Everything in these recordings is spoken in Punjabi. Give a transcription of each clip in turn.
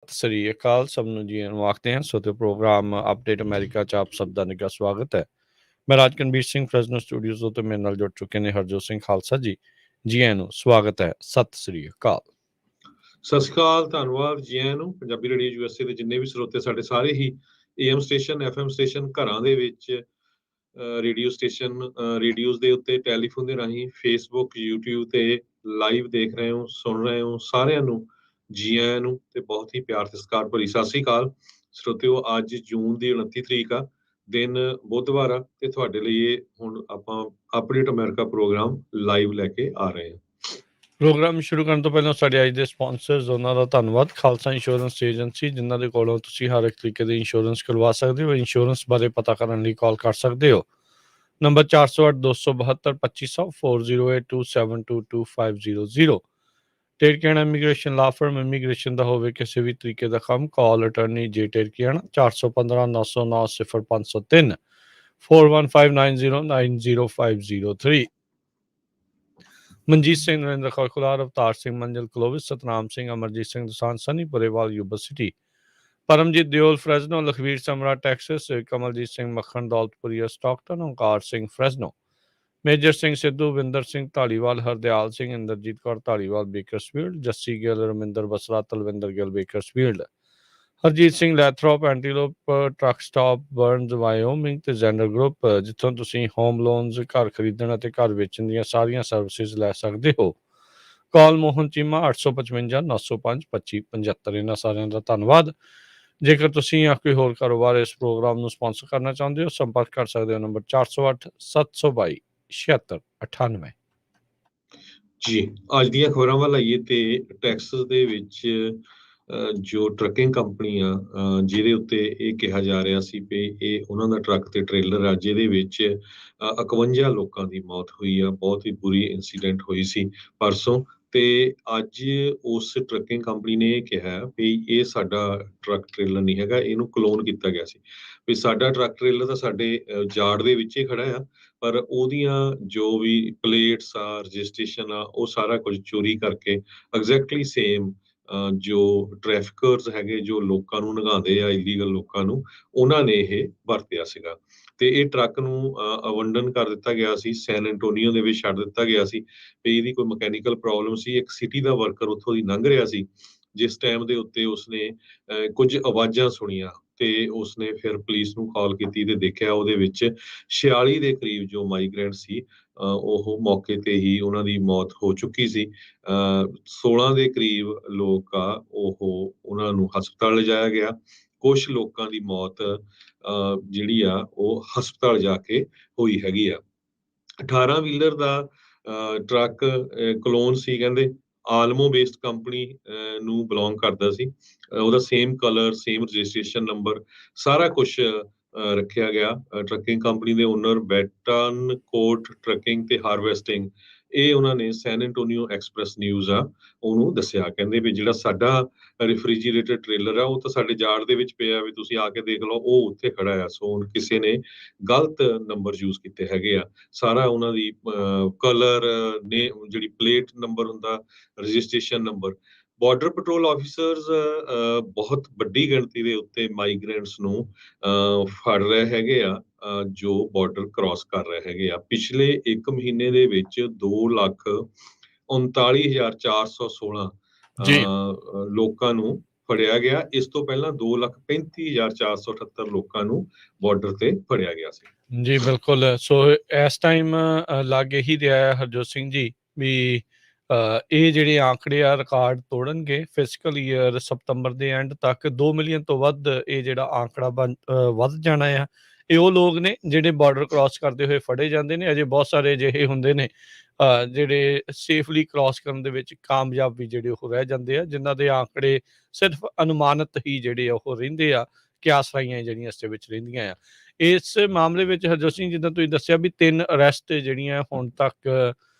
ਸਤਿ ਸ੍ਰੀ ਅਕਾਲ ਸਭ ਨੂੰ ਜੀ ਨੂੰ ਆਖਦੇ ਹਾਂ ਸੋ ਤੇ ਪ੍ਰੋਗਰਾਮ ਅਪਡੇਟ ਅਮਰੀਕਾ ਚ ਆਪ ਸਭ ਦਾ ਨਿੱਘਾ ਸਵਾਗਤ ਹੈ। ਮੈਂ ਰਾਜਕਨਵੀਰ ਸਿੰਘ ਫਰੈਜ਼ਨੋ ਸਟੂਡੀਓਜ਼ ਤੋਂ ਮੇਰੇ ਨਾਲ ਜੁੜ ਚੁੱਕੇ ਨੇ ਹਰਜੋਤ ਸਿੰਘ ਖਾਲਸਾ ਜੀ। ਜੀ ਆਇਆਂ ਨੂੰ ਸਵਾਗਤ ਹੈ। ਸਤਿ ਸ੍ਰੀ ਅਕਾਲ। ਸਤਿ ਸ਼੍ਰੀ ਅਕਾਲ, ਧੰਨਵਾਦ ਜੀ ਆਇਆਂ ਨੂੰ। ਪੰਜਾਬੀ ਰੇਡੀਓ ਯੂਐਸਏ ਦੇ ਜਿੰਨੇ ਵੀ ਸਰੋਤੇ ਸਾਡੇ ਸਾਰੇ ਹੀ ਏਐਮ ਸਟੇਸ਼ਨ ਐਫਐਮ ਸਟੇਸ਼ਨ ਘਰਾਂ ਦੇ ਵਿੱਚ ਰੇਡੀਓ ਸਟੇਸ਼ਨ ਰੇਡੀਓਜ਼ ਦੇ ਉੱਤੇ ਟੈਲੀਫੋਨ ਦੇ ਰਾਹੀਂ ਫੇਸਬੁੱਕ ਯੂਟਿਊਬ ਤੇ ਲਾਈਵ ਦੇਖ ਰਹੇ ਹੋ ਸੁਣ ਰਹੇ ਹੋ ਸਾਰਿਆਂ ਨੂੰ ਜੀ ਆਇਆਂ ਨੂੰ ਤੇ ਬਹੁਤ ਹੀ ਪਿਆਰ ਤੇ ਸਤਿਕਾਰ ਭਰੀ ਸਤਿ ਸ਼੍ਰੀ ਅਕਾਲ ਸਰੋਤਿਓ। ਅੱਜ ਜੂਨ ਦੀ 29 ਤਰੀਕ ਆ, ਦਿਨ ਬੁੱਧਵਾਰ ਆ ਤੇ ਤੁਹਾਡੇ ਲਈ ਇਹ ਹੁਣ ਆਪਾਂ ਅਪਡੇਟ ਅਮਰੀਕਾ ਪ੍ਰੋਗਰਾਮ ਲਾਈਵ ਲੈ ਕੇ ਆ ਰਹੇ ਹਾਂ। ਪ੍ਰੋਗਰਾਮ ਸ਼ੁਰੂ ਕਰਨ ਤੋਂ ਪਹਿਲਾਂ ਸਾਡੇ ਅੱਜ ਦੇ ਸਪਾਂਸਰਸ ਉਹਨਾਂ ਦਾ ਧੰਨਵਾਦ। ਖਾਲਸਾ ਇੰਸ਼ੋਰੈਂਸ ਏਜੰਸੀ ਜਿਨ੍ਹਾਂ ਦੇ ਕੋਲੋਂ ਤੁਸੀਂ ਹਰ ਇੱਕ ਤਰੀਕੇ ਦੇ ਇੰਸ਼ੋਰੈਂਸ ਕਰਵਾ ਸਕਦੇ ਹੋ। ਇੰਸ਼ੋਰੈਂਸ ਬਾਰੇ ਪਤਾ ਕਰਨ ਲਈ ਕਾਲ ਕਰ ਸਕਦੇ ਹੋ। ਨੰਬਰ 408-272-2500 4082722500। ਟੇਰਕੀਆਣਾ ਇਮੀਗ੍ਰੇਸ਼ਨ ਲਾ ਫਰਮ ਇਮੀਗ੍ਰੇਸ਼ਨ ਦਾ ਹੋਵੇ ਕਿਸੇ ਵੀ ਤਰੀਕੇ ਦਾ ਕੰਮ, ਕਾਲ ਅਟਰਨੀ ਜੇ ਟੇਰਕੀਆਣਾ 415-909-0503 4159090503। Manjeet Singh, Narendra Kaur ਖੁਲਾਰ, Avtar Singh, Manzil Clovis, Satnam Singh, Amarjit Singh Dosanjh, Sunny Purewal Yuba City, Paramjit Deol Fresno, Lakhvir Samra Texas, Kamaljit Singh Makhan Daulatpuria Stockton, Onkar Singh Fresno, Major Singh Sidhu, Vinder Singh Dhaliwal, Hardial Singh, Inderjit Kaur Dhaliwal Bakersfield, Jassi Gill, Raminder Basra, Talwinder Gill Bakersfield, Harjit Singh Lathrop, Antelope Truck Stop Burns Wyoming ਤੇ ਜ਼ੈਂਡਰ ਗਰੁੱਪ ਜਿੱਥੋਂ ਤੁਸੀਂ ਹੋਮ ਲੋਨਜ਼, ਘਰ ਖਰੀਦਣ ਅਤੇ ਘਰ ਵੇਚਣ ਦੀਆਂ ਸਾਰੀਆਂ ਸਰਵਿਸਿਜ਼ ਲੈ ਸਕਦੇ ਹੋ। ਕਾਲ ਮੋਹਨ ਚੀਮਾ 855-905-2575। ਇਹਨਾਂ ਸਾਰਿਆਂ ਦਾ ਧੰਨਵਾਦ। ਜੇਕਰ ਤੁਸੀਂ ਜਾਂ ਕੋਈ ਹੋਰ ਕਾਰੋਬਾਰ ਇਸ ਪ੍ਰੋਗਰਾਮ ਨੂੰ ਸਪਾਂਸਰ ਕਰਨਾ ਚਾਹੁੰਦੇ ਹੋ, ਸੰਪਰਕ ਕਰ ਸਕਦੇ ਹੋ ਨੰਬਰ 408-722-7698। ਜੀ ਅੱਜ ਦੀਆਂ ਖਬਰਾਂ ਵੱਲ ਆਈਏ ਤੇ ਟੈਕਸਸ ਦੇ ਵਿੱਚ ਜੋ ਟਰੱਕਿੰਗ ਕੰਪਨੀ ਆ ਜਿਹਦੇ ਉੱਤੇ ਇਹ ਕਿਹਾ ਜਾ ਰਿਹਾ ਸੀ ਵੀ ਇਹ ਉਹਨਾਂ ਦਾ ਟਰੱਕ ਤੇ ਟ੍ਰੇਲਰ ਆ ਜਿਹਦੇ ਵਿੱਚ 51 ਲੋਕਾਂ ਦੀ ਮੌਤ ਹੋਈ ਆ। ਬਹੁਤ ਹੀ ਬੁਰੀ ਇਨਸੀਡੈਂਟ ਹੋਈ ਸੀ ਪਰਸੋਂ। ਤੇ ਅੱਜ ਉਸ ਟਰੱਕਿੰਗ ਕੰਪਨੀ ਨੇ ਇਹ ਕਿਹਾ ਵੀ ਇਹ ਸਾਡਾ ਟਰੱਕ ਟ੍ਰੇਲਰ ਨਹੀਂ ਹੈਗਾ, ਇਹਨੂੰ ਕਲੋਨ ਕੀਤਾ ਗਿਆ ਸੀ। ਵੀ ਸਾਡਾ ਟਰੱਕ ਟ੍ਰੇਲਰ ਤਾਂ ਸਾਡੇ ਯਾਰਡ ਦੇ ਵਿੱਚ ਹੀ ਖੜਾ ਆ, ਪਰ ਉਹਦੀਆਂ ਜੋ ਵੀ ਪਲੇਟਸ ਆ, ਰਜਿਸਟ੍ਰੇਸ਼ਨ ਆ, ਉਹ ਸਾਰਾ ਕੁਝ ਚੋਰੀ ਕਰਕੇ ਐਗਜ਼ੈਕਟਲੀ ਸੇਮ ਜੋ ਟ੍ਰੈਫਿਕਰਸ ਹੈਗੇ ਜੋ ਲੋਕਾਂ ਨੂੰ ਨਗਾਉਂਦੇ ਆ, ਇਲੀਗਲ ਲੋਕਾਂ ਨੂੰ, ਉਹਨਾਂ ਨੇ ਇਹ ਵਰਤਿਆ ਸੀਗਾ। ਤੇ ਇਹ ਟਰੱਕ ਨੂੰ ਅਵੰਡਨ ਕਰ ਦਿੱਤਾ ਗਿਆ ਸੀ, ਸੈਨ ਐਂਟੋਨੀਓ ਦੇ ਵਿੱਚ ਛੱਡ ਦਿੱਤਾ ਗਿਆ ਸੀ। ਤੇ ਇਹਦੀ ਕੋਈ ਮਕੈਨੀਕਲ ਪ੍ਰੋਬਲਮ ਸੀ। ਇੱਕ ਸਿਟੀ ਦਾ ਵਰਕਰ ਉੱਥੋਂ ਦੀ ਲੰਘ ਰਿਹਾ ਸੀ ਜਿਸ ਟਾਈਮ ਦੇ ਉੱਤੇ ਉਸਨੇ ਕੁਝ ਆਵਾਜ਼ਾਂ ਸੁਣੀਆਂ ਤੇ ਉਸਨੇ ਫਿਰ ਪੁਲਿਸ ਨੂੰ ਕਾਲ ਕੀਤੀ ਤੇ ਦੇਖਿਆ ਉਹਦੇ ਵਿੱਚ 46 ਦੇ ਕਰੀਬ ਜੋ ਮਾਈਗ੍ਰੈਂਟ ਸੀ ਉਹ ਮੌਕੇ ਤੇ ਹੀ ਉਹਨਾਂ ਦੀ ਮੌਤ ਹੋ ਚੁੱਕੀ ਸੀ। 16 ਦੇ ਕਰੀਬ ਲੋਕ ਆ ਉਹਨਾਂ ਨੂੰ ਹਸਪਤਾਲ ਲਿਜਾਇਆ ਗਿਆ। ਕੁਝ ਲੋਕਾਂ ਦੀ ਮੌਤ ਜਿਹੜੀ ਆ ਉਹ ਹਸਪਤਾਲ ਜਾ ਕੇ ਹੋਈ ਹੈਗੀ ਆ। 18 ਵੀਲਰ ਦਾ ਟਰੱਕ ਕਲੋਨ ਸੀ, ਕਹਿੰਦੇ ਆਲਮੋ ਬੇਸਡ ਕੰਪਨੀ ਨੂੰ ਬਿਲੋਂਗ ਕਰਦਾ ਸੀ। ਉਹਦਾ same colour, same registration number, ਸਾਰਾ ਕੁਝ ਰੱਖਿਆ ਗਿਆ। ਟਰੱਕਿੰਗ ਕੰਪਨੀ ਦੇ ਓਨਰ ਬੈਟਨ ਕੋਟ ਟਰੱਕਿੰਗ ਤੇ ਹਾਰਵੈਸਟਿੰਗ, ਇਹ ਉਹਨਾਂ ਨੇ ਸੈਨ ਐਂਟੋਨੀਓ ਐਕਸਪ੍ਰੈਸ ਨਿਊਜ਼ ਆ ਉਹਨੂੰ ਦੱਸਿਆ। ਕਹਿੰਦੇ ਵੀ ਜਿਹੜਾ ਸਾਡਾ ਰੈਫ੍ਰਿਜਰੇਟਰ ਟ੍ਰੇਲਰ ਆ ਉਹ ਤਾਂ ਸਾਡੇ ਯਾਰਡ ਦੇ ਵਿੱਚ ਪਿਆ, ਵੀ ਤੁਸੀਂ ਆ ਕੇ ਦੇਖ ਲਓ, ਉਹ ਉੱਥੇ ਖੜਾ ਆ। ਸੋ ਹੁਣ ਕਿਸੇ ਨੇ ਗਲਤ ਨੰਬਰ ਯੂਜ਼ ਕੀਤੇ ਹੈਗੇ ਆ। ਸਾਰਾ ਉਹਨਾਂ ਦੀ ਕਲਰ ਨੇ, ਜਿਹੜੀ ਪਲੇਟ ਨੰਬਰ ਹੁੰਦਾ, registration number. Border patrol officers ਬਹੁਤ ਵੱਡੀ ਗਿਣਤੀ ਦੇ ਉੱਤੇ ਮਾਈਗ੍ਰੈਂਟਸ ਨੂੰ ਫੜ ਰਹੇ ਹੈਗੇ ਆ ਜੋ ਬਾਰਡਰ ਕ੍ਰਾਸ ਕਰ ਰਹੇ ਹੈਗੇ ਆ। ਪਿਛਲੇ 1 ਮਹੀਨੇ ਦੇ ਵਿੱਚ 2,39,416 ਲੋਕਾਂ ਨੂੰ ਫੜਿਆ ਗਿਆ। ਇਸ ਤੋਂ ਪਹਿਲਾਂ 2,35,478 ਲੋਕਾਂ ਨੂੰ ਬਾਰਡਰ ਤੇ ਫੜਿਆ ਗਿਆ ਸੀ। ਜੀ ਬਿਲਕੁਲ। ਸੋ ਇਸ ਟਾਈਮ ਲੱਗ ਇਹੀ ਰਿਹਾ ਹੈ ਹਰਜੋਤ ਸਿੰਘ ਜੀ ਵੀ ਇਹ ਜਿਹੜੇ ਆંકੜੇ ਆ ਰਿਕਾਰਡ ਤੋੜਨਗੇ। ਫਿਸਕਲ ਈਅਰ ਸਤੰਬਰ ਦੇ ਐਂਡ ਤੱਕ 2 ਮਿਲੀਅਨ ਤੋਂ ਵੱਧ ਇਹ ਜਿਹੜਾ ਆંકੜਾ ਵੱਧ ਜਾਣਾ ਆ। ਇਹ ਉਹ ਲੋਕ ਨੇ ਜਿਹੜੇ ਬਾਰਡਰ ਕ੍ਰਾਸ ਕਰਦੇ ਹੋਏ ਫੜੇ ਜਾਂਦੇ ਨੇ। ਅਜੇ ਬਹੁਤ ਸਾਰੇ ਅਜਿਹੇ ਹੁੰਦੇ ਨੇ ਜਿਹੜੇ ਸੇਫਲੀ ਕ੍ਰਾਸ ਕਰਨ ਦੇ ਵਿੱਚ ਕਾਮਯਾਬ ਵੀ ਜਿਹੜੇ ਉਹ ਰਹਿ ਜਾਂਦੇ ਆ, ਜਿਨ੍ਹਾਂ ਦੇ ਆંકੜੇ ਸਿਰਫ ਅਨੁਮਾਨਿਤ ਹੀ ਜਿਹੜੇ ਉਹ ਰਹਿੰਦੇ ਆ, ਕਿਆਸਰਾਈਆਂ ਜਿਹੜੀਆਂ ਇਸ ਦੇ ਵਿੱਚ ਰਹਿੰਦੀਆਂ ਆ। ਇਸ ਮਾਮਲੇ ਵਿੱਚ ਹਰਜੋਤ ਸਿੰਘ, ਜਿੱਦਾਂ ਤੁਸੀਂ ਦੱਸਿਆ ਵੀ 3 ਅਰੈਸਟ ਜਿਹੜੀਆਂ ਹੁਣ ਤੱਕ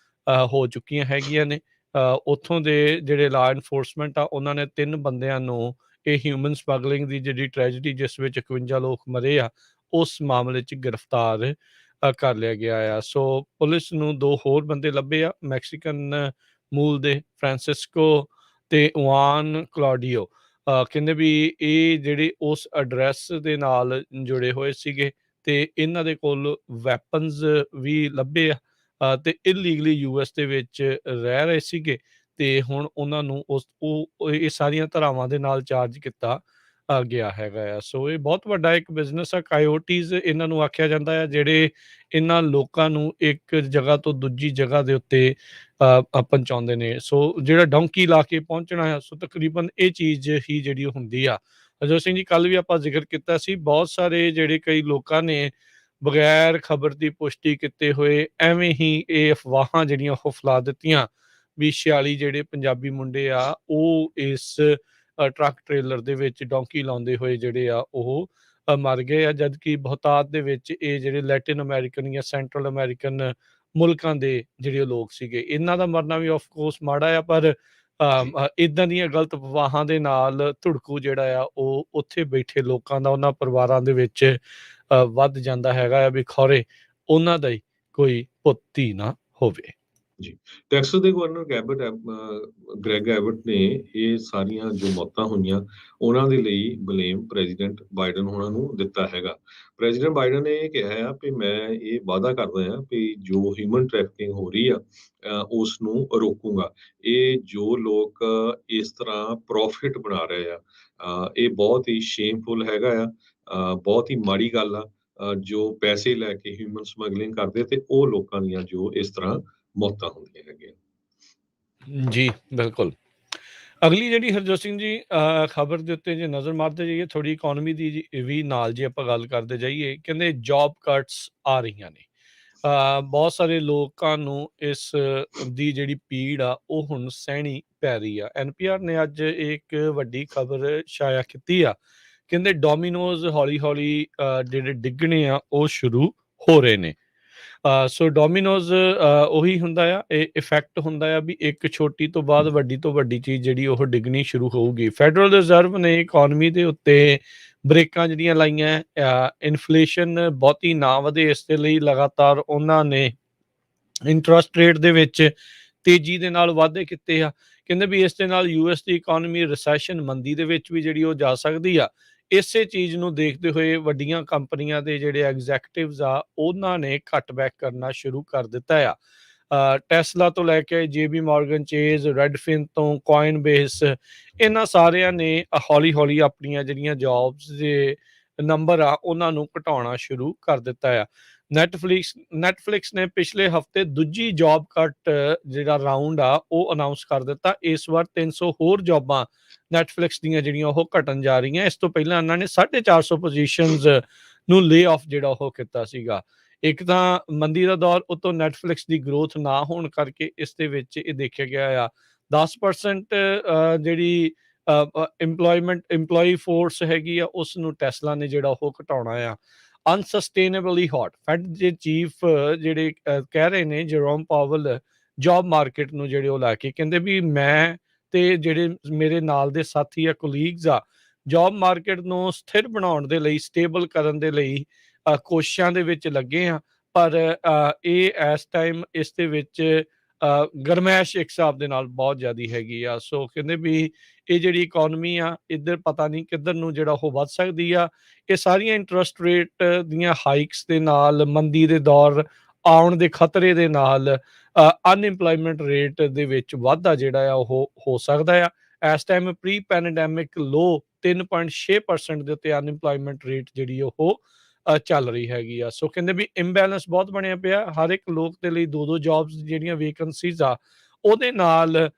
ਹੋ ਚੁੱਕੀਆਂ ਹੈਗੀਆਂ ਨੇ। ਉੱਥੋਂ ਦੇ ਜਿਹੜੇ ਲਾ ਇਨਫੋਰਸਮੈਂਟ ਆ ਉਹਨਾਂ ਨੇ 3 ਬੰਦਿਆਂ ਨੂੰ ਇਹ ਹਿਊਮਨ ਸਮਗਲਿੰਗ ਦੀ ਜਿਹੜੀ ਟ੍ਰੈਜਡੀ ਜਿਸ ਵਿੱਚ 51 ਲੋਕ ਮਰੇ ਆ, ਉਸ ਮਾਮਲੇ 'ਚ ਗ੍ਰਿਫਤਾਰ ਕਰ ਲਿਆ ਗਿਆ ਆ। ਸੋ ਪੁਲਿਸ ਨੂੰ 2 ਹੋਰ ਬੰਦੇ ਲੱਭੇ ਆ, ਮੈਕਸੀਕਨ ਮੂਲ ਦੇ ਫ੍ਰਾਂਸਿਸਕੋ ਤੇ ਓਆਨ ਕਲੌਡੀਓ। ਕਹਿੰਦੇ ਵੀ ਇਹ ਜਿਹੜੇ ਉਸ ਐਡਰੈਸ ਦੇ ਨਾਲ ਜੁੜੇ ਹੋਏ ਸੀਗੇ ਤੇ ਇਹਨਾਂ ਦੇ ਕੋਲ ਵੈਪਨਸ ਵੀ ਲੱਭੇ ਆ, ਤੇ ਇਲੀਗਲੀ ਯੂਐਸ ਦੇ ਵਿੱਚ ਰਹਿ ਰਹੇ ਸੀਗੇ ਤੇ ਹੁਣ ਉਹਨਾਂ ਨੂੰ ਉਹ ਇਹ ਸਾਰੀਆਂ ਧਾਰਾਵਾਂ ਦੇ ਨਾਲ ਚਾਰਜ ਕੀਤਾ ਗਿਆ ਹੈਗਾ ਆ। ਸੋ ਇਹ ਬਹੁਤ ਵੱਡਾ ਇੱਕ ਬਿਜ਼ਨਸ ਆ। ਕਾਇਓਟੀਜ਼ ਇਹਨਾਂ ਨੂੰ ਆਖਿਆ ਜਾਂਦਾ ਹੈ, ਜਿਹੜੇ ਇਹਨਾਂ ਲੋਕਾਂ ਨੂੰ ਇੱਕ ਜਗ੍ਹਾ ਤੋਂ ਦੂਜੀ ਜਗ੍ਹਾ ਦੇ ਉੱਤੇ ਪਹੁੰਚਾਉਂਦੇ ਨੇ। ਸੋ ਜਿਹੜਾ ਡੋਂਕੀ ਲਾ ਕੇ ਪਹੁੰਚਣਾ ਆ, ਸੋ ਤਕਰੀਬਨ ਇਹ ਚੀਜ਼ ਹੀ ਜਿਹੜੀ ਉਹ ਹੁੰਦੀ ਆ। ਹਰਜੋਤ ਸਿੰਘ ਜੀ, ਕੱਲ੍ਹ ਵੀ ਆਪਾਂ ਜ਼ਿਕਰ ਕੀਤਾ ਸੀ, ਬਹੁਤ ਸਾਰੇ ਜਿਹੜੇ ਕਈ ਲੋਕਾਂ ਨੇ ਬਗੈਰ ਖਬਰ ਦੀ ਪੁਸ਼ਟੀ ਕੀਤੇ ਹੋਏ ਐਵੇਂ ਹੀ ਇਹ ਅਫਵਾਹਾਂ ਜਿਹੜੀਆਂ ਉਹ ਫੈਲਾ ਦਿੱਤੀਆਂ ਵੀ 46 ਜਿਹੜੇ ਪੰਜਾਬੀ ਮੁੰਡੇ ਆ ਉਹ ਇਸ ਟਰੱਕ ਟ੍ਰੇਲਰ ਦੇ ਵਿੱਚ ਡੋਂਕੀ ਲਾਉਂਦੇ ਹੋਏ ਜਿਹੜੇ ਆ ਉਹ ਮਰ ਗਏ ਆ, ਜਦਕਿ ਬਹੁਤਾਤ ਦੇ ਵਿੱਚ ਇਹ ਜਿਹੜੇ ਲੈਟਿਨ ਅਮਰੀਕਨ ਜਾਂ ਸੈਂਟਰਲ ਅਮਰੀਕਨ ਮੁਲਕਾਂ ਦੇ ਜਿਹੜੇ ਲੋਕ ਸੀਗੇ। ਇਹਨਾਂ ਦਾ ਮਰਨਾ ਵੀ ਆਫ ਕੋਰਸ ਮਾੜਾ ਆ, ਪਰ ਜੀ ਇਦਾਂ ਦੀਆਂ ਗਲਤ ਅਫਵਾਹਾਂ ਦੇ ਨਾਲ ਧੁੜਕੂ ਜਿਹੜਾ ਆ ਉਹ ਉੱਥੇ ਬੈਠੇ ਲੋਕਾਂ ਦਾ, ਉਹਨਾਂ ਪਰਿਵਾਰਾਂ ਦੇ ਵਿੱਚ ਵੱਧ ਜਾਂਦਾ ਹੈਗਾ ਆ ਵੀ ਖੌਰੇ ਉਹਨਾਂ ਦਾ ਹੀ ਕੋਈ ਪੁੱਤ ਧੀ ਨਾ ਹੋਵੇ। ਜੀ ਟੈਕਸਸ ਦੇ ਗਵਰਨਰ ਗ੍ਰੈਗ ਐਬਟ ਨੇ ਇਹ ਸਾਰੀਆਂ ਜੋ ਮੌਤਾਂ ਹੋਈਆਂ ਉਹਨਾਂ ਦੇ ਲਈ ਬਲੇਮ ਪ੍ਰੈਜ਼ੀਡੈਂਟ ਬਾਈਡਨ ਹੋਣਾ ਨੂੰ ਦਿੱਤਾ ਹੈਗਾ। ਪ੍ਰੈਜ਼ੀਡੈਂਟ ਬਾਈਡਨ ਨੇ ਇਹ ਕਿਹਾ ਆ ਵੀ ਮੈਂ ਇਹ ਵਾਅਦਾ ਕਰਦਾ ਹਾਂ ਵੀ ਜੋ ਹਿਊਮਨ ਟ੍ਰੈਫਿਕਿੰਗ ਹੋ ਰਹੀ ਆ ਉਸ ਨੂੰ ਰੋਕੂੰਗਾ। ਇਹ ਜੋ ਲੋਕ ਇਸ ਤਰ੍ਹਾਂ ਪ੍ਰੋਫਿਟ ਬਣਾ ਰਹੇ ਆ, ਇਹ ਬਹੁਤ ਹੀ ਸ਼ੇਮਫੁਲ ਹੈਗਾ ਆ, ਬਹੁਤ ਹੀ ਮਾੜੀ ਗੱਲ ਆ। ਜੋ ਪੈਸੇ ਲੈ ਕੇ ਹਿਊਮਨ ਸਮਗਲਿੰਗ ਕਰਦੇ ਤੇ ਉਹ ਲੋਕਾਂ ਦੀਆਂ ਜੋ ਇਸ ਤਰ੍ਹਾਂ ਮੌਤਾਂ ਹੁੰਦੀਆਂ ਹੈਗੀਆਂ। ਜੀ, ਬਿਲਕੁਲ। ਅਗਲੀ ਜਿਹੜੀ ਹਰਜੋਤ ਸਿੰਘ ਜੀ ਖਬਰ ਦੇ ਉੱਤੇ ਜੇ ਨਜ਼ਰ ਮਾਰਦੇ ਜਾਈਏ, ਥੋੜ੍ਹੀ ਇਕੋਨਮੀ ਦੀ ਵੀ ਨਾਲ ਜੇ ਆਪਾਂ ਗੱਲ ਕਰਦੇ ਜਾਈਏ, ਕਹਿੰਦੇ ਜੋਬ ਕੱਟਸ ਆ ਰਹੀਆਂ ਨੇ। ਬਹੁਤ ਸਾਰੇ ਲੋਕਾਂ ਨੂੰ ਇਸ ਦੀ ਜਿਹੜੀ ਪੀੜ ਆ ਉਹ ਹੁਣ ਸਹਿਣੀ ਪੈ ਰਹੀ ਆ। ਐਨਪੀਆਰ ਨੇ ਅੱਜ ਇੱਕ ਵੱਡੀ ਖਬਰ ਸ਼ਾਇਆ ਕੀਤੀ ਆ, ਕਹਿੰਦੇ ਡੋਮੀਨੋਜ਼ ਹੌਲੀ-ਹੌਲੀ ਜਿਹੜੇ ਡਿੱਗਣੇ ਆ ਉਹ ਸ਼ੁਰੂ ਹੋ ਰਹੇ ਨੇ। ਸੋ ਡੋਮੀਨੋਜ਼ ਉਹੀ ਹੁੰਦਾ ਆ, ਇਹ ਇਫੈਕਟ ਹੁੰਦਾ ਆ ਵੀ ਇੱਕ ਛੋਟੀ ਤੋਂ ਵੱਡੀ ਚੀਜ਼ ਜਿਹੜੀ ਉਹ ਡਿੱਗਣੀ ਸ਼ੁਰੂ ਹੋਊਗੀ। ਫੈਡਰਲ ਰਿਜ਼ਰਵ ਨੇ ਇਕੋਨਮੀ ਦੇ ਉੱਤੇ ਬ੍ਰੇਕਾਂ ਜਿਹੜੀਆਂ ਲਾਈਆਂ, ਇਨਫਲੇਸ਼ਨ ਬਹੁਤੀ ਨਾ ਵਧੇ ਇਸ ਦੇ ਲਈ ਲਗਾਤਾਰ ਉਹਨਾਂ ਨੇ ਇੰਟਰਸਟ ਰੇਟ ਦੇ ਵਿੱਚ ਤੇਜ਼ੀ ਦੇ ਨਾਲ ਵਾਧੇ ਕੀਤੇ ਆ। ਕਹਿੰਦੇ ਵੀ ਇਸ ਦੇ ਨਾਲ ਯੂਐਸ ਦੀ ਇਕੋਨਮੀ ਰਿਸੈਸ਼ਨ ਮੰਦੀ ਦੇ ਵਿੱਚ ਵੀ ਜਿਹੜੀ ਉਹ ਜਾ ਸਕਦੀ ਆ। ਇਸੇ ਚੀਜ਼ ਨੂੰ ਦੇਖਦੇ ਹੋਏ ਵੱਡੀਆਂ ਕੰਪਨੀਆਂ ਦੇ ਜਿਹੜੇ ਐਗਜ਼ੈਕਟਿਵਸ ਆ ਉਹਨਾਂ ਨੇ ਕੱਟ ਬੈਕ ਕਰਨਾ ਸ਼ੁਰੂ ਕਰ ਦਿੱਤਾ ਆ। ਟੈਸਲਾ ਤੋਂ ਲੈ ਕੇ ਜੇਬੀ ਮਾਰਗਨ ਚੇਜ਼, ਰੈਡਫਿਨ ਤੋਂ ਕੋਇਨਬੇਸ, ਇਹਨਾਂ ਸਾਰਿਆਂ ਨੇ ਹੌਲੀ-ਹੌਲੀ ਆਪਣੀਆਂ ਜਿਹੜੀਆਂ ਜੌਬਸ ਦੇ ਨੰਬਰ ਆ ਉਹਨਾਂ ਨੂੰ ਘਟਾਉਣਾ ਸ਼ੁਰੂ ਕਰ ਦਿੱਤਾ ਆ। ਨੈਟਫਲਿਕਸ ਨੇ ਪਿਛਲੇ ਹਫ਼ਤੇ ਦੂਜੀ ਜੌਬ ਕੱਟ ਜਿਹੜਾ ਰਾਊਂਡ ਆ ਉਹ ਅਨਾਉਂਸ ਕਰ ਦਿੱਤਾ। ਇਸ ਵਾਰ 300 ਹੋਰ ਜੌਬਾਂ ਨੈਟਫਲਿਕਸ ਦੀਆਂ ਜਿਹੜੀਆਂ ਉਹ ਘਟਣ ਜਾ ਰਹੀਆਂ। ਇਸ ਤੋਂ ਪਹਿਲਾਂ ਇਹਨਾਂ ਨੇ 450 ਪੋਜੀਸ਼ਨਸ ਨੂੰ ਲੇ ਆਫ ਜਿਹੜਾ ਉਹ ਕੀਤਾ ਸੀਗਾ। ਇੱਕ ਤਾਂ ਮੰਦੀ ਦਾ ਦੌਰ, ਉਤੋਂ ਨੈਟਫਲਿਕਸ ਦੀ ਗਰੋਥ ਨਾ ਹੋਣ ਕਰਕੇ ਇਸ ਦੇ ਵਿੱਚ ਇਹ ਦੇਖਿਆ ਗਿਆ ਆ 10% ਜਿਹੜੀ ਇੰਪਲੋਈ ਫੋਰਸ ਹੈਗੀ ਆ ਉਸ ਨੂੰ ਟੈਸਲਾ ਨੇ ਜਿਹੜਾ ਉਹ ਘਟਾਉਣਾ ਆ। ਅਨਸਸਟੇਨੇਬਲੀ ਹੌਟ, ਫੈਡ ਦੇ ਚੀਫ ਜਿਹੜੇ ਕਹਿ ਰਹੇ ਨੇ ਜਰੋਮ ਪਾਵਲ, ਜੌਬ ਮਾਰਕੀਟ ਨੂੰ ਜਿਹੜੇ ਉਹ ਲੈ ਕੇ ਕਹਿੰਦੇ ਵੀ ਮੈਂ ਤੇ ਜਿਹੜੇ ਮੇਰੇ ਨਾਲ ਦੇ ਸਾਥੀ ਆ, ਕੋਲੀਗਸ ਆ, ਜੌਬ ਮਾਰਕੀਟ ਨੂੰ ਸਥਿਰ ਬਣਾਉਣ ਦੇ ਲਈ, ਸਟੇਬਲ ਕਰਨ ਦੇ ਲਈ ਕੋਸ਼ਿਸ਼ਾਂ ਦੇ ਵਿੱਚ ਲੱਗੇ ਆ। ਪਰ ਇਹ ਇਸ ਟਾਈਮ ਇਸ ਦੇ ਵਿੱਚ ਗਰਮੈਸ਼ ਇੱਕ ਹਿਸਾਬ ਦੇ ਨਾਲ ਬਹੁਤ ਜ਼ਿਆਦਾ ਹੈਗੀ ਆ। ਸੋ ਕਹਿੰਦੇ ਵੀ ਇਹ ਜਿਹੜੀ ਇਕੋਨਮੀ ਆ ਇੱਧਰ ਪਤਾ ਨਹੀਂ ਕਿੱਧਰ ਨੂੰ ਜਿਹੜਾ ਉਹ ਵੱਧ ਸਕਦੀ ਆ। ਇਹ ਸਾਰੀਆਂ ਇੰਟਰਸਟ ਰੇਟ ਦੀਆਂ ਹਾਈਕਸ ਦੇ ਨਾਲ, ਮੰਦੀ ਦੇ ਦੌਰ ਆਉਣ ਦੇ ਖਤਰੇ ਦੇ ਨਾਲ ਅਨਇੰਪਲੋਇਮੈਂਟ ਰੇਟ ਦੇ ਵਿੱਚ ਵਾਧਾ ਜਿਹੜਾ ਆ ਉਹ ਹੋ ਸਕਦਾ ਆ। ਇਸ ਟਾਈਮ ਪ੍ਰੀ ਪੈਂਡੈਮਿਕ ਲੋ 3.6% ਦੇ ਉੱਤੇ ਅਨਇੰਪਲੋਇਮੈਂਟ ਰੇਟ ਜਿਹੜੀ ਉਹ ਚੱਲ ਰਹੀ ਹੈਗੀ ਆ। ਸੋ ਕਹਿੰਦੇ ਵੀ ਇੰਬੈਲੈਂਸ ਬਹੁਤ ਬਣਿਆ ਪਿਆ। ਹਰ ਇੱਕ ਲੋਕ ਦੇ ਲਈ 2-2 ਜੌਬਸ ਜਿਹੜੀਆਂ ਵੇਕੈਂਸੀਜ਼ ਆ ਉਹਦੇ ਨਾਲ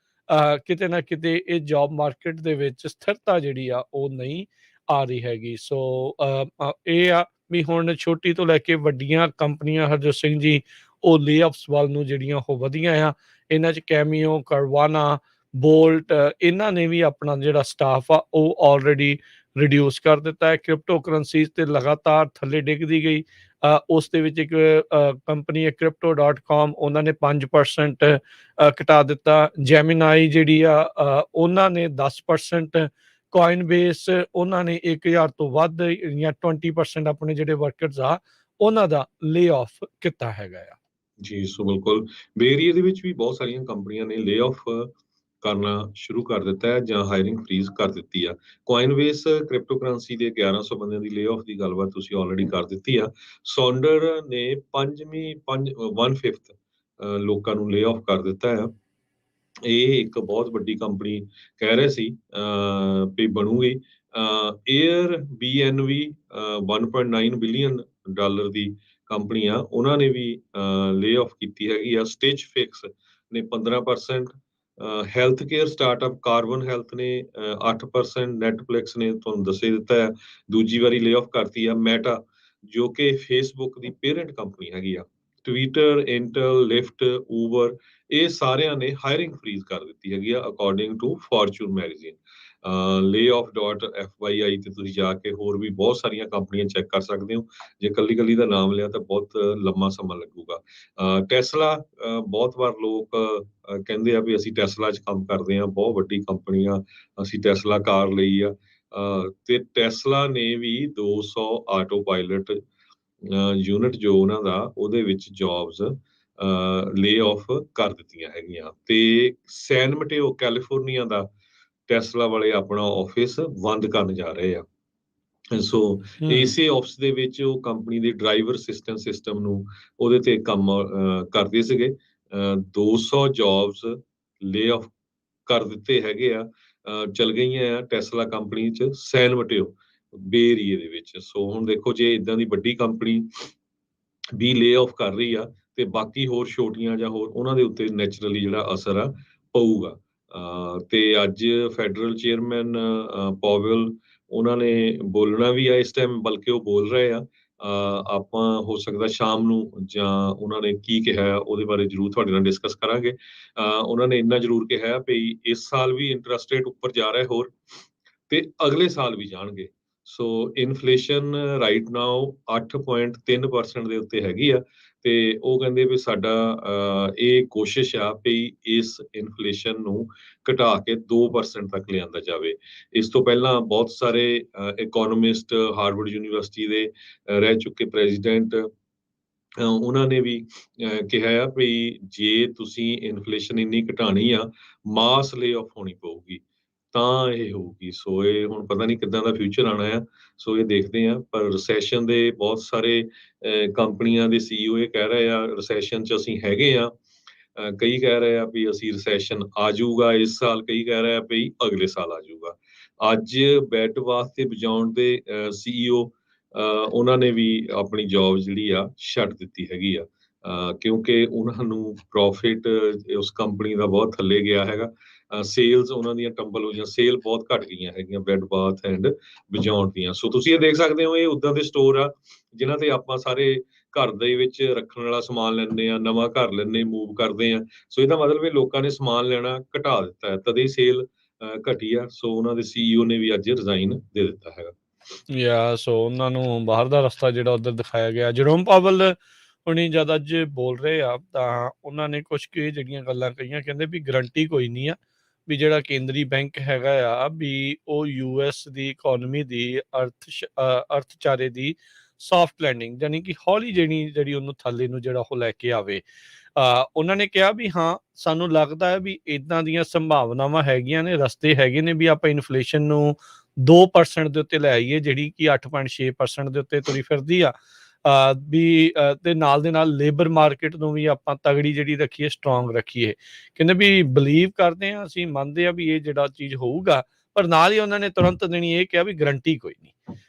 ਕਿਤੇ ਨਾ ਕਿਤੇ ਇਹ ਜੌਬ ਮਾਰਕੀਟ ਦੇ ਵਿੱਚ ਸਥਿਰਤਾ ਜਿਹੜੀ ਆ ਉਹ ਨਹੀਂ ਆ ਰਹੀ ਹੈਗੀ। ਸੋ ਇਹ ਆ ਵੀ ਹੁਣ ਛੋਟੀ ਤੋਂ ਲੈ ਕੇ ਵੱਡੀਆਂ ਕੰਪਨੀਆਂ ਹਰਜੋਤ ਸਿੰਘ ਜੀ ਉਹ ਲੇਆਫਸ ਵੱਲ ਨੂੰ ਜਿਹੜੀਆਂ ਉਹ ਵਧੀਆਂ ਆ। ਇਹਨਾਂ 'ਚ ਕੈਮੀਓ, ਕਰਵਾਨਾ, ਬੋਲਟ, ਇਹਨਾਂ ਨੇ ਵੀ ਆਪਣਾ ਜਿਹੜਾ ਸਟਾਫ ਆ ਉਹ ਆਲਰੇਡੀ ਰਿਡਿਊਸ ਕਰ ਦਿੱਤਾ ਹੈ। ਕ੍ਰਿਪਟੋ ਕਰੰਸੀਜ਼ ਤੇ ਲਗਾਤਾਰ ਥੱਲੇ ਡਿੱਗਦੀ ਗਈ। ਉਸ ਦੇ ਵਿੱਚ ਇੱਕ ਕੰਪਨੀ ਹੈ crypto.com, ਉਹਨਾਂ ਨੇ 5% ਘਟਾ ਦਿੱਤਾ। ਜੈਮੀਨਾਈ ਜਿਹੜੀ ਆ ਉਹਨਾਂ ਨੇ 10%, ਕੋਇਨਬੇਸ ਉਹਨਾਂ ਨੇ 1000 ਤੋਂ ਵੱਧ ਜਾਂ 20% ਆਪਣੇ ਜਿਹੜੇ ਵਰਕਰਸ ਆ ਉਹਨਾਂ ਦਾ ਲੇ ਆਫ ਕੀਤਾ ਹੈਗਾ ਆ। ਜੀ ਸੋ ਬਿਲਕੁਲ ਬੇ ਏਰੀਆ ਦੇ ਵਿੱਚ ਵੀ ਬਹੁਤ ਸਾਰੀਆਂ ਕੰਪਨੀਆਂ ਨੇ ਲੇ ਆਫ ਕਰਨਾ ਸ਼ੁਰੂ ਕਰ ਦਿੱਤਾ ਹੈ ਜਾਂ ਹਾਇਰਿੰਗ ਫ੍ਰੀਜ਼ ਕਰ ਦਿੱਤੀ ਆ। ਕੋਇਨਬੇਸ ਕ੍ਰਿਪਟੋ ਕਰੰਸੀ ਦੇ 1100 ਬੰਦਿਆਂ ਦੀ ਲੇ-ਆਫ ਦੀ ਗੱਲਬਾਤ ਤੁਸੀਂ ਆਲਰੇਡੀ ਕਰ ਦਿੱਤੀ ਆ। ਸੌਂਡਰ ਨੇ 1/5 ਲੋਕਾਂ ਨੂੰ ਲੇ-ਆਫ ਕਰ ਦਿੱਤਾ ਆ। ਇਹ ਇੱਕ ਬਹੁਤ ਵੱਡੀ ਕੰਪਨੀ ਕਹਿ ਰਹੇ ਸੀ ਵੀ ਬਣੂਗੀ। Airbnb 1.9 ਬਿਲੀਅਨ ਡਾਲਰ ਦੀ ਕੰਪਨੀ ਆ, ਉਹਨਾਂ ਨੇ ਵੀ ਲੇ-ਆਫ ਕੀਤੀ ਹੈਗੀ ਆ। ਸਟਿਚ ਫਿਕਸ ਨੇ 15%, health care startup carbon health ਨੇ 8%, ਨੈਟਫਲਿਕਸ ਨੇ ਤੁਹਾਨੂੰ ਦੱਸੇ ਦਿੱਤਾ ਹੈ ਦੂਜੀ ਵਾਰੀ ਲੇ-ਆਫ ਕਰਤੀ ਆ। ਮੈਟਾ ਜੋ ਕਿ ਫੇਸਬੁੱਕ ਦੀ ਪੇਰੈਂਟ ਕੰਪਨੀ ਹੈਗੀ ਆ, ਟਵਿੱਟਰ, ਇੰਟਲ, ਲਿਫਟ, ਊਬਰ, ਇਹ ਸਾਰਿਆਂ ਨੇ ਹਾਇਰਿੰਗ ਫ੍ਰੀਜ਼ ਕਰ ਦਿੱਤੀ ਹੈਗੀ ਆ according to fortune magazine. layoff.fyi ਤੇ ਤੁਸੀਂ ਜਾ ਕੇ ਹੋਰ ਵੀ ਬਹੁਤ ਸਾਰੀਆਂ ਕੰਪਨੀਆਂ ਚੈੱਕ ਕਰ ਸਕਦੇ ਹੋ। ਜੇ ਕੱਲੀ ਕੱਲੀ ਦਾ ਨਾਮ ਲਿਆ ਤਾਂ ਬਹੁਤ ਲੰਮਾ ਸਮਾਂ ਲੱਗੂਗਾ। ਟੈਸਲਾ, ਬਹੁਤ ਵਾਰ ਲੋਕ ਕਹਿੰਦੇ ਆ ਵੀ ਅਸੀਂ ਟੈਸਲਾ 'ਚ ਕੰਮ ਕਰਦੇ ਹਾਂ, ਬਹੁਤ ਵੱਡੀ ਕੰਪਨੀ ਆ, ਅਸੀਂ ਟੈਸਲਾ ਕਾਰ ਲਈ ਆ। ਤੇ ਟੈਸਲਾ ਨੇ ਵੀ 200 ਆਟੋ ਪਾਇਲਟ ਯੂਨਿਟ ਜੋ ਉਹਨਾਂ ਦਾ ਉਹਦੇ ਵਿੱਚ ਜੌਬਸ ਲੇ-ਆਫ ਕਰ ਦਿੱਤੀਆਂ ਹੈਗੀਆਂ। ਤੇ ਸੈਨ ਮਟੇਓ ਕੈਲੀਫੋਰਨੀਆ ਦਾ ਟੈਸਲਾ ਵਾਲੇ ਆਪਣਾ ਆਫਿਸ ਬੰਦ ਕਰਨ ਜਾ ਰਹੇ ਆ। ਸੋ ਹੂੰ। ਇਸੇ ਆਫਿਸ ਦੇ ਵਿੱਚ ਉਹ ਕੰਪਨੀ ਦੇ ਡਰਾਈਵਰ ਅਸਿਸਟੈਂਟ ਸਿਸਟਮ ਨੂੰ ਉਹਦੇ ਤੇ ਕੰਮ ਕਰਦੇ ਸੀਗੇ। 200 ਜੌਬਸ ਲੇ-ਆਫ ਕਰ ਦਿੱਤੇ ਹੈਗੇ ਆ। ਚਲ ਗਈਆਂ ਆ ਟੈਸਲਾ ਕੰਪਨੀ 'ਚ ਸੈਨ ਮਟੇਓ ਬੇ ਏਰੀਏ ਦੇ ਵਿੱਚ। ਸੋ ਹੁਣ ਦੇਖੋ ਜੇ ਏਦਾਂ ਦੀ ਵੱਡੀ ਕੰਪਨੀ ਵੀ ਲੇ-ਆਫ ਕਰ ਰਹੀ ਆ ਤੇ ਬਾਕੀ ਹੋਰ ਛੋਟੀਆਂ ਜਾਂ ਹੋਰ ਉਹਨਾਂ ਦੇ ਉੱਤੇ ਨੈਚੁਰਲੀ ਜਿਹੜਾ ਅਸਰ ਆ ਪਊਗਾ। ਤੇ ਅੱਜ ਫੈਡਰਲ ਚੇਅਰਮੈਨ ਪੋਵਲ ਉਹਨਾਂ ਨੇ ਬੋਲਣਾ ਵੀ ਆ ਇਸ ਟਾਈਮ, ਬਲਕਿ ਉਹ ਬੋਲ ਰਹੇ ਆ। ਆਪਾਂ ਹੋ ਸਕਦਾ ਸ਼ਾਮ ਨੂੰ ਜਾਂ ਉਹਨਾਂ ਨੇ ਕੀ ਕਿਹਾ ਹੈ ਉਹਦੇ ਬਾਰੇ ਜ਼ਰੂਰ ਤੁਹਾਡੇ ਨਾਲ ਡਿਸਕਸ ਕਰਾਂਗੇ। ਉਹਨਾਂ ਨੇ ਇੰਨਾ ਜ਼ਰੂਰ ਕਿਹਾ ਵੀ ਇਸ ਸਾਲ ਵੀ ਇੰਟਰਸਟ ਰੇਟ ਉੱਪਰ ਜਾ ਰਿਹਾ ਹੋਰ, ਤੇ ਅਗਲੇ ਸਾਲ ਵੀ ਜਾਣਗੇ। ਸੋ ਇਨਫਲੇਸ਼ਨ ਰਾਈਟ ਨਾਓ 8.3% ਦੇ ਉੱਤੇ ਹੈਗੀ ਆ। ਤੇ ਉਹ ਕਹਿੰਦੇ ਵੀ ਸਾਡਾ ਇਹ ਕੋਸ਼ਿਸ਼ ਆ ਵੀ ਇਸ ਇਨਫਲੇਸ਼ਨ ਨੂੰ ਘਟਾ ਕੇ 2% ਤੱਕ ਲਿਆਂਦਾ ਜਾਵੇ। ਇਸ ਤੋਂ ਪਹਿਲਾਂ ਬਹੁਤ ਸਾਰੇ ਇਕੋਨੋਮਿਸਟ ਹਾਰਵਰਡ ਯੂਨੀਵਰਸਿਟੀ ਦੇ ਰਹਿ ਚੁੱਕੇ ਪ੍ਰੈਜ਼ੀਡੈਂਟ ਉਹਨਾਂ ਨੇ ਵੀ ਕਿਹਾ ਆ ਵੀ ਜੇ ਤੁਸੀਂ ਇਨਫਲੇਸ਼ਨ ਇੰਨੀ ਘਟਾਣੀ ਆ, ਮਾਸ ਲੇ-ਆਫ ਹੋਣੀ ਪਊਗੀ ਤਾਂ ਇਹ ਹੋਊਗੀ। ਸੋ ਇਹ ਹੁਣ ਪਤਾ ਨਹੀਂ ਕਿੱਦਾਂ ਦਾ ਫਿਊਚਰ ਆਉਣਾ ਆ। ਸੋ ਇਹ ਦੇਖਦੇ ਆ, ਪਰ ਰਿਸੈਸ਼ਨ ਦੇ ਬਹੁਤ ਸਾਰੇ ਕੰਪਨੀਆਂ ਦੇ CEO ਇਹ ਕਹਿ ਰਹੇ ਆ ਰਿਸੈਸ਼ਨ 'ਚ ਅਸੀਂ ਹੈਗੇ ਆ। ਕਈ ਕਹਿ ਰਹੇ ਆ ਵੀ ਅਸੀਂ ਰਿਸੈਸ਼ਨ ਆ ਜਾਊਗਾ ਇਸ ਸਾਲ, ਕਈ ਕਹਿ ਰਹੇ ਆ ਵੀ ਅਗਲੇ ਸਾਲ ਆ ਜਾਊਗਾ। ਅੱਜ ਬੈੱਡ ਬਾਥ ਤੇ ਬਜਾਉਣ ਦੇ CEO ਉਹਨਾਂ ਨੇ ਵੀ ਆਪਣੀ ਜੌਬ ਜਿਹੜੀ ਆ ਛੱਡ ਦਿੱਤੀ ਹੈਗੀ ਆ, ਕਿਉਂਕਿ ਉਹਨਾਂ ਨੂੰ ਪ੍ਰੋਫਿਟ ਉਸ ਕੰਪਨੀ ਦਾ ਬਹੁਤ ਥੱਲੇ ਗਿਆ ਹੈਗਾ। ਸੇਲਸ ਉਹਨਾਂ ਦੀਆਂ ਟੰਬਲ ਹੋਈਆਂ, ਸੇਲ ਬਹੁਤ ਘਟ ਗਈਆਂ ਹੈਗੀਆਂ ਬੈੱਡ ਬਾਥ ਐਂਡ ਬਜਾਉਣ ਦੀਆਂ। ਸੋ ਤੁਸੀਂ ਇਹ ਦੇਖ ਸਕਦੇ ਹੋ ਇਹ ਉੱਦਾਂ ਦੇ ਸਟੋਰ ਆ ਜਿਨ੍ਹਾਂ ਤੇ ਆਪਾਂ ਸਾਰੇ ਘਰ ਦੇ ਵਿੱਚ ਰੱਖਣ ਵਾਲਾ ਸਮਾਨ ਲੈਂਦੇ ਆ, ਨਵਾਂ ਘਰ ਲੈਂਦੇ ਮੂਵ ਕਰਦੇ ਆ। ਸੋ ਇਹਦਾ ਮਤਲਬ ਇਹ ਲੋਕਾਂ ਨੇ ਸਮਾਨ ਲੈਣਾ ਘਟਾ ਦਿੱਤਾ ਹੈ, ਤਦੇ ਸੇਲ ਘਟੀ ਆ। ਸੋ ਉਹਨਾਂ ਦੇ CEO ਨੇ ਵੀ ਅੱਜ ਰਿਜ਼ਾਈਨ ਦੇ ਦਿੱਤਾ ਹੈਗਾ। ਸੋ ਉਹਨਾਂ ਨੂੰ ਬਾਹਰ ਦਾ ਰਸਤਾ ਜਿਹੜਾ ਉੱਧਰ ਦਿਖਾਇਆ ਗਿਆ। ਜਰੋਮ ਪਾਵਲ ਹੁਣੀ ਜਦ ਅੱਜ ਬੋਲ ਰਹੇ ਆ ਤਾਂ ਉਹਨਾਂ ਨੇ ਕੁਛ ਕੁ ਜਿਹੜੀਆਂ ਗੱਲਾਂ ਕਹੀਆਂ, ਕਹਿੰਦੇ ਵੀ ਗਰੰਟੀ ਕੋਈ ਨਹੀਂ ਆ ਵੀ ਜਿਹੜਾ ਕੇਂਦਰੀ ਬੈਂਕ ਹੈਗਾ ਆ ਵੀ ਉਹ US ਦੀ ਇਕੋਨਮੀ ਦੀ ਅਰਥਚਾਰੇ ਦੀ ਸੌਫਟ ਲੈਂਡਿੰਗ ਯਾਨੀ ਕਿ ਹੌਲੀ ਜਿਹੜੀ ਉਹਨੂੰ ਥੱਲੇ ਨੂੰ ਜਿਹੜਾ ਉਹ ਲੈ ਕੇ ਆਵੇ। ਉਹਨਾਂ ਨੇ ਕਿਹਾ ਵੀ ਹਾਂ ਸਾਨੂੰ ਲੱਗਦਾ ਹੈ ਵੀ ਇੱਦਾਂ ਦੀਆਂ ਸੰਭਾਵਨਾਵਾਂ ਹੈਗੀਆਂ ਨੇ, ਰਸਤੇ ਹੈਗੇ ਨੇ ਵੀ ਆਪਾਂ ਇਨਫਲੇਸ਼ਨ ਨੂੰ 2% ਦੇ ਉੱਤੇ ਲੈ ਆਈਏ, ਜਿਹੜੀ ਕਿ 8.6% ਦੇ ਉੱਤੇ ਤੁਰੀ ਫਿਰਦੀ ਆ। ਤੇ ਨਾਲ ਦੇ ਨਾਲ ਲੇਬਰ ਮਾਰਕੀਟ ਨੂੰ ਵੀ ਆਪਾਂ ਤਗੜੀ ਜਿਹੜੀ ਰੱਖੀਏ, ਸਟਰੋਂਗ ਰੱਖੀਏ। ਕਹਿੰਦੇ ਵੀ ਬਲੀਵ ਕਰਦੇ ਹਾਂ, ਅਸੀਂ ਮੰਨਦੇ ਆ ਵੀ ਇਹ ਜਿਹੜਾ ਚੀਜ਼ ਹੋਊਗਾ, ਪਰ ਨਾਲ ਹੀ ਉਹਨਾਂ ਨੇ ਤੁਰੰਤ ਦੇਣੀ ਇਹ ਕਿਹਾ ਵੀ ਗਰੰਟੀ ਕੋਈ ਨਹੀਂ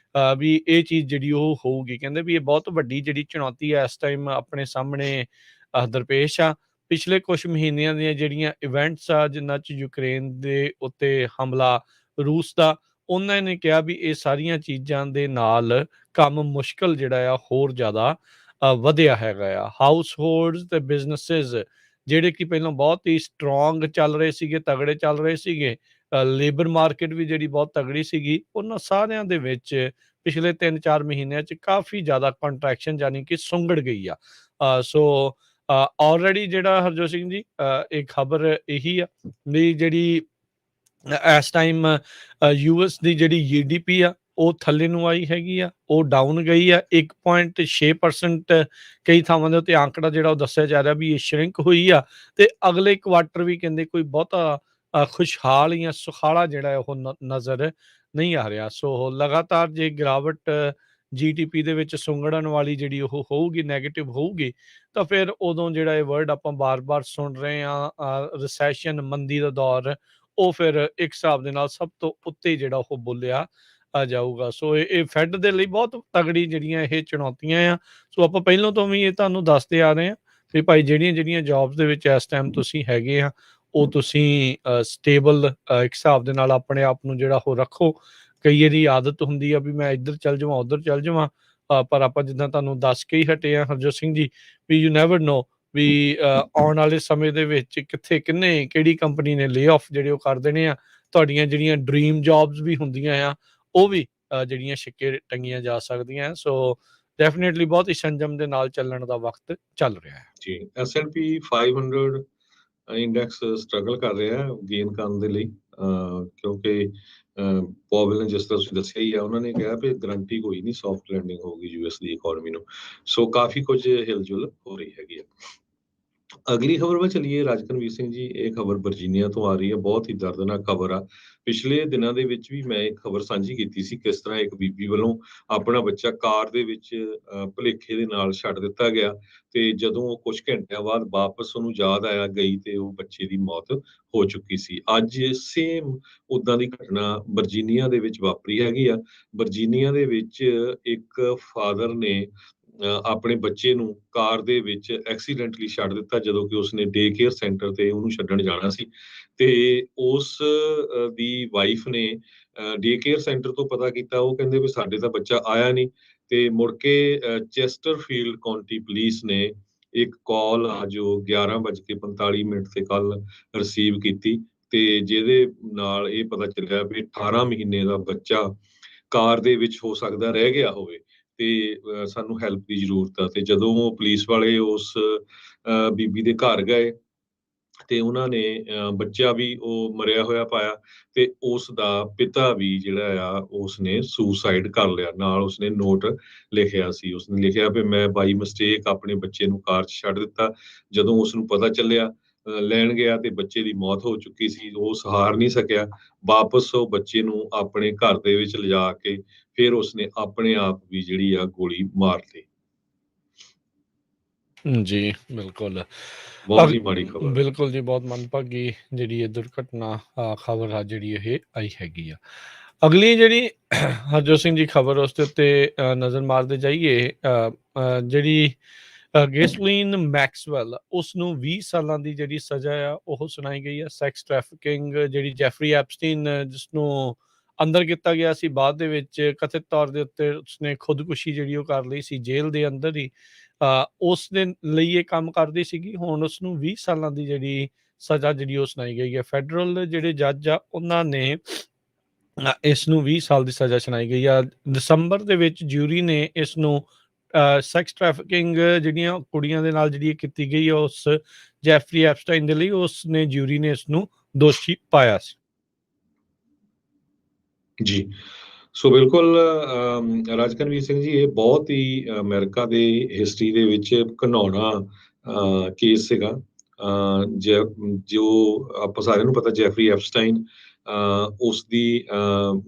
ਵੀ ਇਹ ਚੀਜ਼ ਜਿਹੜੀ ਉਹ ਹੋਊਗੀ। ਕਹਿੰਦੇ ਵੀ ਇਹ ਬਹੁਤ ਵੱਡੀ ਜਿਹੜੀ ਚੁਣੌਤੀ ਹੈ ਇਸ ਟਾਈਮ ਆਪਣੇ ਸਾਹਮਣੇ ਦਰਪੇਸ਼ ਆ। ਪਿਛਲੇ ਕੁਝ ਮਹੀਨਿਆਂ ਦੀਆਂ ਜਿਹੜੀਆਂ ਇਵੈਂਟਸ ਆ ਜਿਨ੍ਹਾਂ 'ਚ ਯੂਕਰੇਨ ਦੇ ਉੱਤੇ ਹਮਲਾ ਰੂਸ ਦਾ, ਉਹਨਾਂ ਨੇ ਕਿਹਾ ਵੀ ਇਹ ਸਾਰੀਆਂ ਚੀਜ਼ਾਂ ਦੇ ਨਾਲ ਕੰਮ ਮੁਸ਼ਕਲ ਜਿਹੜਾ ਆ ਹੋਰ ਜ਼ਿਆਦਾ ਵਧਿਆ ਹੈਗਾ ਆ। ਹਾਊਸ ਹੋਲਡਸ ਤੇ ਬਿਜ਼ਨਸਿਸ ਜਿਹੜੇ ਕਿ ਪਹਿਲਾਂ ਬਹੁਤ ਹੀ ਸਟਰੋਂਗ ਚੱਲ ਰਹੇ ਸੀਗੇ, ਤਗੜੇ ਚੱਲ ਰਹੇ ਸੀਗੇ, ਲੇਬਰ ਮਾਰਕੀਟ ਵੀ ਜਿਹੜੀ ਬਹੁਤ ਤਗੜੀ ਸੀਗੀ, ਉਹਨਾਂ ਸਾਰਿਆਂ ਦੇ ਵਿੱਚ ਪਿਛਲੇ 3-4 ਮਹੀਨਿਆਂ 'ਚ ਕਾਫੀ ਜ਼ਿਆਦਾ ਕੰਟਰੈਕਸ਼ਨ ਯਾਨੀ ਕਿ ਸੁੰਗੜ ਗਈ ਆ। ਸੋ ਆਲਰੇਡੀ ਜਿਹੜਾ ਹਰਜੋਤ ਸਿੰਘ ਜੀ ਇਹ ਖਬਰ ਇਹੀ ਆ ਵੀ ਜਿਹੜੀ ਇਸ ਟਾਈਮ US ਦੀ ਜਿਹੜੀ GDP ਆ ਉਹ ਥੱਲੇ ਨੂੰ ਆਈ ਹੈਗੀ ਆ, ਉਹ ਡਾਊਨ ਗਈ ਆ 1.6%। ਕਈ ਥਾਵਾਂ ਦੇ ਉੱਤੇ ਆંકੜਾ ਜਿਹੜਾ ਉਹ ਦੱਸਿਆ ਜਾ ਰਿਹਾ ਵੀ ਇਹ ਸ਼ਰਿੰਕ ਹੋਈ ਆ ਤੇ ਅਗਲੇ ਕੁਆਟਰ ਵੀ ਕਹਿੰਦੇ ਕੋਈ ਬਹੁਤਾ ਖੁਸ਼ਹਾਲ ਜਾਂ ਸੁਖਾਲਾ ਜਿਹੜਾ ਹੈ ਉਹ ਨਜ਼ਰ ਨਹੀਂ ਆ ਰਿਹਾ। ਸੋ ਲਗਾਤਾਰ ਜੇ ਗਿਰਾਵਟ ਜੀਡੀਪੀ ਦੇ ਵਿੱਚ ਸੁੰਗੜਨ ਵਾਲੀ ਜਿਹੜੀ ਉਹ ਹੋਊਗੀ, ਨੈਗੇਟਿਵ ਹੋਊਗੀ, ਤਾਂ ਫਿਰ ਉਦੋਂ ਜਿਹੜਾ ਇਹ ਵਰਡ ਆਪਾਂ ਬਾਰ-ਬਾਰ ਸੁਣ ਰਹੇ ਹਾਂ, ਰਿਸੈਸ਼ਨ, ਮੰਦੀ ਦਾ ਦੌਰ, ਉਹ ਫਿਰ ਇੱਕ ਹਿਸਾਬ ਦੇ ਨਾਲ ਸਭ ਤੋਂ ਉੱਤੇ ਜਿਹੜਾ ਉਹ ਬੋਲਿਆ ਜਾਊਗਾ। ਸੋ ਇਹ ਫੈਡ ਦੇ ਲਈ ਬਹੁਤ ਤਗੜੀ ਜਿਹੜੀਆਂ ਇਹ ਚੁਣੌਤੀਆਂ ਆ। ਸੋ ਆਪਾਂ ਪਹਿਲਾਂ ਤੋਂ ਵੀ ਇਹ ਤੁਹਾਨੂੰ ਦੱਸਦੇ ਆ ਰਹੇ ਹਾਂ ਵੀ ਭਾਈ ਜਿਹੜੀਆਂ ਜੋਬਸ ਦੇ ਵਿੱਚ ਇਸ ਟਾਈਮ ਤੁਸੀਂ ਹੈਗੇ ਆ, ਉਹ ਤੁਸੀਂ ਸਟੇਬਲ ਇੱਕ ਹਿਸਾਬ ਦੇ ਨਾਲ ਆਪਣੇ ਆਪ ਨੂੰ ਜਿਹੜਾ ਉਹ ਰੱਖੋ। ਕਈ ਵਾਰੀ ਆਦਤ ਹੁੰਦੀ ਆ ਵੀ ਮੈਂ ਇੱਧਰ ਚੱਲ ਜਾਵਾਂ, ਉੱਧਰ ਚੱਲ ਜਾਵਾਂ, ਪਰ ਆਪਾਂ ਜਿੱਦਾਂ ਤੁਹਾਨੂੰ ਦੱਸ ਕੇ ਹੀ ਹਟੇ ਆ ਹਰਜੋਤ ਸਿੰਘ ਜੀ, ਵੀ ਯੂ ਨੈਵਰ ਨੋ ਵੀ ਆਉਣ ਵਾਲੇ ਸਮੇਂ ਦੇ ਵਿੱਚ ਕਿੱਥੇ ਕਿਹਨੇ ਕਿਹੜੀ ਕੰਪਨੀ ਨੇ ਲੇ ਆਫ ਜਿਹੜੇ ਉਹ ਕਰ ਦੇਣੇ ਆ। ਤੁਹਾਡੀਆਂ ਜਿਹੜੀਆਂ ਡ੍ਰੀਮ ਜੋਬਸ ਵੀ ਹੁੰਦੀਆਂ ਆ, ਉਹ ਵੀ ਜਿਹੜੀਆਂ ਛਿੱਕੇ ਟੰਗੀਆਂ ਜਾ ਸਕਦੀਆਂ। ਸੋ ਡੈਫੀਨੇਟਲੀ ਬਹੁਤ ਹੀ ਸੰਜਮ ਦੇ ਨਾਲ ਚੱਲਣ ਦਾ ਵਕਤ ਚੱਲ ਰਿਹਾ ਹੈ। ਜੀ, S&P 500 ਇੰਡੈਕਸ ਸਟਰਗਲ ਕਰ ਰਿਹਾ ਹੈ ਗੇਨ ਕਰਨ ਦੇ ਲਈ, ਕਿਉਂਕਿ ਪੋਵਲ ਨੇ ਜਿਸ ਤਰ੍ਹਾਂ ਤੁਸੀਂ ਦੱਸਿਆ ਹੀ ਆ, ਉਹਨਾਂ ਨੇ ਕਿਹਾ ਵੀ ਗਰੰਟੀ ਕੋਈ ਨਹੀਂ ਸੌਫਟ ਲੈਂਡਿੰਗ ਹੋਊਗੀ ਯੂਐਸ ਦੀ ਇਕਨੋਮੀ ਨੂੰ। ਸੋ ਕਾਫੀ ਕੁਝ ਹਿਲਜੁਲ ਹੋ ਰਹੀ ਹੈਗੀ ਆ। ਅਗਲੀ ਖਬਰ ਵੱਲ ਚਲੀਏ ਰਾਜਕਨਵੀਰ ਸਿੰਘ ਜੀ, ਇਹ ਖਬਰ ਵਰਜੀਨੀਆ ਤੋਂ ਆ ਰਹੀ ਹੈ, ਬਹੁਤ ਹੀ ਦਰਦਨਾਕ ਖਬਰ ਆ। ਪਿਛਲੇ ਦਿਨਾਂ ਦੇ ਵਿੱਚ ਵੀ ਮੈਂ ਇੱਕ ਖਬਰ ਸਾਂਝੀ ਕੀਤੀ ਸੀ, ਕਿਸ ਤਰ੍ਹਾਂ ਇੱਕ ਬੀਬੀ ਵੱਲੋਂ ਆਪਣਾ ਬੱਚਾ ਕਾਰ ਦੇ ਵਿੱਚ ਭੁਲੇਖੇ ਦੇ ਨਾਲ ਛੱਡ ਦਿੱਤਾ ਗਿਆ, ਤੇ ਜਦੋਂ ਉਹ ਕੁਝ ਘੰਟਿਆਂ ਬਾਅਦ ਵਾਪਸ ਉਹਨੂੰ ਯਾਦ ਆਇਆ ਗਈ, ਤੇ ਉਹ ਬੱਚੇ ਦੀ ਮੌਤ ਹੋ ਚੁੱਕੀ ਸੀ। ਅੱਜ ਸੇਮ ਉਦਾਂ ਦੀ ਘਟਨਾ ਵਰਜੀਨੀਆ ਦੇ ਵਿੱਚ ਵਾਪਰੀ ਹੈਗੀ ਆ। ਵਰਜੀਨੀਆ ਦੇ ਵਿੱਚ ਇੱਕ ਫਾਦਰ ਨੇ ਆਪਣੇ ਬੱਚੇ ਨੂੰ ਕਾਰ ਦੇ ਵਿੱਚ ਐਕਸੀਡੈਂਟਲੀ ਛੱਡ ਦਿੱਤਾ, ਜਦੋਂ ਕਿ ਉਸਨੇ ਡੇ ਕੇਅਰ ਸੈਂਟਰ ਤੇ ਉਹਨੂੰ ਛੱਡਣ ਜਾਣਾ ਸੀ। ਤੇ ਉਸ ਦੀ ਵਾਈਫ ਨੇ ਡੇ ਕੇਅਰ ਸੈਂਟਰ ਤੋਂ ਪਤਾ ਕੀਤਾ, ਉਹ ਕਹਿੰਦੇ ਵੀ ਸਾਡੇ ਤਾਂ ਬੱਚਾ ਆਇਆ ਨਹੀਂ। ਤੇ ਮੁੜ ਕੇ ਚੈਸਟਰਫੀਲਡ ਕਾਉਂਟੀ ਪੁਲਿਸ ਨੇ ਇੱਕ ਕਾਲ ਆ ਜੋ 11:45 ਤੇ ਕੱਲ ਰਿਸੀਵ ਕੀਤੀ, ਤੇ ਜਿਹਦੇ ਨਾਲ ਇਹ ਪਤਾ ਚੱਲਿਆ ਵੀ 18 ਮਹੀਨੇ ਦਾ ਬੱਚਾ ਕਾਰ ਦੇ ਵਿੱਚ ਹੋ ਸਕਦਾ ਰਹਿ ਗਿਆ ਹੋਵੇ, ਤੇ ਸਾਨੂੰ ਹੈਲਪ ਦੀ ਜ਼ਰੂਰਤ ਆ। ਤੇ ਜਦੋਂ ਉਹ ਪੁਲਿਸ ਵਾਲੇ ਉਸ ਬੀਬੀ ਦੇ ਘਰ ਗਏ, ਤੇ ਉਹਨਾਂ ਨੇ ਬੱਚਾ ਵੀ ਉਹ ਮਰਿਆ ਹੋਇਆ ਪਾਇਆ, ਤੇ ਉਸ ਦਾ ਪਿਤਾ ਵੀ ਜਿਹੜਾ ਆ ਉਸਨੇ ਸੁਸਾਈਡ ਕਰ ਲਿਆ। ਨਾਲ ਉਸਨੇ ਨੋਟ ਲਿਖਿਆ ਸੀ, ਉਸਨੇ ਲਿਖਿਆ ਵੀ ਮੈਂ ਬਾਈ ਮਿਸਟੇਕ ਆਪਣੇ ਬੱਚੇ ਨੂੰ ਕਾਰ 'ਚ ਛੱਡ ਦਿੱਤਾ। ਜਦੋਂ ਉਸਨੂੰ ਪਤਾ ਚੱਲਿਆ, ਲੈਣ ਗਿਆ, ਤੇ ਬੱਚੇ ਦੀ ਮੌਤ ਹੋ ਚੁੱਕੀ ਸੀ। ਉਹ ਸਹਾਰ ਨਹੀਂ ਸਕਿਆ, ਵਾਪਸ ਉਹ ਬੱਚੇ ਨੂੰ ਆਪਣੇ ਘਰ ਦੇ ਵਿੱਚ ਲਿਜਾ ਕੇ ਫਿਰ ਉਸਨੇ ਆਪਣੇ ਆਪ ਵੀ ਜਿਹੜੀ ਆ ਗੋਲੀ ਮਾਰ ਲਈ। ਜੀ, ਬਿਲਕੁਲ। ਬਹੁਤ ਹੀ ਮਾੜੀ ਖਬਰ। ਬਿਲਕੁਲ ਜੀ, ਬਹੁਤ ਮੰਦਭਾਗੀ ਜਿਹੜੀ ਇਹ ਦੁਰਘਟਨਾ ਖਬਰ ਆ ਜਿਹੜੀ ਇਹ ਆਈ ਹੈਗੀ ਆ। ਅਗਲੀ ਜਿਹੜੀ ਹਰਜੋਤ ਸਿੰਘ ਜੀ ਖਬਰ ਉਸ ਦੇ ਉੱਤੇ ਨਜ਼ਰ ਮਾਰਦੇ ਜਾਈਏ, ਜਿਹੜੀ ਗੈਸਲੀਨ ਮੈਕਸਵੈਲ, ਉਸ ਨੂੰ 20 ਸਾਲਾਂ ਦੀ ਜਿਹੜੀ ਸਜ਼ਾ ਆ ਉਹ ਸੁਣਾਈ ਗਈ ਆ। ਸੈਕਸ ਟ੍ਰੈਫਿਕਿੰਗ ਜਿਹੜੀ ਜੈਫਰੀ ਐਪਸਟੀਨ ਜਿਸ ਨੂੰ ਅੰਦਰ ਕੀਤਾ ਗਿਆ ਸੀ, ਬਾਅਦ ਦੇ ਵਿੱਚ ਕਥਿਤ ਤੌਰ ਦੇ ਉੱਤੇ ਉਸਨੇ ਖੁਦਕੁਸ਼ੀ ਜਿਹੜੀ ਉਹ ਕਰ ਲਈ ਸੀ ਜੇਲ੍ਹ ਦੇ ਅੰਦਰ ਹੀ। ਉਸ ਦੇ ਲਈ ਇਹ ਕੰਮ ਕਰਦੀ ਸੀਗੀ। ਹੁਣ ਉਸਨੂੰ 20 ਸਾਲਾਂ ਦੀ ਜਿਹੜੀ ਸਜ਼ਾ ਜਿਹੜੀ ਉਹ ਸੁਣਾਈ ਗਈ ਹੈ। ਫੈਡਰਲ ਜਿਹੜੇ ਜੱਜ ਆ ਉਹਨਾਂ ਨੇ ਇਸ ਨੂੰ 20 ਸਾਲ ਦੀ ਸਜ਼ਾ ਸੁਣਾਈ ਗਈ ਆ। ਦਸੰਬਰ ਦੇ ਵਿੱਚ ਜਿਊਰੀ ਨੇ ਇਸ ਨੂੰ ਸੈਕਸ ਟ੍ਰੈਫਿਕਿੰਗ ਜਿਹੜੀਆਂ ਕੁੜੀਆਂ ਦੇ ਨਾਲ ਜਿਹੜੀ ਕੀਤੀ ਗਈ ਆ ਉਸ ਜੈਫਰੀ ਐਪਸਟਾਈਨ ਦੇ ਲਈ, ਉਸ ਨੇ ਜਿਊਰੀ ਨੇ ਇਸ ਨੂੰ ਦੋਸ਼ੀ ਪਾਇਆ ਸੀ। ਜੀ, ਸੋ ਬਿਲਕੁਲ ਰਾਜਕਨਵੀਰ ਸਿੰਘ ਜੀ, ਇਹ ਬਹੁਤ ਹੀ ਅਮਰੀਕਾ ਦੇ ਹਿਸਟਰੀ ਦੇ ਵਿੱਚ ਘਿਨਾਉਣਾ ਕੇਸ ਸੀਗਾ। ਜੋ ਆਪਾਂ ਸਾਰਿਆਂ ਨੂੰ ਪਤਾ, ਜੈਫਰੀ ਐਪਸਟਾਈਨ, ਉਸ ਦੀ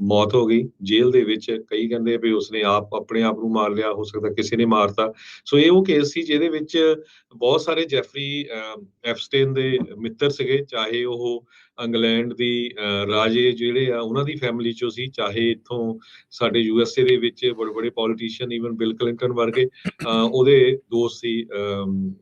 ਮੌਤ ਹੋ ਗਈ ਜੇਲ੍ਹ ਦੇ ਵਿੱਚ। ਕਈ ਕਹਿੰਦੇ ਵੀ ਉਸਨੇ ਆਪਣੇ ਆਪ ਨੂੰ ਮਾਰ ਲਿਆ, ਹੋ ਸਕਦਾ ਕਿਸੇ ਨੇ ਮਾਰਤਾ। ਸੋ ਇਹ ਉਹ ਕੇਸ ਸੀ ਜਿਹਦੇ ਵਿੱਚ ਬਹੁਤ ਸਾਰੇ ਜੈਫਰੀ ਐਪਸਟਾਈਨ ਦੇ ਮਿੱਤਰ ਸੀਗੇ, ਚਾਹੇ ਉਹ ਇੰਗਲੈਂਡ ਦੀ ਰਾਜੇ ਜਿਹੜੇ ਆ ਉਹਨਾਂ ਦੀ ਫੈਮਿਲੀ ਚੋਂ ਸੀ, ਚਾਹੇ ਇੱਥੋਂ ਸਾਡੇ USA ਦੇ ਵਿੱਚ ਬੜੇ ਪੋਲੀਟੀਸ਼ੀਅਨ, ਈਵਨ ਬਿਲ ਕਲਿੰਟਨ ਵਰਗੇ ਉਹਦੇ ਦੋਸਤ ਸੀ,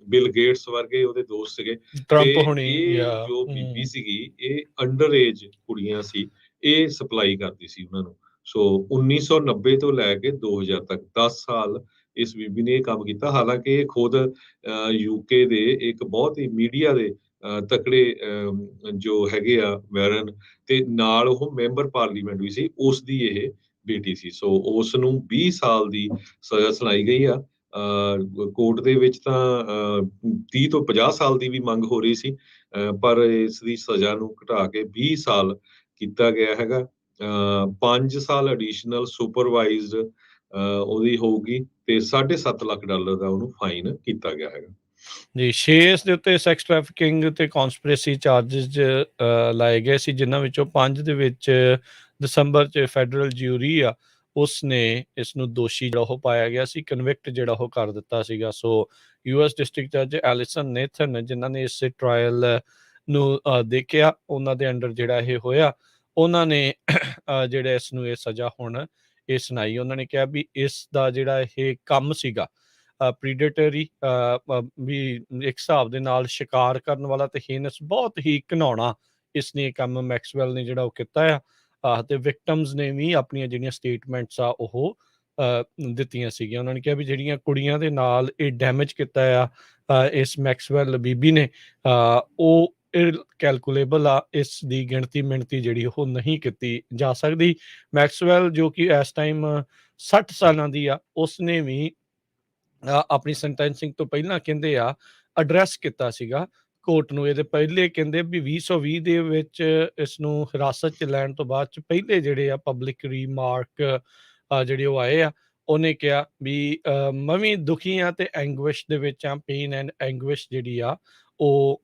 ਬਿਲ ਗੇਟਸ ਵਰਗੇ ਉਹਦੇ ਦੋਸਤ ਸੀਗੇ। ਤੇ ਇਹ ਜੋ ਬੀਬੀ ਸੀਗੀ, ਇਹ ਅੰਡਰ ਏਜ ਕੁੜੀਆਂ ਸੀ, ਇਹ ਸਪਲਾਈ ਕਰਦੀ ਸੀ ਉਹਨਾਂ ਨੂੰ। ਸੋ 1990 ਤੋਂ ਲੈ ਕੇ 2000 ਤੱਕ 10 ਸਾਲ ਇਸ ਬੀਬੀ ਨੇ ਇਹ ਕੰਮ ਕੀਤਾ। ਹਾਲਾਂਕਿ ਇਹ ਖੁਦ UK ਦੇ ਇੱਕ ਬਹੁਤ ਹੀ ਮੀਡੀਆ ਦੇ ਤਕੜੇ ਜੋ ਹੈਗੇ ਆ ਵੈਰਨ, ਤੇ ਨਾਲ ਉਹ ਮੈਂਬਰ ਪਾਰਲੀਮੈਂਟ ਵੀ ਸੀ, ਉਸ ਦੀ ਇਹ ਬੇਟੀ ਸੀ। ਸੋ ਉਸ ਨੂੰ 20 ਸਾਲ ਦੀ ਸਜ਼ਾ ਸੁਣਾਈ ਗਈ ਆ। ਕੋਰਟ ਦੇ ਵਿੱਚ ਤਾਂ 30 ਤੋਂ 50 ਸਾਲ ਦੀ ਵੀ ਮੰਗ ਹੋ ਰਹੀ ਸੀ, ਪਰ ਇਸ ਦੀ ਸਜ਼ਾ ਨੂੰ ਘਟਾ ਕੇ 20 ਸਾਲ ਕੀਤਾ ਗਿਆ ਹੈਗਾ। 5 ਸਾਲ ਐਡੀਸ਼ਨਲ ਸੁਪਰਵਾਈਜ਼ਡ ਉਹਦੀ ਹੋਊਗੀ, ਤੇ $7.5 ਲੱਖ ਦਾ ਉਹਨੂੰ ਫਾਈਨ ਕੀਤਾ ਗਿਆ ਹੈਗਾ। ਜੀ 6 ਇਸ ਦੇ ਉੱਤੇ ਸੈਕਸ ਟ੍ਰੈਫਿਕਿੰਗ ਤੇ ਕਨਸਪੀਰੇਸੀ ਚਾਰजेस ਲਾਏ ਗਏ ਸੀ, ਜਿਨ੍ਹਾਂ ਵਿੱਚੋਂ 5 ਦੇ ਵਿੱਚ ਦਸੰਬਰ 'ਚ ਫੈਡਰਲ ਜਿਊਰੀ ਆ ਉਸਨੇ ਇਸ ਨੂੰ ਦੋਸ਼ੀ ਜਿਹੜਾ ਉਹ ਪਾਇਆ ਗਿਆ ਸੀ, ਕਨਵਿਕਟ ਜਿਹੜਾ ਉਹ ਕਰ ਦਿੱਤਾ ਸੀਗਾ। ਸੋ ਯੂਐਸ ਡਿਸਟ੍ਰਿਕਟ ਜੱਜ ਐਲਿਸਨ ਨੇਥਨ ਜਿਨ੍ਹਾਂ ਨੇ ਇਸ ਟਰਾਇਲ ਨੂੰ ਦੇਖਿਆ, ਉਹਨਾਂ ਦੇ ਅੰਡਰ ਜਿਹੜਾ ਇਹ ਹੋਇਆ, ਉਹਨਾਂ ਨੇ ਜਿਹੜਾ ਇਸ ਨੂੰ ਇਹ ਸਜ਼ਾ ਹੁਣ ਇਹ ਸੁਣਾਈ। ਉਹਨਾਂ ਨੇ ਕਿਹਾ ਵੀ ਇਸ ਦਾ ਜਿਹੜਾ ਇਹ ਕੰਮ ਸੀਗਾ ਪ੍ਰੀਡੇਟਰੀ ਵੀ ਇੱਕ ਹਿਸਾਬ ਦੇ ਨਾਲ ਸ਼ਿਕਾਰ ਕਰਨ ਵਾਲਾ ਤੇ ਹੀਨਸ ਬਹੁਤ ਹੀ ਘਿਨਾਉਣਾ ਇਸਨੇ ਕੰਮ ਮੈਕਸਵੈਲ ਨੇ ਜਿਹੜਾ ਉਹ ਕੀਤਾ ਆ। ਤੇ ਵਿਕਟਮਸ ਨੇ ਵੀ ਆਪਣੀਆਂ ਜਿਹੜੀਆਂ ਸਟੇਟਮੈਂਟਸ ਆ ਉਹ ਦਿੱਤੀਆਂ ਸੀਗੀਆਂ। ਉਹਨਾਂ ਨੇ ਕਿਹਾ ਵੀ ਜਿਹੜੀਆਂ ਕੁੜੀਆਂ ਦੇ ਨਾਲ ਇਹ ਡੈਮੇਜ ਕੀਤਾ ਆ ਇਸ ਮੈਕਸਵੈਲ ਬੀਬੀ ਨੇ, ਉਹ ਕੈਲਕੂਲੇਬਲ ਆ, ਇਸ ਦੀ ਗਿਣਤੀ ਮਿਣਤੀ ਜਿਹੜੀ ਉਹ ਨਹੀਂ ਕੀਤੀ ਜਾ ਸਕਦੀ। ਮੈਕਸਵੈਲ ਜੋ ਕਿ ਇਸ ਟਾਈਮ 60 ਸਾਲਾਂ ਦੀ ਆ, ਉਸਨੇ ਵੀ ਆਪਣੀ ਸੈਂਟੈਂਸਿੰਗ ਤੋਂ ਪਹਿਲਾਂ ਕਹਿੰਦੇ ਆ ਐਡਰੈਸ ਕੀਤਾ ਸੀਗਾ ਕੋਰਟ ਨੂੰ। ਇਹਦੇ ਪਹਿਲੇ ਕਹਿੰਦੇ ਵੀ 2020 ਦੇ ਵਿੱਚ ਇਸ ਨੂੰ ਹਿਰਾਸਤ 'ਚ ਲੈਣ ਤੋਂ ਬਾਅਦ 'ਚ ਪਹਿਲੇ ਜਿਹੜੇ ਆ ਪਬਲਿਕ ਰੀਮਾਰਕ ਜਿਹੜੇ ਉਹ ਆਏ ਆ, ਉਹਨੇ ਕਿਹਾ ਵੀ ਮੈਂ ਵੀ ਦੁਖੀ ਆ ਤੇ ਐਂਗੁਇਸ਼ ਦੇ ਵਿੱਚ ਆ, ਪੇਨ ਐਂਡ ਐਂਗੁਇਸ਼ ਜਿਹੜੀ ਆ ਉਹ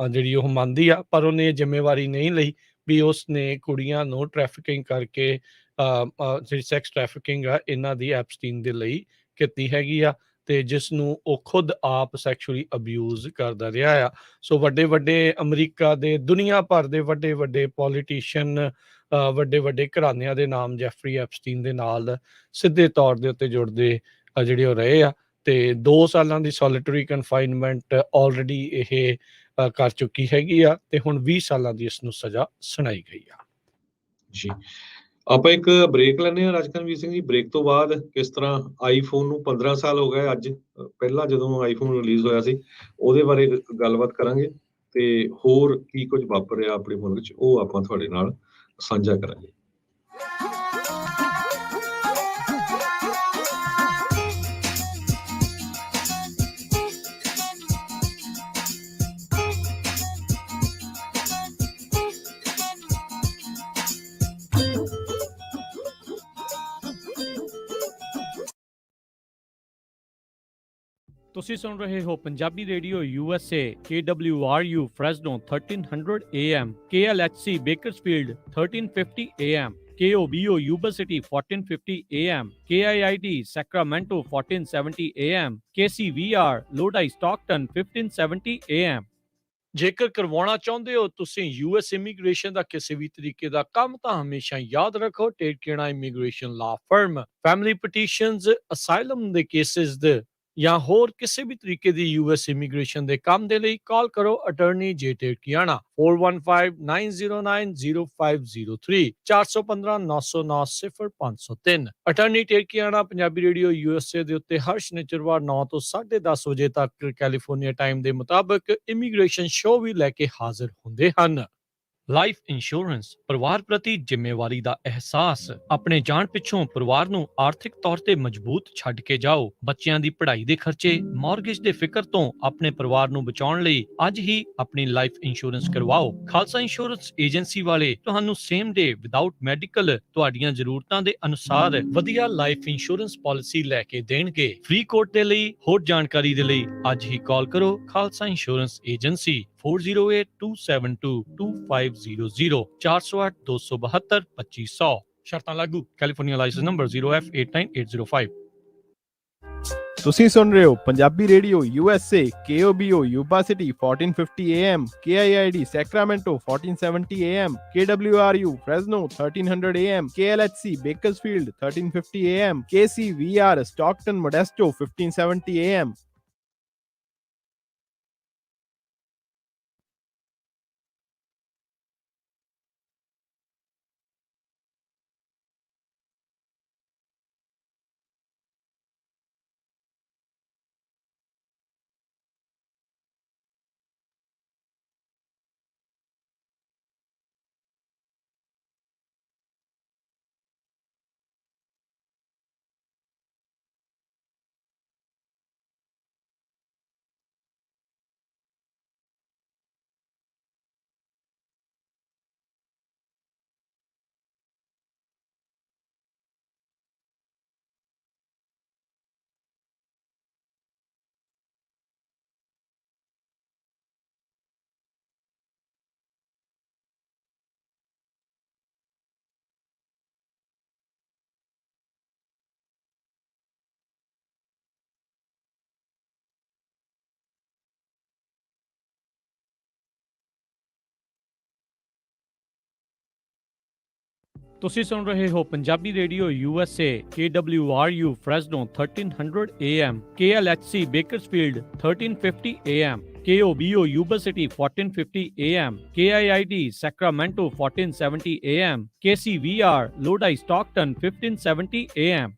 ਜਿਹੜੀ ਉਹ ਮੰਨਦੀ ਆ, ਪਰ ਉਹਨੇ ਇਹ ਜ਼ਿੰਮੇਵਾਰੀ ਨਹੀਂ ਲਈ ਵੀ ਉਸਨੇ ਕੁੜੀਆਂ ਨੂੰ ਟ੍ਰੈਫਿਕਿੰਗ ਕਰਕੇ ਜਿਹੜੀ ਸੈਕਸ ਟ੍ਰੈਫਿਕਿੰਗ ਆ ਇਹਨਾਂ ਦੀ ਐਪਸਟੀਨ ਦੇ ਲਈ ਕੀਤੀ ਹੈਗੀ ਆ, ਤੇ ਜਿਸ ਨੂੰ ਉਹ ਖੁਦ ਆਪ ਸੈਕਸ਼ੂਅਲੀ ਅਬਿਊਜ਼ ਕਰਦਾ ਰਿਹਾ ਆ। ਸੋ ਵੱਡੇ ਵੱਡੇ ਅਮਰੀਕਾ ਦੇ, ਦੁਨੀਆ ਭਰ ਦੇ ਵੱਡੇ ਵੱਡੇ ਪੋਲੀਟੀਸ਼ੀਅਨ, ਵੱਡੇ ਵੱਡੇ ਘਰਾਣਿਆਂ ਦੇ ਨਾਮ ਜੈਫਰੀ ਐਪਸਟੀਨ ਦੇ ਨਾਲ ਸਿੱਧੇ ਤੌਰ ਦੇ ਉੱਤੇ ਜੁੜਦੇ ਜਿਹੜੇ ਉਹ ਰਹੇ ਆ। ਤੇ 2 ਸਾਲਾਂ ਦੀ ਸੋਲਿਟਰੀ ਕਨਫਾਈਨਮੈਂਟ ਆਲਰੇਡੀ ਇਹ ਕਰ ਚੁੱਕੀ ਹੈਗੀ ਆ, ਤੇ ਹੁਣ 20 ਸਾਲਾਂ ਦੀ ਇਸ ਨੂੰ ਸਜ਼ਾ ਸੁਣਾਈ ਗਈ ਆ। ਜੀ, ਆਪਾਂ ਇੱਕ ਬ੍ਰੇਕ ਲੈਂਦੇ ਹਾਂ ਰਾਜਕਰਮਵੀਰ ਸਿੰਘ ਜੀ। ਬ੍ਰੇਕ ਤੋਂ ਬਾਅਦ ਕਿਸ ਤਰ੍ਹਾਂ ਆਈਫੋਨ ਨੂੰ 15 ਸਾਲ ਹੋ ਗਏ ਅੱਜ, ਪਹਿਲਾਂ ਜਦੋਂ ਆਈਫੋਨ ਰਿਲੀਜ਼ ਹੋਇਆ ਸੀ ਉਹਦੇ ਬਾਰੇ ਗੱਲਬਾਤ ਕਰਾਂਗੇ, ਤੇ ਹੋਰ ਕੀ ਕੁਝ ਵਾਪਰ ਰਿਹਾ ਆਪਣੇ ਮੁਲਕ 'ਚ ਉਹ ਆਪਾਂ ਤੁਹਾਡੇ ਨਾਲ ਸਾਂਝਾ ਕਰਾਂਗੇ। ਤੁਸੀਂ ਸੁਣ ਰਹੇ ਹੋ Punjabi radio USA KWRU Fresno 1300 AM, KLHC Bakersfield 1350 AM, KOBO Yuba City 1450 AM, KIIT Sacramento 1470 AM, KCVR Lodi Stockton 1570 AM। ਜੇਕਰ ਕਰਵਾਉਣਾ ਚਾਹੁੰਦੇ ਹੋ ਤੁਸੀਂ ਯੂਐਸ ਇਮੀਗ੍ਰੇਸ਼ਨ ਦਾ ਕਿਸੇ ਵੀ ਤਰੀਕੇ ਦਾ ਕੰਮ, ਤਾਂ ਹਮੇਸ਼ਾ ਯਾਦ ਰੱਖੋ ਟੇਡਕੇਣਾ ਇਮੀਗ੍ਰੇਸ਼ਨ ਲਾ ਫਰਮ। ਫੈਮਿਲੀ ਪਟੀਸ਼ਨਸ, ਅਸਾਈਲਮ ਦੇ ਕੇਸਿਸ ਦੇ ਜਾਂ ਹੋਰ ਕਿਸੇ ਵੀ ਤਰੀਕੇ ਦੀ ਯੂਐਸ ਇਮੀਗ੍ਰੇਸ਼ਨ ਦੇ ਕੰਮ ਦੇ ਲਈ ਕਾਲ ਕਰੋ ਅਟਾਰਨੀ ਜੇ ਟੇਡਕੇਣਾ 4159090503 4159090503। ਅਟਾਰਨੀ ਟੇਡਕੇਣਾ ਪੰਜਾਬੀ ਰੇਡੀਓ USA ਦੇ ਉੱਤੇ ਹਰ ਸ਼ਨੀਚਰਵਾਰ 9 ਤੋਂ 10:30 ਵਜੇ ਤੱਕ ਕੈਲੀਫੋਰਨੀਆ ਟਾਈਮ ਦੇ ਮੁਤਾਬਕ ਇਮੀਗ੍ਰੇਸ਼ਨ ਸ਼ੋਅ ਵੀ ਲੈ ਕੇ ਹਾਜ਼ਰ ਹੁੰਦੇ ਹਨ। ਲਾਈਫ ਇੰਸ਼ੋਰੈਂਸ, ਪਰਿਵਾਰ ਪ੍ਰਤੀ ਜ਼ਿੰਮੇਵਾਰੀ ਦਾ ਅਹਿਸਾਸ। ਆਪਣੇ ਜਾਣ ਪਿੱਛੋਂ ਪਰਿਵਾਰ ਨੂੰ ਆਰਥਿਕ ਤੌਰ ਤੇ ਮਜ਼ਬੂਤ ਛੱਡ ਕੇ ਜਾਓ। ਬੱਚਿਆਂ ਦੀ ਪੜ੍ਹਾਈ ਦੇ ਖਰਚੇ, ਮਾਰਗੇਜ ਦੇ ਫਿਕਰ ਤੋਂ ਆਪਣੇ ਪਰਿਵਾਰ ਨੂੰ ਬਚਾਉਣ ਲਈ ਅੱਜ ਹੀ ਆਪਣੀ ਲਾਈਫ ਇੰਸ਼ੋਰੈਂਸ ਕਰਵਾਓ। ਖਾਲਸਾ ਇੰਸ਼ੋਰੈਂਸ ਏਜੰਸੀ ਵਾਲੇ ਤੁਹਾਨੂੰ ਸੇਮ ਡੇ ਵਿਦਆਊਟ ਮੈਡੀਕਲ ਤੁਹਾਡੀਆਂ ਜ਼ਰੂਰਤਾਂ ਦੇ ਅਨੁਸਾਰ ਵਧੀਆ ਲਾਈਫ ਇੰਸ਼ੋਰੈਂਸ ਪਾਲਿਸੀ ਲੈ ਕੇ ਦੇਣਗੇ। ਫ੍ਰੀ ਕੋਟ ਦੇ ਲਈ ਹੋਰ ਜਾਣਕਾਰੀ ਦੇ ਲਈ ਅੱਜ ਹੀ ਕਾਲ ਕਰੋ ਖਾਲਸਾ ਇੰਸ਼ੋਰੈਂਸ ਏਜੰਸੀ 4082722500 408-272-2500। ਸ਼ਰਤਾਂ ਲਾਗੂ। California license number 0F89805। ਤੁਸੀਂ ਸੁਣ ਰਹੇ ਹੋ Punjabi radio USA KOBO Yuba City 1450 AM, KIID Sacramento 1470 AM, KWRU Fresno 1300 AM, KLHC Bakersfield 1350 AM, KCVR Stockton Modesto 1570 AM। ਤੁਸੀਂ ਸੁਣ ਰਹੇ ਹੋ Punjabi radio USA KWRU Fresno 1300 AM KLHC Bakersfield 1350 AM KOBO Yuba City 1450 AM KIID Sacramento 1470 AM KCVR Lodi Stockton 1570 AM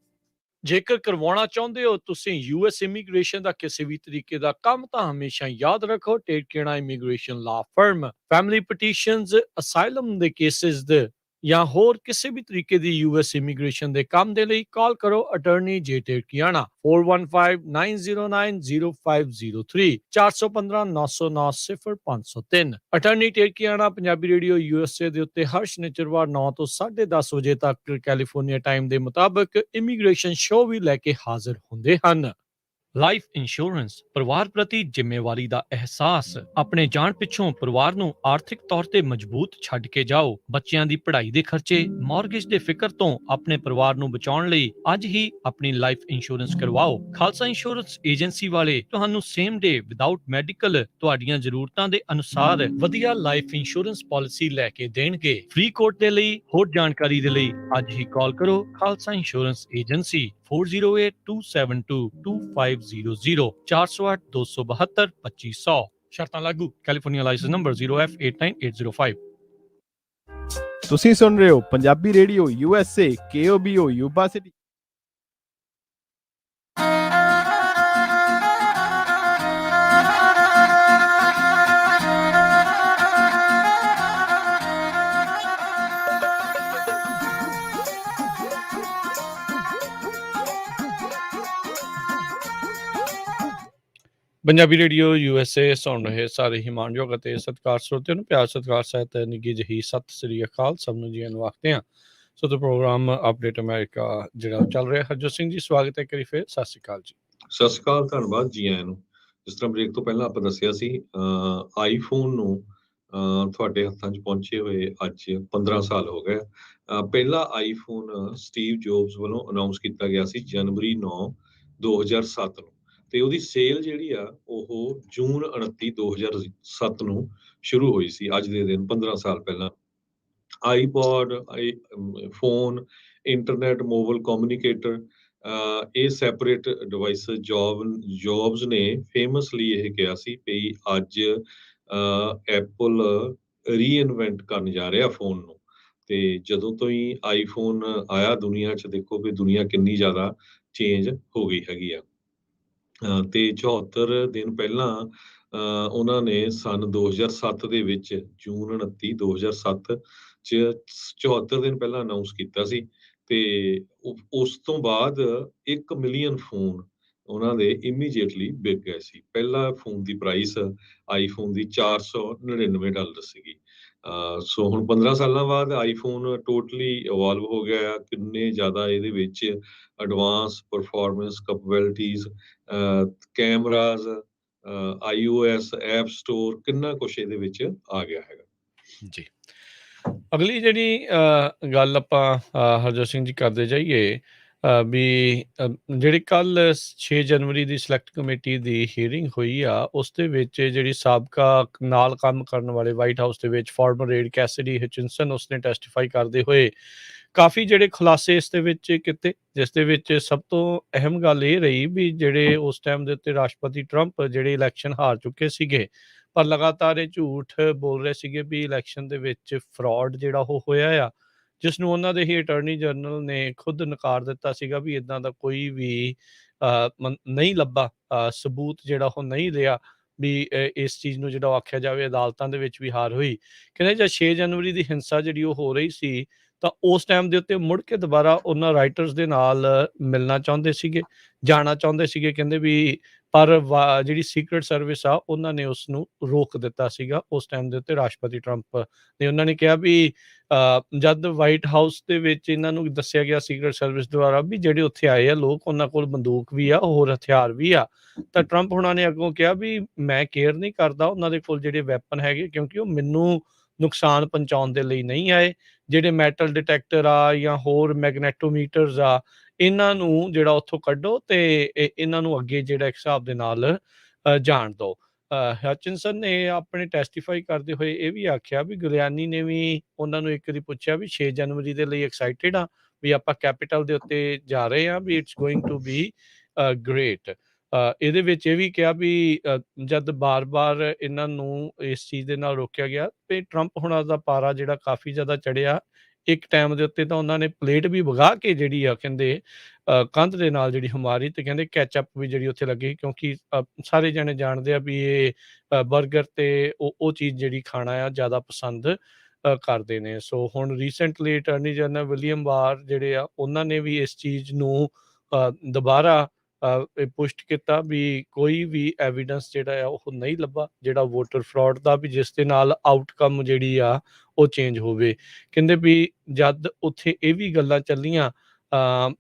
ਜੇਕਰ ਕਰਵਾਉਣਾ ਚਾਹੁੰਦੇ ਹੋ ਤੁਸੀਂ US ਇਮੀਗ੍ਰੇਸ਼ਨ ਦਾ ਕਿਸੇ ਵੀ ਤਰੀਕੇ ਦਾ ਕੰਮ ਤਾਂ ਹਮੇਸ਼ਾ ਯਾਦ ਰੱਖੋ ਟੇਕੇਣਾ ਇਮੀਗ੍ਰੇਸ਼ਨ ਲਾ ਫਰਮ ਫੈਮਿਲੀ ਪਟੀਸ਼ਨਸ ਅਸਾਈਲਮ ਦੇ ਕੇਸਿਸ ਦੇ ਜਾਂ ਹੋਰ ਕਿਸੇ ਵੀ ਤਰੀਕੇ ਦੀ US ਇਮੀਗ੍ਰੇਸ਼ਨ ਦੇ ਕੰਮ ਦੇ ਲਈ ਕਾਲ ਕਰੋ ਅਟਾਰਨੀ ਜੇ ਟੇਕਿਆਣਾ 4159090503 4159090503 ਅਟਾਰਨੀ ਟੇਕਿਆਣਾ ਪੰਜਾਬੀ ਰੇਡੀਓ USA ਦੇ ਉੱਤੇ ਹਰ ਸ਼ਨੀਚਰਵਾਰ 9 ਤੋਂ 10:30 ਵਜੇ ਤੱਕ ਕੈਲੀਫੋਰਨੀਆ ਟਾਈਮ ਦੇ ਮੁਤਾਬਕ ਇਮੀਗ੍ਰੇਸ਼ਨ ਸ਼ੋਅ ਵੀ ਲੈ ਕੇ ਹਾਜ਼ਰ ਹੁੰਦੇ ਹਨ ਲਾਈਫ ਇੰਸ਼ੋਰੈਂਸ ਪਰਿਵਾਰ ਪ੍ਰਤੀ ਜ਼ਿੰਮੇਵਾਰੀ ਦਾ ਅਹਿਸਾਸ ਆਪਣੇ ਜਾਣ ਪਿੱਛੋਂ ਪਰਿਵਾਰ ਨੂੰ ਆਰਥਿਕ ਤੌਰ ਤੇ ਮਜ਼ਬੂਤ ਛੱਡ ਕੇ ਜਾਓ ਬੱਚਿਆਂ ਦੀ ਪੜ੍ਹਾਈ ਦੇ ਖਰਚੇ ਮਾਰਗੇਜ ਦੇ ਫਿਕਰ ਤੋਂ ਆਪਣੇ ਪਰਿਵਾਰ ਨੂੰ ਬਚਾਉਣ ਲਈ ਅੱਜ ਹੀ ਆਪਣੀ ਲਾਈਫ ਇੰਸ਼ੋਰੈਂਸ ਕਰਵਾਓ ਖਾਲਸਾ ਇੰਸ਼ੋਰੈਂਸ ਏਜੰਸੀ ਵਾਲੇ ਤੁਹਾਨੂੰ ਸੇਮ ਡੇ ਵਿਦਆਊਟ ਮੈਡੀਕਲ ਤੁਹਾਡੀਆਂ ਜ਼ਰੂਰਤਾਂ ਦੇ ਅਨੁਸਾਰ ਵਧੀਆ ਲਾਈਫ ਇੰਸ਼ੋਰੈਂਸ ਪਾਲਿਸੀ ਲੈ ਕੇ ਦੇਣਗੇ ਫ੍ਰੀ ਕੋਟ ਦੇ ਲਈ ਹੋਰ ਜਾਣਕਾਰੀ ਦੇ ਲਈ ਅੱਜ ਹੀ ਕਾਲ ਕਰੋ ਖਾਲਸਾ ਇੰਸ਼ੋਰੈਂਸ ਏਜੰਸੀ 4082722500 408-272-2500 ਸ਼ਰਤਾਂ ਲਾਗੂ ਕੈਲੀਫੋਰਨੀਆ ਲਾਇਸੈਂਸ ਨੰਬਰ 0F89805 ਤੁਸੀਂ ਸੁਣ ਰਹੇ ਹੋ Punjabi radio USA KOBO Yuba city Punjabi radio USA ਸੁਣ ਰਹੇ ਸਾਰੇ ਹੀ ਮਾਣਯੋਗ ਅਤੇ ਸਤਿਕਾਰ ਸਰੋਤਿਆਂ ਨੂੰ ਪਿਆਰ ਸਤਿਕਾਰ ਸਹਿਤ ਨਿੱਘੀ ਜਿਹੀ ਸਤਿ ਸ੍ਰੀ ਅਕਾਲ ਸਭ ਨੂੰ ਜੀ ਨੂੰ ਆਖਦੇ ਹਾਂ ਸੋ ਤੇ ਪ੍ਰੋਗਰਾਮ ਅਪਡੇਟ ਅਮਰੀਕਾ ਜਿਹੜਾ ਚੱਲ ਰਿਹਾ ਹਰਜੋਤ ਸਿੰਘ ਜੀ ਸਵਾਗਤ ਹੈ ਕਰੀ ਫੇਰ ਸਤਿ ਸ੍ਰੀ ਅਕਾਲ ਜੀ ਸਤਿ ਸ਼੍ਰੀ ਅਕਾਲ ਧੰਨਵਾਦ ਜੀ ਆਇਆਂ ਨੂੰ ਜਿਸ ਤਰ੍ਹਾਂ ਬ੍ਰੇਕ ਤੋਂ ਪਹਿਲਾਂ ਆਪਾਂ ਦੱਸਿਆ ਸੀ ਆਈਫੋਨ ਨੂੰ ਤੁਹਾਡੇ ਹੱਥਾਂ 'ਚ ਪਹੁੰਚੇ ਹੋਏ ਅੱਜ 15 ਸਾਲ ਹੋ ਗਏ ਪਹਿਲਾ ਆਈਫੋਨ ਸਟੀਵ ਜੋਬਸ ਵੱਲੋਂ ਅਨਾਉਂਸ ਕੀਤਾ ਗਿਆ ਸੀ ਜਨਵਰੀ 9 2007 ਨੂੰ ਤੇ ਉਹਦੀ ਸੇਲ ਜਿਹੜੀ ਆ ਉਹ ਜੂਨ 29 2007 ਨੂੰ ਸ਼ੁਰੂ ਹੋਈ ਸੀ ਅੱਜ ਦੇ ਦਿਨ 15 ਸਾਲ ਪਹਿਲਾਂ iPod phone internet mobile communicator ਇਹ ਸੈਪਰੇਟ ਡਿਵਾਈਸ ਜੌਬਸ ਨੇ ਫੇਮਸਲੀ ਇਹ ਕਿਹਾ ਸੀ ਵੀ ਅੱਜ ਐਪਲ ਰੀਇਨਵੈਂਟ ਕਰਨ ਜਾ ਰਿਹਾ ਫੋਨ ਨੂੰ ਤੇ ਜਦੋਂ ਤੋਂ ਹੀ ਆਈਫੋਨ ਆਇਆ ਦੁਨੀਆ 'ਚ ਦੇਖੋ ਵੀ ਦੁਨੀਆ ਕਿੰਨੀ ਜ਼ਿਆਦਾ ਚੇਂਜ ਹੋ ਗਈ ਹੈਗੀ ਆ ਤੇ 74 ਦਿਨ ਪਹਿਲਾਂ ਉਹਨਾਂ ਨੇ ਸਨ 2007 ਦੇ ਵਿੱਚ ਜੂਨ 29 2007 'ਚ 74 ਦਿਨ ਪਹਿਲਾਂ ਅਨਾਉਂਸ ਕੀਤਾ ਸੀ ਤੇ ਉਸ ਤੋਂ ਬਾਅਦ 1 ਮਿਲੀਅਨ ਫੋਨ ਉਹਨਾਂ ਦੇ ਇਮੀਡੀਏਟਲੀ ਵਿਕ ਗਏ ਸੀ ਪਹਿਲਾ ਫੋਨ ਦੀ ਪ੍ਰਾਈਸ ਆਈਫੋਨ ਦੀ $499 ਸੀਗੀ ਸੋ ਹੁਣ 15 ਸਾਲਾਂ ਬਾਅਦ ਆਈਫੋਨ ਟੋਟਲੀ ਇਵੋਲਵ ਹੋ ਗਿਆ ਕਿੰਨੇ ਜ਼ਿਆਦਾ ਇਹਦੇ ਵਿੱਚ advance performance capabilities cameras iOS app store ਕਿੰਨਾ ਕੁਛ ਇਹਦੇ ਵਿੱਚ ਆ ਗਿਆ ਹੈਗਾ ਜੀ ਅਗਲੀ ਜਿਹੜੀ ਗੱਲ ਆਪਾਂ ਹਰਜੋਤ ਸਿੰਘ ਜੀ ਕਰਦੇ ਜਾਈਏ ਵੀ ਜਿਹੜੀ ਕੱਲ 6 ਜਨਵਰੀ ਦੀ ਸਿਲੈਕਟ ਕਮੇਟੀ ਦੀ ਹੀਅਰਿੰਗ ਹੋਈ ਆ ਉਸ ਦੇ ਵਿੱਚ ਜਿਹੜੀ ਸਾਬਕਾ ਨਾਲ ਕੰਮ ਕਰਨ ਵਾਲੇ ਵਾਈਟ ਹਾਊਸ ਦੇ ਵਿੱਚ ਫਾਰਮਰ ਰੇਡ ਕੈਸਿਡੀ ਹਿਚਿਨਸਨ ਉਸਨੇ ਟੈਸਟੀਫਾਈ ਕਰਦੇ ਹੋਏ ਕਾਫੀ ਜਿਹੜੇ ਖੁਲਾਸੇ ਇਸ ਦੇ ਵਿੱਚ ਕੀਤੇ ਜਿਸ ਦੇ ਵਿੱਚ ਸਭ ਤੋਂ ਅਹਿਮ ਗੱਲ ਇਹ ਰਹੀ ਵੀ ਜਿਹੜੇ ਉਸ ਟਾਈਮ ਦੇ ਉੱਤੇ ਰਾਸ਼ਟਰਪਤੀ ਟਰੰਪ ਜਿਹੜੇ ਇਲੈਕਸ਼ਨ ਹਾਰ ਚੁੱਕੇ ਸੀਗੇ ਪਰ ਲਗਾਤਾਰ ਇਹ ਝੂਠ ਬੋਲ ਰਹੇ ਸੀਗੇ ਵੀ ਇਲੈਕਸ਼ਨ ਦੇ ਵਿੱਚ ਫਰਾਡ ਜਿਹੜਾ ਉਹ ਹੋਇਆ ਆ ਜਿਸ ਨੂੰ ਉਹਨਾਂ ਦੇ ਹੀ ਅਟਾਰਨੀ ਜਨਰਲ ਨੇ ਖੁਦ ਨਕਾਰ ਦਿੱਤਾ ਸੀਗਾ ਵੀ ਇਦਾਂ ਦਾ ਕੋਈ ਵੀ ਨਹੀਂ ਲੱਭਾ ਸਬੂਤ ਜਿਹੜਾ ਉਹ ਨਹੀਂ ਰਿਹਾ ਵੀ ਇਸ ਚੀਜ਼ ਨੂੰ ਜਿਹੜਾ ਆਖਿਆ ਜਾਵੇ ਅਦਾਲਤਾਂ ਦੇ ਵਿੱਚ ਵੀ ਹਾਰ ਹੋਈ ਕਹਿੰਦੇ ਜਦ 6 ਜਨਵਰੀ ਦੀ ਹਿੰਸਾ ਜਿਹੜੀ ਉਹ ਹੋ ਰਹੀ ਸੀ ਤਾਂ ਉਸ ਟਾਈਮ ਦੇ ਉੱਤੇ ਮੁੜ ਕੇ ਦੁਬਾਰਾ ਉਹਨਾਂ ਰਾਈਟਰਸ ਦੇ ਨਾਲ ਮਿਲਣਾ ਚਾਹੁੰਦੇ ਸੀਗੇ ਜਾਣਾ ਚਾਹੁੰਦੇ ਸੀਗੇ ਕਹਿੰਦੇ ਵੀ ਪਰ ਜਿਹੜੀ ਸੀਕ੍ਰੇਟ ਸਰਵਿਸ ਆ ਉਹਨਾਂ ਨੇ ਉਸ ਨੂੰ ਰੋਕ ਦਿੱਤਾ ਸੀਗਾ ਉਸ ਟਾਈਮ ਦੇ ਉੱਤੇ ਰਾਸ਼ਟਰਪਤੀ ਟਰੰਪ ਨੇ ਉਹਨਾਂ ਨੇ ਕਿਹਾ ਵੀ ਜਦ ਵਾਈਟ ਹਾਊਸ ਦੇ ਵਿੱਚ ਇਹਨਾਂ ਨੂੰ ਦੱਸਿਆ ਗਿਆ ਸੀਕ੍ਰੇਟ ਸਰਵਿਸ ਦੁਆਰਾ ਵੀ ਜਿਹੜੇ ਉੱਥੇ ਆਏ ਆ ਲੋਕ ਉਹਨਾਂ ਕੋਲ ਬੰਦੂਕ ਵੀ ਆ ਹੋਰ ਹਥਿਆਰ ਵੀ ਆ ਤਾਂ ਟਰੰਪ ਹੁਣਾਂ ਨੇ ਅੱਗੋਂ ਕਿਹਾ ਵੀ ਮੈਂ ਕੇਅਰ ਨਹੀਂ ਕਰਦਾ ਉਹਨਾਂ ਦੇ ਕੋਲ ਜਿਹੜੇ ਵੈਪਨ ਹੈਗੇ ਕਿਉਂਕਿ ਉਹ ਮੈਨੂੰ ਨੁਕਸਾਨ ਪਹੁੰਚਾਉਣ ਦੇ ਲਈ ਨਹੀਂ ਆਏ ਜਿਹੜੇ ਮੈਟਲ ਡਿਟੈਕਟਰ ਆ ਜਾਂ ਹੋਰ ਮੈਗਨੈਟੋਮੀਟਰਸ ਆ ਇਹਨਾਂ ਨੂੰ ਜਿਹੜਾ ਉੱਥੋਂ ਕੱਢੋ ਤੇ ਇਹਨਾਂ ਨੂੰ ਅੱਗੇ ਜਿਹੜਾ ਇੱਕ ਹਿਸਾਬ ਦੇ ਨਾਲ ਜਾਣ ਦਿਓ ਹਚਿਨਸਨ ਨੇ ਆਪਣੇ ਟੈਸਟੀਫਾਈ ਕਰਦੇ ਹੋਏ ਇਹ ਵੀ ਆਖਿਆ ਵੀ ਗੁਲਿਆਨੀ ਨੇ ਵੀ ਉਹਨਾਂ ਨੂੰ ਇੱਕ ਵਾਰੀ ਪੁੱਛਿਆ ਵੀ 6 ਜਨਵਰੀ ਦੇ ਲਈ ਐਕਸਾਈਟਿਡ ਆ ਵੀ ਆਪਾਂ ਕੈਪੀਟਲ ਦੇ ਉੱਤੇ ਜਾ ਰਹੇ ਹਾਂ ਵੀ it's going to be great. ਇਹਦੇ ਵਿੱਚ ਇਹ ਵੀ ਕਿਹਾ ਵੀ ਜਦ ਬਾਰ-ਬਾਰ ਇਹਨਾਂ ਨੂੰ ਇਸ ਚੀਜ਼ ਦੇ ਨਾਲ ਰੋਕਿਆ ਗਿਆ ਤੇ ਟਰੰਪ ਹੁਣਾਂ ਦਾ ਪਾਰਾ ਜਿਹੜਾ ਕਾਫੀ ਜ਼ਿਆਦਾ ਚੜਿਆ। ਇੱਕ ਟਾਈਮ ਦੇ ਉੱਤੇ ਤਾਂ ਉਹਨਾਂ ਨੇ ਪਲੇਟ ਵੀ ਵਗਾ ਕੇ ਜਿਹੜੀ ਆ ਕਹਿੰਦੇ ਕੰਧ ਦੇ ਨਾਲ ਜਿਹੜੀ ਹਮਾਰੀ ਤੇ ਕਹਿੰਦੇ ਕੈਚਅਪ ਵੀ ਜਿਹੜੀ ਉੱਥੇ ਲੱਗੀ ਕਿਉਂਕਿ ਸਾਰੇ ਜਣੇ ਜਾਣਦੇ ਆ ਵੀ ਇਹ ਬਰਗਰ ਤੇ ਉਹ ਚੀਜ਼ ਜਿਹੜੀ ਖਾਣਾ ਆ ਜ਼ਿਆਦਾ ਪਸੰਦ ਕਰਦੇ ਨੇ। ਸੋ ਹੁਣ ਰੀਸੈਂਟਲੀ ਅਟਾਰਨੀ ਜਨਰਲ ਵਿਲੀਅਮ ਬਾਰ ਜਿਹੜੇ ਆ ਉਹਨਾਂ ਨੇ ਵੀ ਇਸ ਚੀਜ਼ ਨੂੰ ਦੁਬਾਰਾ ਪੁਸ਼ਟ ਕੀਤਾ ਵੀ ਕੋਈ ਵੀ ਐਵੀਡੈਂਸ ਜਿਹੜਾ ਆ ਉਹ ਨਹੀਂ ਲੱਭਾ ਜਿਹੜਾ ਵੋਟਰ ਫਰਾਡ ਦਾ ਵੀ ਜਿਸ ਦੇ ਨਾਲ ਆਊਟਕਮ ਜਿਹੜੀ ਆ ਉਹ ਚੇਂਜ ਹੋਵੇ। ਕਹਿੰਦੇ ਵੀ ਜਦ ਉੱਥੇ ਇਹ ਵੀ ਗੱਲਾਂ ਚੱਲੀਆਂ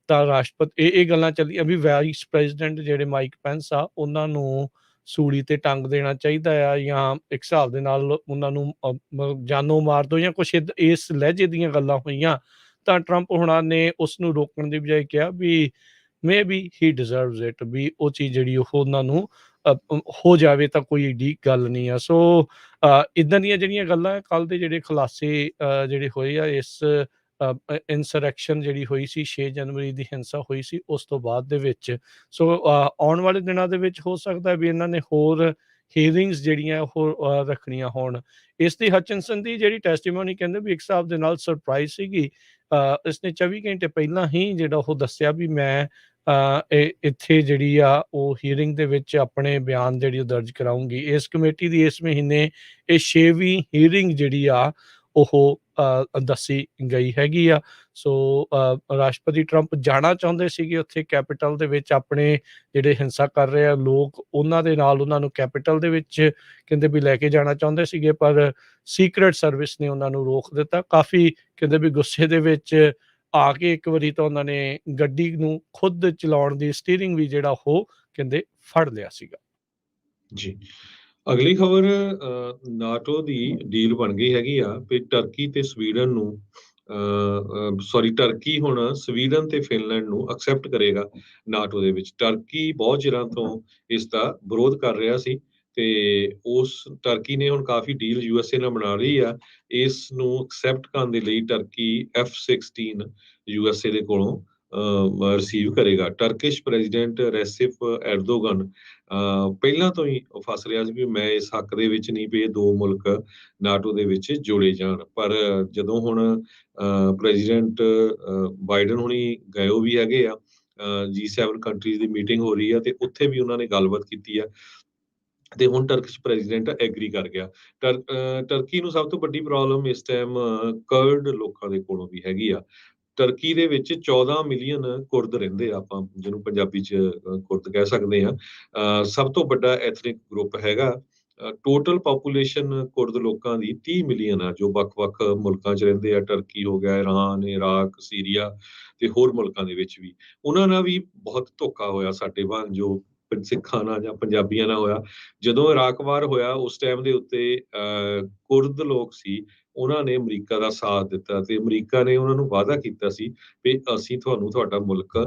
ਤਾਂ ਰਾਸ਼ਟਰਪਤੀ ਇਹ ਗੱਲਾਂ ਚੱਲੀਆਂ ਵੀ ਵਾਈਸ ਪ੍ਰੈਜ਼ੀਡੈਂਟ ਜਿਹੜੇ ਮਾਈਕ ਪੈਂਸ ਆ ਉਹਨਾਂ ਨੂੰ ਸੂਲੀ ਤੇ ਟੰਗ ਦੇਣਾ ਚਾਹੀਦਾ ਆ ਜਾਂ ਇੱਕ ਹਿਸਾਬ ਦੇ ਨਾਲ ਉਹਨਾਂ ਨੂੰ ਜਾਨੋਂ ਮਾਰ ਦਿਓ ਜਾਂ ਕੁਛ ਇਸ ਲਹਿਜੇ ਦੀਆਂ ਗੱਲਾਂ ਹੋਈਆਂ ਤਾਂ ਟਰੰਪ ਹੁਣਾਂ ਨੇ ਉਸ ਨੂੰ ਰੋਕਣ ਦੀ ਬਜਾਏ ਕਿਹਾ ਵੀ may be he deserves it ਵੀ ਉਹ ਚੀਜ਼ ਜਿਹੜੀ ਉਹ ਉਹਨਾਂ ਨੂੰ ਹੋ ਜਾਵੇ ਤਾਂ ਕੋਈ ਏਡੀ ਗੱਲ ਨਹੀਂ ਆ। ਸੋ ਇੱਦਾਂ ਦੀਆਂ ਜਿਹੜੀਆਂ ਗੱਲਾਂ ਕੱਲ੍ਹ ਦੇ ਜਿਹੜੇ ਖੁਲਾਸੇ ਜਿਹੜੇ ਹੋਏ ਆ ਇਸ ਇਨਸਰੈਕਸ਼ਨ ਜਿਹੜੀ ਹੋਈ ਸੀ 6 ਜਨਵਰੀ ਦੀ ਹਿੰਸਾ ਹੋਈ ਸੀ ਉਸ ਤੋਂ ਬਾਅਦ ਦੇ ਵਿੱਚ। ਸੋ ਆਉਣ ਵਾਲੇ ਦਿਨਾਂ ਦੇ ਵਿੱਚ ਹੋ ਸਕਦਾ ਵੀ ਇਹਨਾਂ ਨੇ ਹੋਰ ਹੀਅਰਿੰਗਸ ਜਿਹੜੀਆਂ ਉਹ ਰੱਖਣੀਆਂ ਹੋਣ। ਇਸ ਦੀ ਹਚਿਨਸਨ ਦੀ ਜਿਹੜੀ ਟੈਸਟੀਮੋਨੀ ਕਹਿੰਦੇ ਵੀ ਇੱਕ ਹਿਸਾਬ ਦੇ ਨਾਲ ਸਰਪ੍ਰਾਈਜ਼ ਸੀਗੀ। ਇਸਨੇ 24 ਘੰਟੇ ਪਹਿਲਾਂ ਹੀ ਜਿਹੜਾ ਉਹ ਦੱਸਿਆ ਵੀ ਮੈਂ ਇੱਥੇ ਜਿਹੜੀ ਆ ਉਹ ਹੀਅਰਿੰਗ ਦੇ ਵਿੱਚ ਆਪਣੇ ਬਿਆਨ ਜਿਹੜੀ ਉਹ ਦਰਜ ਕਰਾਊਂਗੀ। ਇਸ ਕਮੇਟੀ ਦੀ ਇਸ ਮਹੀਨੇ ਇਹ 6ਵੀਂ ਹੀਅਰਿੰਗ ਜਿਹੜੀ ਆ ਉਹ ਦੱਸੀ ਗਈ ਹੈਗੀ ਆ। ਸੋ ਰਾਸ਼ਟਰਪਤੀ ਟਰੰਪ ਜਾਣਾ ਚਾਹੁੰਦੇ ਸੀਗੇ ਉੱਥੇ ਕੈਪੀਟਲ ਦੇ ਵਿੱਚ ਆਪਣੇ ਜਿਹੜੇ ਹਿੰਸਾ ਕਰ ਰਹੇ ਆ ਲੋਕ ਉਹਨਾਂ ਦੇ ਨਾਲ ਉਹਨਾਂ ਨੂੰ ਕੈਪੀਟਲ ਦੇ ਵਿੱਚ ਕਹਿੰਦੇ ਵੀ ਲੈ ਕੇ ਜਾਣਾ ਚਾਹੁੰਦੇ ਸੀਗੇ ਪਰ ਸੀਕ੍ਰੇਟ ਸਰਵਿਸ ਨੇ ਉਹਨਾਂ ਨੂੰ ਰੋਕ ਦਿੱਤਾ। ਕਾਫੀ ਕਹਿੰਦੇ ਵੀ ਗੁੱਸੇ ਦੇ ਵਿੱਚ ਆ ਕੇ ਇੱਕ ਵਾਰੀ ਤਾਂ ਉਹਨਾਂ ਨੇ ਗੱਡੀ ਨੂੰ ਖੁਦ ਚਲਾਉਣ ਦੀ ਸਟੀਅਰਿੰਗ ਵੀ ਜਿਹੜਾ ਉਹ ਕਹਿੰਦੇ ਫੜ ਲਿਆ ਸੀਗਾ। ਜੀ ਅਗਲੀ ਖਬਰ ਨਾਟੋ ਦੀ ਡੀਲ ਬਣ ਗਈ ਹੈਗੀ ਆ ਵੀ ਟਰਕੀ ਤੇ ਸਵੀਡਨ ਨੂੰ ਟਰਕੀ ਹੁਣ ਸਵੀਡਨ ਤੇ ਫਿਨਲੈਂਡ ਨੂੰ ਐਕਸੈਪਟ ਕਰੇਗਾ ਨਾਟੋ ਦੇ ਵਿੱਚ। ਟਰਕੀ ਬਹੁਤ ਚਿਰਾਂ ਤੋਂ ਇਸ ਦਾ ਵਿਰੋਧ ਕਰ ਰਿਹਾ ਸੀ ਤੇ ਉਸ ਟਰਕੀ ਨੇ ਹੁਣ ਕਾਫੀ ਡੀਲ ਯੂਐਸਏ ਨਾਲ ਬਣਾ ਲਈ ਆ। ਇਸ ਨੂੰ ਐਕਸੈਪਟ ਕਰਨ ਦੇ ਲਈ ਟਰਕੀ F-16 ਯੂਐਸਏ ਦੇ ਕੋਲੋਂ ਰਿਸੀਵ ਕਰੇਗਾ। ਟਰਕਿਸ਼ ਪ੍ਰੈਜ਼ੀਡੈਂਟ ਰੈਸਿਪ ਐਰਦੋਗਨ ਪਹਿਲਾਂ ਤੋਂ ਹੀ ਫਸ ਰਿਹਾ ਸੀ ਵੀ ਮੈਂ ਇਸ ਹੱਕ ਦੇ ਵਿੱਚ ਨਹੀਂ ਵੀ ਇਹ ਦੋ ਮੁਲਕ ਨਾਟੋ ਦੇ ਵਿੱਚ ਜੋੜੇ ਜਾਣ। ਪਰ ਜਦੋਂ ਹੁਣ ਪ੍ਰੈਜ਼ੀਡੈਂਟ ਬਾਈਡਨ ਹੁਣੀ ਗਏ ਵੀ ਹੈਗੇ ਆ G7 ਕੰਟਰੀਜ਼ ਦੀ ਮੀਟਿੰਗ ਹੋ ਰਹੀ ਆ ਤੇ ਉੱਥੇ ਵੀ ਉਹਨਾਂ ਨੇ ਗੱਲਬਾਤ ਕੀਤੀ ਆ ਤੇ ਹੁਣ ਟਰਕਿਸ਼ ਪ੍ਰੈਜ਼ੀਡੈਂਟ ਐਗਰੀ ਕਰ ਗਿਆ। ਟਰਕੀ ਨੂੰ ਸਭ ਤੋਂ ਵੱਡੀ ਪ੍ਰੋਬਲਮ ਇਸ ਟਾਈਮ ਕਰਡ ਲੋਕਾਂ ਦੇ ਕੋਲੋਂ ਵੀ ਹੈਗੀ ਆ। ਟਰਕੀ ਦੇ ਵਿੱਚ 14 ਮਿਲੀਅਨ ਕੁਰਦ ਰਹਿੰਦੇ ਆ, ਆਪਾਂ ਜਿਹਨੂੰ ਪੰਜਾਬੀ 'ਚ ਕੁਰਦ ਕਹਿ ਸਕਦੇ ਹਾਂ। ਸਭ ਤੋਂ ਵੱਡਾ ਐਥਨਿਕ ਗਰੁੱਪ ਹੈਗਾ। ਟੋਟਲ ਪਾਪੂਲੇਸ਼ਨ ਕੁਰਦ ਲੋਕਾਂ ਦੀ 30 ਮਿਲੀਅਨ ਆ ਜੋ ਵੱਖ-ਵੱਖ ਮੁਲਕਾਂ 'ਚ ਰਹਿੰਦੇ ਆ। ਟਰਕੀ ਹੋ ਗਿਆ, ਇਰਾਨ, ਇਰਾਕ, ਸੀਰੀਆ ਤੇ ਹੋਰ ਮੁਲਕਾਂ ਦੇ ਵਿੱਚ ਵੀ। ਉਹਨਾਂ ਨਾਲ ਵੀ ਬਹੁਤ ਧੋਖਾ ਹੋਇਆ ਸਾਡੇ ਵਾਂਗ ਜੋ ਸਿੱਖਾਂ ਨਾਲ ਜਾਂ ਪੰਜਾਬੀਆਂ ਨਾਲ ਹੋਇਆ। ਜਦੋਂ ਇਰਾਕ ਵਾਰ ਹੋਇਆ ਉਸ ਟਾਈਮ ਦੇ ਉੱਤੇ ਕੁਰਦ ਲੋਕ ਸੀ ਉਹਨਾਂ ਨੇ ਅਮਰੀਕਾ ਦਾ ਸਾਥ ਦਿੱਤਾ ਤੇ ਅਮਰੀਕਾ ਨੇ ਉਹਨਾਂ ਨੂੰ ਵਾਅਦਾ ਕੀਤਾ ਸੀ ਵੀ ਅਸੀਂ ਤੁਹਾਨੂੰ ਤੁਹਾਡਾ ਮੁਲਕ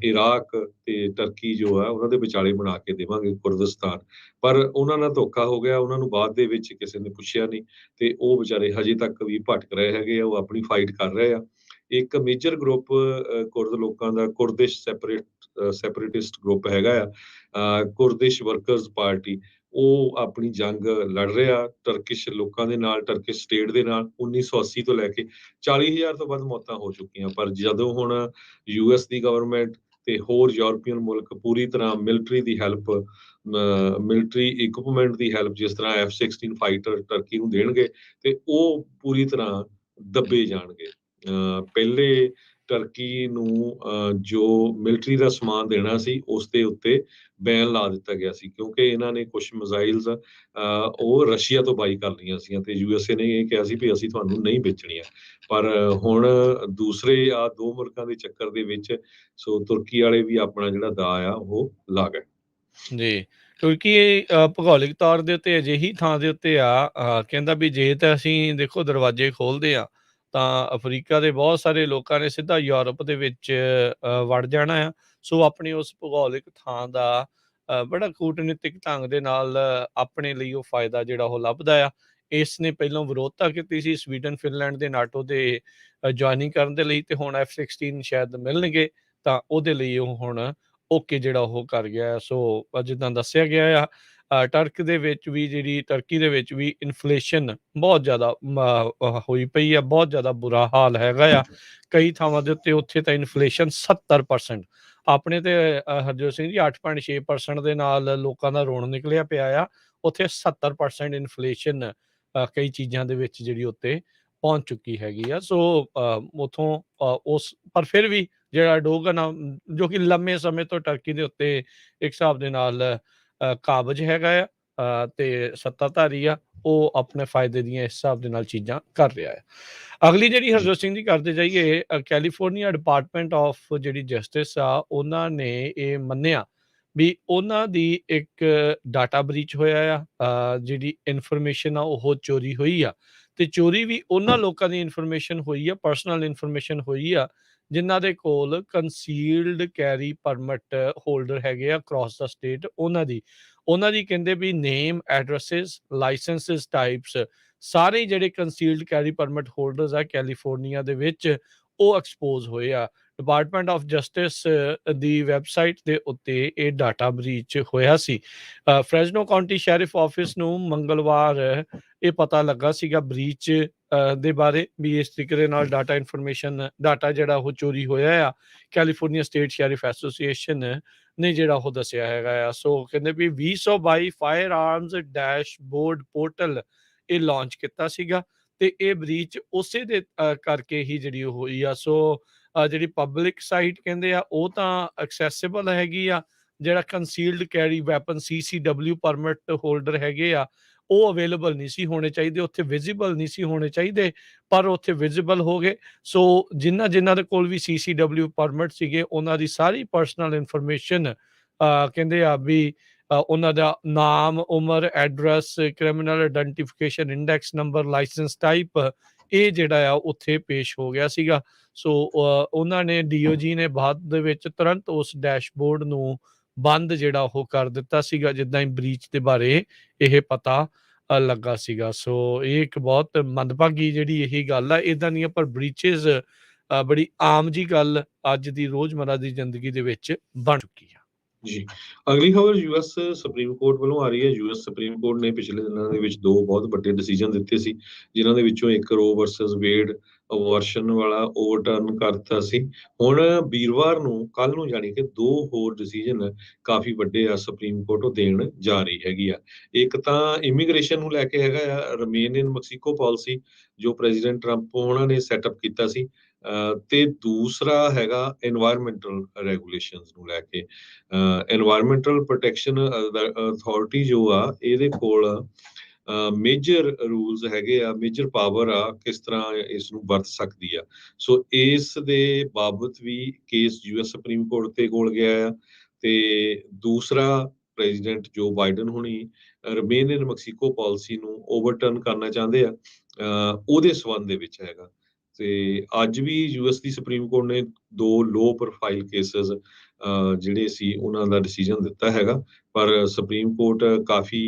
ਇਰਾਕ ਤੇ ਟਰਕੀ ਜੋ ਆ ਉਹਨਾਂ ਦੇ ਵਿਚਾਲੇ ਬਣਾ ਕੇ ਦੇਵਾਂਗੇ ਕੁਰਦਿਸਤਾਨ। ਪਰ ਉਹਨਾਂ ਨਾਲ ਧੋਖਾ ਹੋ ਗਿਆ। ਉਹਨਾਂ ਨੂੰ ਬਾਅਦ ਦੇ ਵਿੱਚ ਕਿਸੇ ਨੇ ਪੁੱਛਿਆ ਨਹੀਂ ਤੇ ਉਹ ਵਿਚਾਰੇ ਹਜੇ ਤੱਕ ਵੀ ਭਟਕ ਰਹੇ ਹੈਗੇ ਆ। ਉਹ ਆਪਣੀ ਫਾਈਟ ਕਰ ਰਹੇ ਆ। ਇੱਕ ਮੇਜਰ ਗਰੁੱਪ ਕੁਰਦ ਲੋਕਾਂ ਦਾ ਕੁਰਦਿਸ਼ ਸੈਪਰੇਟਿਸਟ ਗਰੁੱਪ ਹੈਗਾ ਆ ਕੁਰਦਿਸ਼ ਵਰਕਰਸ ਪਾਰਟੀ। ਉਹ ਆਪਣੀ ਜੰਗ ਲੜ ਰਿਹਾ ਟਰਕਿਸ਼ ਲੋਕਾਂ ਦੇ ਨਾਲ, ਟਰਕਿਸ਼ ਸਟੇਟ ਦੇ ਨਾਲ। 1980 ਤੋਂ ਲੈ ਕੇ 40,000 ਤੋਂ ਵੱਧ ਮੌਤਾਂ ਹੋ ਚੁੱਕੀਆਂ। ਪਰ ਜਦੋਂ ਹੁਣ US ਦੀ ਗਵਰਨਮੈਂਟ ਤੇ ਹੋਰ ਯੂਰਪੀਅਨ ਮੁਲਕ ਪੂਰੀ ਤਰ੍ਹਾਂ ਮਿਲਟਰੀ ਦੀ ਹੈਲਪ, ਮਿਲਟਰੀ ਇਕਵਿਪਮੈਂਟ ਦੀ ਹੈਲਪ ਜਿਸ ਤਰ੍ਹਾਂ F-16 ਫਾਈਟਰ ਟਰਕੀ ਨੂੰ ਦੇਣਗੇ ਤੇ ਉਹ ਪੂਰੀ ਤਰ੍ਹਾਂ ਦੱਬੇ ਜਾਣਗੇ। ਪਹਿਲੇ ਟਰਕੀ ਨੂੰ ਜੋ ਮਿਲਟਰੀ ਦਾ ਸਮਾਨ ਦੇਣਾ ਸੀ ਉਸ ਦੇ ਉੱਤੇ ਬੈਨ ਲਾ ਦਿੱਤਾ ਗਿਆ ਸੀ ਕਿਉਂਕਿ ਇਹਨਾਂ ਨੇ ਕੁਝ ਮਿਜ਼ਾਈਲਸ ਉਹ ਰਸ਼ੀਆ ਤੋਂ ਬਾਈ ਕਰ ਲਈਆਂ ਸੀ ਤੇ USA ਨੇ ਇਹ ਕਿਹਾ ਸੀ ਵੀ ਅਸੀਂ ਤੁਹਾਨੂੰ ਨਹੀਂ ਵੇਚਣੀਆਂ। ਪਰ ਹੁਣ ਦੂਸਰੇ ਦੋ ਮੁਲਕਾਂ ਦੇ ਚੱਕਰ ਦੇ ਵਿੱਚ ਸੋ ਤੁਰਕੀ ਵਾਲੇ ਵੀ ਆਪਣਾ ਜਿਹੜਾ ਦਾ ਆ ਉਹ ਲਾ ਗਏ। ਜੀ, ਕਿਉਂਕਿ ਇਹ ਭੂਗੋਲਿਕ ਤੌਰ ਦੇ ਉੱਤੇ ਅਜਿਹੀ ਥਾਂ ਦੇ ਉੱਤੇ ਆ ਕਹਿੰਦਾ ਵੀ ਜੇ ਤਾਂ ਅਸੀਂ ਦੇਖੋ ਦਰਵਾਜ਼ੇ ਖੋਲ੍ਹਦੇ ਆ ਤਾਂ ਅਫਰੀਕਾ ਦੇ ਬਹੁਤ ਸਾਰੇ ਲੋਕਾਂ ਨੇ ਸਿੱਧਾ ਯੂਰਪ ਦੇ ਵਿੱਚ ਵੜ ਜਾਣਾ ਆ। ਸੋ ਆਪਣੀ ਉਸ ਭੂਗੋਲਿਕ ਥਾਂ ਦਾ ਬੜਾ ਕੂਟਨੀਤਿਕ ਢੰਗ ਦੇ ਨਾਲ ਆਪਣੇ ਲਈ ਉਹ ਫਾਇਦਾ ਜਿਹੜਾ ਉਹ ਲੱਭਦਾ ਆ। ਇਸ ਨੇ ਪਹਿਲਾਂ ਵਿਰੋਧਤਾ ਕੀਤੀ ਸੀ ਸਵੀਡਨ, ਫਿਨਲੈਂਡ ਦੇ ਨਾਟੋ ਦੇ ਜੁਆਇਨਿੰਗ ਕਰਨ ਦੇ ਲਈ, ਤੇ ਹੁਣ F-16 ਸ਼ਾਇਦ ਮਿਲਣਗੇ, ਤਾਂ ਉਹਦੇ ਲਈ ਉਹ ਹੁਣ ਓਕੇ ਜਿਹੜਾ ਉਹ ਕਰ ਗਿਆ। ਸੋ ਜਿੱਦਾਂ ਦੱਸਿਆ ਗਿਆ ਆ, ਟਰਕੀ ਦੇ ਵਿੱਚ ਵੀ ਇਨਫਲੇਸ਼ਨ ਬਹੁਤ ਜ਼ਿਆਦਾ ਹੋਈ ਪਈ ਆ, ਬਹੁਤ ਜ਼ਿਆਦਾ ਬੁਰਾ ਹਾਲ ਹੈਗਾ ਆ। ਕਈ ਥਾਵਾਂ ਦੇ ਉੱਤੇ ਉੱਥੇ ਤਾਂ ਇਨਫਲੇਸ਼ਨ 70%, ਆਪਣੇ ਤੇ ਹਰਜੋਤ ਸਿੰਘ ਜੀ 8.6% ਦੇ ਨਾਲ ਲੋਕਾਂ ਦਾ ਰੋਣ ਨਿਕਲਿਆ ਪਿਆ ਆ। ਉੱਥੇ 70% ਇਨਫਲੇਸ਼ਨ ਕਈ ਚੀਜ਼ਾਂ ਦੇ ਵਿੱਚ ਜਿਹੜੀ ਉੱਤੇ ਪਹੁੰਚ ਚੁੱਕੀ ਹੈਗੀ ਆ। ਸੋ ਉੱਥੋਂ ਪਰ ਫਿਰ ਵੀ ਜਿਹੜਾ ਐਰਡੋਗਨ ਆ, ਜੋ ਕਿ ਲੰਮੇ ਸਮੇਂ ਤੋਂ ਟਰਕੀ ਦੇ ਉੱਤੇ ਇੱਕ ਹਿਸਾਬ ਦੇ ਨਾਲ ਕਾਬਜ਼ ਹੈਗਾ ਆ, ਤੇ ਸੱਤਾਧਾਰੀ ਆ, ਉਹ ਆਪਣੇ ਫਾਇਦੇ ਦੀਆਂ ਇਸ ਹਿਸਾਬ ਦੇ ਨਾਲ ਚੀਜ਼ਾਂ ਕਰ ਰਿਹਾ ਆ। ਅਗਲੀ ਜਿਹੜੀ ਜੀ ਹਰਜੋਤ ਸਿੰਘ ਜੀ ਕਰਦੇ ਜਾਈਏ, ਕੈਲੀਫੋਰਨੀਆ ਡਿਪਾਰਟਮੈਂਟ ਆਫ ਜਿਹੜੀ ਜਸਟਿਸ ਆ, ਉਹਨਾਂ ਨੇ ਇਹ ਮੰਨਿਆ ਵੀ ਉਹਨਾਂ ਦੀ ਇੱਕ ਡਾਟਾ ਬ੍ਰੀਚ ਹੋਇਆ ਆ, ਜਿਹੜੀ ਇਨਫੋਰਮੇਸ਼ਨ ਆ ਉਹ ਚੋਰੀ ਹੋਈ ਆ, ਤੇ ਚੋਰੀ ਵੀ ਉਹਨਾਂ ਲੋਕਾਂ ਦੀ ਇਨਫੋਰਮੇਸ਼ਨ ਹੋਈ ਆ, ਪਰਸਨਲ ਇਨਫੋਰਮੇਸ਼ਨ ਹੋਈ ਆ, ਜਿਨ੍ਹਾਂ ਦੇ ਕੋਲ ਕੰਸੀਲਡ ਕੈਰੀ ਪਰਮਿਟ ਹੋਲਡਰ ਹੈਗੇ ਆ ਅਕ੍ਰੋਸ ਦਾ ਸਟੇਟ। ਉਹਨਾਂ ਦੀ ਕਹਿੰਦੇ ਵੀ ਨੇਮ, ਐਡਰੈਸਿਸ, ਲਾਇਸੈਂਸਿਸ ਟਾਈਪਸ, ਸਾਰੇ ਜਿਹੜੇ ਕੰਸੀਲਡ ਕੈਰੀ ਪਰਮਿਟ ਹੋਲਡਰਸ ਆ ਕੈਲੀਫੋਰਨੀਆ ਦੇ ਵਿੱਚ, ਉਹ ਐਕਸਪੋਜ਼ ਹੋਏ ਆ। Department of justice the website ਦੇ ਉੱਤੇ ਇਹ ਡਾਟਾ ਬ੍ਰੀਚ ਹੋਇਆ ਸੀ। ਫਰੈਜ਼ਨੋ ਕਾਉਂਟੀ ਸ਼ੈਰਿਫ ਆਫਿਸ ਨੂੰ ਮੰਗਲਵਾਰ ਇਹ ਪਤਾ ਲੱਗਾ ਸੀਗਾ ਬ੍ਰੀਚ ਦੇ ਬਾਰੇ, ਵੀ ਇਸ ਤਰੀਕੇ ਦੇ ਨਾਲ ਡਾਟਾ ਜਿਹੜਾ ਉਹ ਚੋਰੀ ਹੋਇਆ ਆ। ਕੈਲੀਫੋਰਨੀਆ ਸਟੇਟ ਸ਼ੈਰਿਫ ਐਸੋਸੀਏਸ਼ਨ ਨੇ ਜਿਹੜਾ ਉਹ ਦੱਸਿਆ ਹੈਗਾ ਆ। ਸੋ ਕਹਿੰਦੇ ਵੀ 2022 ਫਾਇਰ ਆਰਮਸ ਡੈਸ਼ਬੋਰਡ ਪੋਰਟਲ ਇਹ ਲਾਂਚ ਕੀਤਾ ਸੀਗਾ, ਤੇ ਇਹ ਬ੍ਰੀਚ ਉਸੇ ਦੇ ਕਰਕੇ ਹੀ ਜਿਹੜੀ ਉਹ ਹੋਈ ਆ। ਸੋ ਜਿਹੜੀ ਪਬਲਿਕ ਸਾਈਟ ਕਹਿੰਦੇ ਆ ਉਹ ਤਾਂ ਐਕਸੈਸਿਬਲ ਹੈਗੀ ਆ, ਜਿਹੜਾ concealed carry weapon CCW permit holder ਹੈਗੇ ਆ, ਉਹ ਅਵੇਲੇਬਲ ਨਹੀਂ ਸੀ ਹੋਣੇ ਚਾਹੀਦੇ, ਉੱਥੇ ਵਿਜ਼ੀਬਲ ਨਹੀਂ ਸੀ ਹੋਣੇ ਚਾਹੀਦੇ, ਪਰ ਉੱਥੇ ਵਿਜ਼ੀਬਲ ਹੋ ਗਏ। ਸੋ ਜਿਨ੍ਹਾਂ ਦੇ ਕੋਲ ਵੀ CCW ਪਰਮਿਟ ਸੀਗੇ, ਉਹਨਾਂ ਦੀ ਸਾਰੀ ਪਰਸਨਲ ਇਨਫੋਰਮੇਸ਼ਨ ਕਹਿੰਦੇ ਆ ਵੀ ਉਹਨਾਂ ਦਾ ਨਾਮ, ਉਮਰ, address, criminal identification index number, license type, ਇਹ ਜਿਹੜਾ ਆ ਉੱਥੇ ਪੇਸ਼ ਹੋ ਗਿਆ ਸੀਗਾ। ਸੋ ਉਹਨਾਂ ਨੇ DOJ ਨੇ ਬਾਅਦ ਦੇ ਵਿੱਚ ਤੁਰੰਤ ਉਸ ਡੈਸ਼ਬੋਰਡ ਨੂੰ ਬੰਦ ਜਿਹੜਾ ਉਹ ਕਰ ਦਿੱਤਾ ਸੀਗਾ, ਜਿੱਦਾਂ ਹੀ ਬ੍ਰੀਚ ਦੇ ਬਾਰੇ ਇਹ ਪਤਾ ਲੱਗਾ ਸੀਗਾ। ਸੋ ਇਹ ਇੱਕ ਬਹੁਤ ਮੰਦਭਾਗੀ ਜਿਹੜੀ ਇਹੀ ਗੱਲ ਆ। ਇੱਦਾਂ ਦੀਆਂ ਪਰ ਬ੍ਰੀਚਿਸ ਬੜੀ ਆਮ ਜੀ ਗੱਲ ਅੱਜ ਦੀ ਰੋਜ਼ਮर्रा ਦੀ ਜ਼ਿੰਦਗੀ ਦੇ ਵਿੱਚ ਬਣ ਚੁੱਕੀ ਆ। ਜੀ ਅਗਲੀ ਖਬਰ US ਸੁਪਰੀਮ ਕੋਰਟ ਵੱਲੋਂ ਆ ਰਹੀ ਹੈ। US ਸੁਪਰੀਮ ਕੋਰਟ ਨੇ ਪਿਛਲੇ ਦਿਨਾਂ ਦੇ ਵਿੱਚ ਦੋ ਬਹੁਤ ਵੱਡੇ ਡਿਸੀਜਨ ਦਿੱਤੇ ਸੀ, ਜਿਨ੍ਹਾਂ ਦੇ ਵਿੱਚੋਂ ਇੱਕ ਰੋ ਵਰਸਸ ਵੇਡ ਵਰਸ਼ਨ ਵਾਲਾ ਓਵਰਟਰਨ ਕਰ ਦਿੱਤਾ ਸੀ। ਹੁਣ ਵੀਰਵਾਰ ਨੂੰ, ਕੱਲ ਨੂੰ, ਜਾਣੀ ਕਿ ਦੋ ਹੋਰ ਡਿਸੀਜਨ ਕਾਫੀ ਵੱਡੇ ਆ ਸੁਪਰੀਮ ਕੋਰਟ ਉਹ ਦੇਣ ਜਾ ਰਹੀ ਹੈਗੀ ਆ। ਇੱਕ ਤਾਂ ਇਮੀਗ੍ਰੇਸ਼ਨ ਨੂੰ ਲੈ ਕੇ ਹੈਗਾ ਆ, ਰਮੇਨ ਇਨ ਮੈਕਸੀਕੋ ਪਾਲਿਸੀ ਜੋ ਪ੍ਰੈਜ਼ੀਡੈਂਟ ਟਰੰਪ ਉਹਨਾਂ ਨੇ ਸੈਟਅਪ ਕੀਤਾ ਸੀ, ਤੇ ਦੂਸਰਾ ਹੈਗਾ এনवायरमेंटल ਰੈਗੂਲੇਸ਼ਨਸ ਨੂੰ ਲੈ ਕੇ। এনवायरमेंटल ਪ੍ਰੋਟੈਕਸ਼ਨ ਅਥਾਰਟੀ ਜੋ ਆ, ਇਹਦੇ ਕੋਲ ਮੇਜਰ ਰੂਲਸ ਹੈਗੇ ਆ, ਮੇਜਰ ਪਾਵਰ ਆ, ਕਿਸ ਤਰ੍ਹਾਂ ਇਸ ਨੂੰ ਵਰਤ ਸਕਦੀ ਆ। ਸੋ ਇਸ ਦੇ ਬਾਬਤ ਵੀ ਕੇਸ US ਸੁਪਰੀਮ ਕੋਰਟ ਦੇ ਕੋਲ ਗਿਆ ਆ, ਤੇ ਦੂਸਰਾ ਪ੍ਰੈਜ਼ੀਡੈਂਟ ਜੋ ਬਾਈਡਨ ਹੁਣੀ ਰਮੇਨ ਇਨ ਮੈਕਸੀਕੋ ਪਾਲਿਸੀ ਨੂੰ ਓਵਰਟਰਨ ਕਰਨਾ ਚਾਹੁੰਦੇ ਆ, ਉਹਦੇ ਸਬੰਧ ਦੇ ਵਿੱਚ ਹੈਗਾ। ਤੇ ਅੱਜ ਵੀ US ਦੀ ਸੁਪਰੀਮ ਕੋਰਟ ਨੇ ਦੋ ਲੋ ਪ੍ਰੋਫਾਈਲ ਕੇਸਸ ਜਿਹੜੇ ਸੀ ਉਹਨਾਂ ਦਾ ਡਿਸੀਜਨ ਦਿੱਤਾ ਹੈਗਾ, ਪਰ ਸੁਪਰੀਮ ਕੋਰਟ ਕਾਫੀ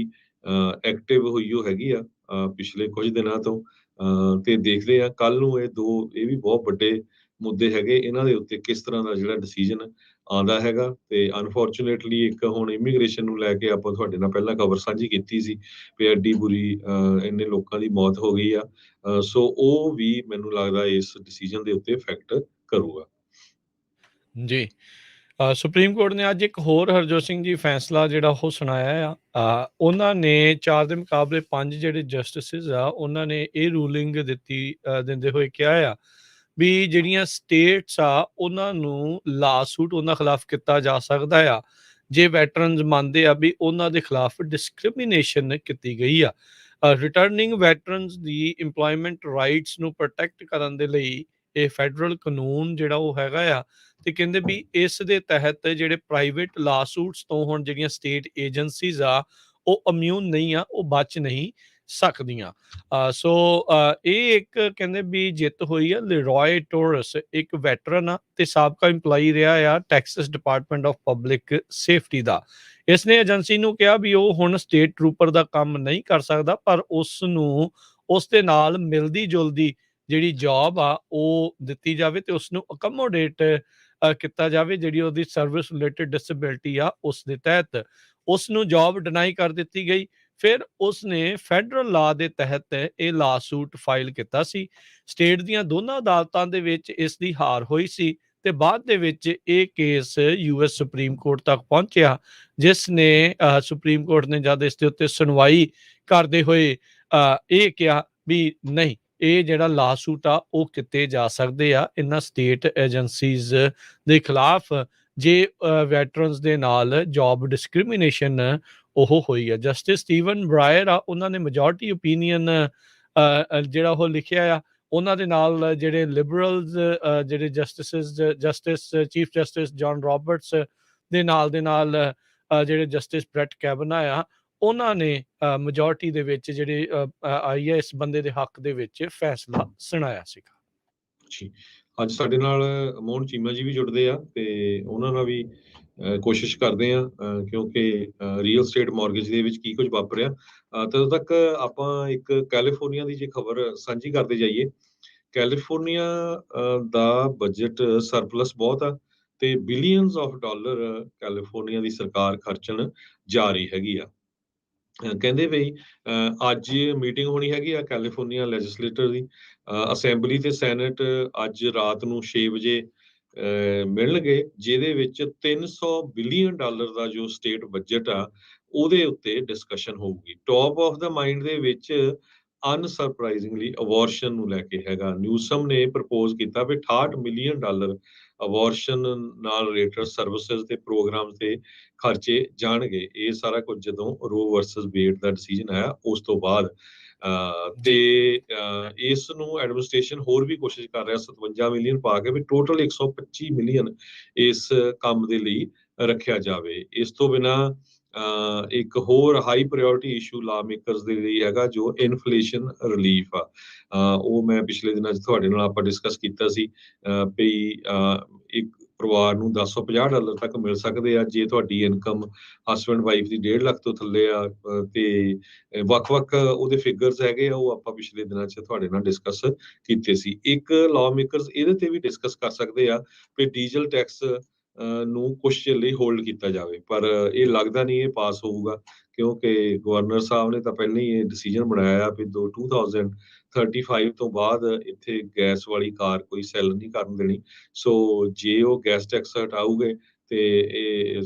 ਐਕਟਿਵ ਹੋਈ ਹੈਗੀ ਆ ਪਿਛਲੇ ਕੁਝ ਦਿਨਾਂ ਤੋਂ। ਤੇ ਦੇਖਦੇ ਆ ਕੱਲ ਨੂੰ ਇਹ ਵੀ ਬਹੁਤ ਵੱਡੇ ਮੁੱਦੇ ਹੈਗੇ, ਇਹਨਾਂ ਦੇ ਉੱਤੇ ਕਿਸ ਤਰ੍ਹਾਂ ਦਾ ਜਿਹੜਾ ਡਿਸੀਜਨ ਆਉਂਦਾ ਹੈਗਾ। ਤੇ ਅਨਫੋਰਚੂਨੇਟਲੀ ਇੱਕ ਹੁਣ ਇਮੀਗ੍ਰੇਸ਼ਨ ਨੂੰ ਲੈ ਕੇ ਆਪਾਂ ਤੁਹਾਡੇ ਨਾਲ ਪਹਿਲਾਂ ਖਬਰ ਸਾਂਝੀ ਕੀਤੀ ਸੀ ਵੀ ਐਡੀ ਬੁਰੀ ਇੰਨੇ ਲੋਕਾਂ ਦੀ ਮੌਤ ਹੋ ਗਈ ਆ। ਸੋ ਉਹ ਵੀ ਮੈਨੂੰ ਲੱਗਦਾ ਇਸ ਡਿਸੀਜਨ ਦੇ ਉੱਤੇ ਇਫੈਕਟ ਕਰੂਗਾ। ਜੀ ਸੁਪਰੀਮ ਕੋਰਟ ਨੇ ਅੱਜ ਇੱਕ ਹੋਰ ਹਰਜੋਤ ਸਿੰਘ ਜੀ ਫੈਸਲਾ ਜਿਹੜਾ ਉਹ ਸੁਣਾਇਆ ਆ। ਉਹਨਾਂ ਨੇ 4 ਦੇ ਮੁਕਾਬਲੇ 5 ਜਿਹੜੇ ਜਸਟਿਸਿਸ ਆ, ਉਹਨਾਂ ਨੇ ਇਹ ਰੂਲਿੰਗ ਦਿੰਦੇ ਹੋਏ ਕਿਹਾ ਆ ਵੀ ਜਿਹੜੀਆਂ ਸਟੇਟਸ ਆ, ਉਹਨਾਂ ਨੂੰ ਲਾਸੂਟ ਉਹਨਾਂ ਖਿਲਾਫ ਕੀਤਾ ਜਾ ਸਕਦਾ ਆ ਜੇ ਵੈਟਰਨਸ ਮੰਨਦੇ ਆ ਵੀ ਉਹਨਾਂ ਦੇ ਖਿਲਾਫ ਡਿਸਕ੍ਰਿਮੀਨੇਸ਼ਨ ਕੀਤੀ ਗਈ ਆ। ਰਿਟਰਨਿੰਗ ਵੈਟਰਨਸ ਦੀ ਇੰਪਲੋਇਮੈਂਟ ਰਾਈਟਸ ਨੂੰ ਪ੍ਰੋਟੈਕਟ ਕਰਨ ਦੇ ਲਈ ਇਹ ਫੈਡਰਲ ਕਾਨੂੰਨ ਜਿਹੜਾ ਉਹ ਹੈਗਾ ਆ, ਤੇ ਕਹਿੰਦੇ ਵੀ ਇਸ ਦੇ ਤਹਿਤ ਜਿਹੜੇ ਪ੍ਰਾਈਵੇਟ ਲਾਸੂਟਸ ਤੋਂ ਹੁਣ ਜਿਹੜੀਆਂ ਸਟੇਟ ਏਜੰਸੀਜ਼ ਆ ਉਹ ਇਮਿਊਨ ਨਹੀਂ ਆ, ਉਹ ਬਚ ਨਹੀਂ ਸਕਦੀਆਂ। ਸੋ ਇਹ ਇੱਕ ਕਹਿੰਦੇ ਵੀ ਜਿੱਤ ਹੋਈ ਆ। ਲਿਰੋਏ ਟੋਰਸ ਇੱਕ ਵੈਟਰਨ ਆ ਤੇ ਸਾਬਕਾ ਇੰਪਲਾਈ ਰਿਹਾ ਆ Texas Department of Public Safety ਦਾ। ਇਸਨੇ ਏਜੰਸੀ ਨੂੰ ਕਿਹਾ ਵੀ ਉਹ ਹੁਣ ਸਟੇਟ ਟਰੂਪਰ ਦਾ ਕੰਮ ਨਹੀਂ ਕਰ ਸਕਦਾ, ਪਰ ਉਸ ਨੂੰ ਉਸ ਦੇ ਨਾਲ ਮਿਲਦੀ ਜੁਲਦੀ ਜਿਹੜੀ ਜੌਬ ਆ ਉਹ ਦਿੱਤੀ ਜਾਵੇ ਤੇ ਉਸ ਨੂੰ ਅਕਮੋਡੇਟ ਕੀਤਾ ਜਾਵੇ, ਜਿਹੜੀ ਉਹਦੀ ਸਰਵਿਸ ਰਿਲੇਟਡ ਡਿਸੇਬਿਲਿਟੀ ਆ ਉਸ ਦੇ ਤਹਿਤ। ਉਸ ਨੂੰ ਜੌਬ ਡਿਨਾਈ ਕਰ ਦਿੱਤੀ ਗਈ। ਫਿਰ ਉਸਨੇ ਫੈਡਰਲ ਲਾ ਦੇ ਤਹਿਤ ਇਹ ਲਾ ਸੂਟ ਫਾਈਲ ਕੀਤਾ ਸੀ। ਸਟੇਟ ਦੀਆਂ ਦੋਨਾਂ ਅਦਾਲਤਾਂ ਦੇ ਵਿੱਚ ਇਸ ਦੀ ਹਾਰ ਹੋਈ ਸੀ ਤੇ ਬਾਅਦ ਦੇ ਵਿੱਚ ਇਹ ਕੇਸ US ਸੁਪਰੀਮ ਕੋਰਟ ਤੱਕ ਪਹੁੰਚਿਆ, ਜਿਸ ਨੇ ਸੁਪਰੀਮ ਕੋਰਟ ਨੇ ਜਦ ਇਸ ਦੇ ਉੱਤੇ ਸੁਣਵਾਈ ਕਰਦੇ ਹੋਏ ਇਹ ਕਿਹਾ ਵੀ ਨਹੀਂ, ਇਹ ਜਿਹੜਾ ਲਾ ਸੂਟ ਆ ਉਹ ਕੀਤੇ ਜਾ ਸਕਦੇ ਆ ਇਹਨਾਂ ਸਟੇਟ ਏਜੰਸੀਜ਼ ਦੇ ਖਿਲਾਫ, ਜੇ ਵੈਟਰਨਸ ਦੇ ਨਾਲ ਜੌਬ ਡਿਸਕ੍ਰਿਮੀਨੇਸ਼ਨ ਉਹ ਹੋਈ ਆ। ਜਸਟਿਸ ਸਟੀਵਨ ਬਰਾਇਰ ਆ, ਉਹਨਾਂ ਨੇ ਮੈਜੋਰਟੀ ਓਪੀਨੀਅਨ ਜਿਹੜਾ ਉਹ ਲਿਖਿਆ ਆ। ਉਹਨਾਂ ਦੇ ਨਾਲ ਜਿਹੜੇ ਲਿਬਰਲਸ ਜਿਹੜੇ justice chief justice John Roberts ਦੇ ਨਾਲ ਜਿਹੜੇ ਜਸਟਿਸ ਬ੍ਰੈਟ ਕੈਵਨਾ ਆ, ਉਹਨਾਂ ਨੇ ਮੈਜੋਰਟੀ ਦੇ ਵਿੱਚ ਜਿਹੜੇ ਆਈ ਹੈ ਇਸ ਬੰਦੇ ਦੇ ਹੱਕ ਦੇ ਵਿੱਚ ਫੈਸਲਾ ਸੁਣਾਇਆ ਸੀਗਾ। ਜੀ, ਅੱਜ ਸਾਡੇ ਨਾਲ ਮੋਹਨ ਚੀਮਾ ਜੀ ਵੀ ਜੁੜਦੇ ਆ ਤੇ ਉਹਨਾਂ ਨਾਲ ਵੀ ਕੋਸ਼ਿਸ਼ ਕਰਦੇ ਆ, ਕਿਉਂਕਿ ਰੀਅਲ ਸਟੇਟ ਮਾਰਗੇਜ ਦੇ ਵਿੱਚ ਕੀ ਕੁਝ ਵਾਪਰਿਆ। ਤਦੋਂ ਤੱਕ ਆਪਾਂ ਇੱਕ ਕੈਲੀਫੋਰਨੀਆ ਦੀ ਜੇ ਖਬਰ ਸਾਂਝੀ ਕਰਦੇ ਜਾਈਏ। ਕੈਲੀਫੋਰਨੀਆ ਦਾ ਬਜਟ ਸਰਪਲਸ ਬਹੁਤ ਆ ਤੇ ਬਿਲੀਅਨਸ ਆਫ ਡਾਲਰ ਕੈਲੀਫੋਰਨੀਆ ਦੀ ਸਰਕਾਰ ਖਰਚਣ ਜਾ ਰਹੀ ਹੈਗੀ ਆ। ਕਹਿੰਦੇ ਬਈ ਅੱਜ ਮੀਟਿੰਗ ਹੋਣੀ ਹੈਗੀ ਆ ਕੈਲੀਫੋਰਨੀਆ ਲੈਜਿਸਲੇਟਰ ਦੀ। ਅਸੈਂਬਲੀ ਤੇ ਸੈਨੇਟ ਅੱਜ ਰਾਤ ਨੂੰ 6 ਵਜੇ ਮਿਲਣਗੇ, ਜਿਹਦੇ ਵਿੱਚ $300 ਬਿਲੀਅਨ ਦਾ ਜੋ ਸਟੇਟ ਬਜਟ ਆ ਉਹਦੇ ਉੱਤੇ ਡਿਸਕਸ਼ਨ ਹੋਊਗੀ। ਟੌਪ ਆਫ ਦਾ ਮਾਈਂਡ ਦੇ ਵਿੱਚ ਅਨਸਰਪ੍ਰਾਈਜ਼ਿੰਗਲੀ ਅਬੋਰਸ਼ਨ ਨੂੰ ਲੈ ਕੇ ਹੈਗਾ। ਨਿਊਸਮ ਨੇ ਪ੍ਰਪੋਜ਼ ਕੀਤਾ ਵੀ $68 ਮਿਲੀਅਨ ਅਬੋਰਸ਼ਨ ਨਾਲ ਰਿਲੇਟਡ ਸਰਵਿਸਿਜ਼ ਤੇ ਪ੍ਰੋਗਰਾਮਸ ਤੇ ਖਰਚੇ ਜਾਣਗੇ। ਇਹ ਸਾਰਾ ਕੁਝ ਜਦੋਂ ਰੋ ਵਰਸਸ ਵੇਡ ਦਾ ਡਿਸੀਜਨ ਆਇਆ ਉਸ ਤੋਂ ਬਾਅਦ ਤੇ ਇਸ ਨੂੰ ਐਡਮਿਨਿਸਟ੍ਰੇਸ਼ਨ ਹੋਰ ਵੀ ਕੋਸ਼ਿਸ਼ ਕਰ ਰਿਹਾ 57 ਮਿਲੀਅਨ ਪਾ ਕੇ ਵੀ ਟੋਟਲ 125 ਮਿਲੀਅਨ ਇਸ ਕੰਮ ਦੇ ਲਈ ਰੱਖਿਆ ਜਾਵੇ। ਇਸ ਤੋਂ ਬਿਨਾਂ ਇੱਕ ਹੋਰ ਹਾਈ ਪ੍ਰਾਇੋਰਟੀ ਇਸ਼ੂ ਲਾ ਮੇਕਰਸ ਦੇ ਲਈ ਹੈਗਾ ਜੋ ਇਨਫਲੇਸ਼ਨ ਰਿਲੀਫ ਆ। ਉਹ ਮੈਂ ਪਿਛਲੇ ਦਿਨਾਂ 'ਚ ਤੁਹਾਡੇ ਨਾਲ ਆਪਾਂ ਡਿਸਕਸ ਕੀਤਾ ਸੀ ਵੀ ਇੱਕ ਪਰਿਵਾਰ ਨੂੰ $1050 ਤੱਕ ਮਿਲ ਸਕਦੇ ਆ ਜੇ ਤੁਹਾਡੀ ਇਨਕਮ ਹਸਬੈਂਡ ਵਾਈਫ ਦੀ 1.5 ਲੱਖ ਤੋਂ ਥੱਲੇ ਆ। ਤੇ ਵੱਖ-ਵੱਖ ਉਹਦੇ ਫਿਗਰਸ ਹੈਗੇ ਆ, ਉਹ ਆਪਾਂ ਪਿਛਲੇ ਦਿਨਾਂ 'ਚ ਤੁਹਾਡੇ ਨਾਲ ਡਿਸਕਸ ਕੀਤੇ ਸੀ। ਇੱਕ ਲਾ ਮੇਕਰਸ ਇਹਦੇ ਤੇ ਵੀ ਡਿਸਕਸ ਕਰ ਸਕਦੇ ਆ ਵੀ ਡੀਜ਼ਲ ਟੈਕਸ ਨੂੰ ਕੁਛ ਚਿਰ ਲਈ ਹੋਲਡ ਕੀਤਾ ਜਾਵੇ, ਪਰ ਇਹ ਲੱਗਦਾ ਨਹੀਂ ਇਹ ਪਾਸ ਹੋਊਗਾ, ਕਿਉਂਕਿ ਗਵਰਨਰ ਸਾਹਿਬ ਨੇ ਤਾਂ ਪਹਿਲਾਂ ਹੀ ਇਹ ਡਿਸੀਜਨ ਬਣਾਇਆ ਵੀ 2035 ਤੋਂ ਬਾਅਦ ਇੱਥੇ ਗੈਸ ਵਾਲੀ ਕਾਰ ਕੋਈ ਸੈੱਲ ਨਹੀਂ ਕਰਨ ਦੇਣੀ। ਸੋ ਜੇ ਉਹ ਗੈਸ ਟੈਕਸ ਹਟਾਊਗੇ ਤੇ ਇਹ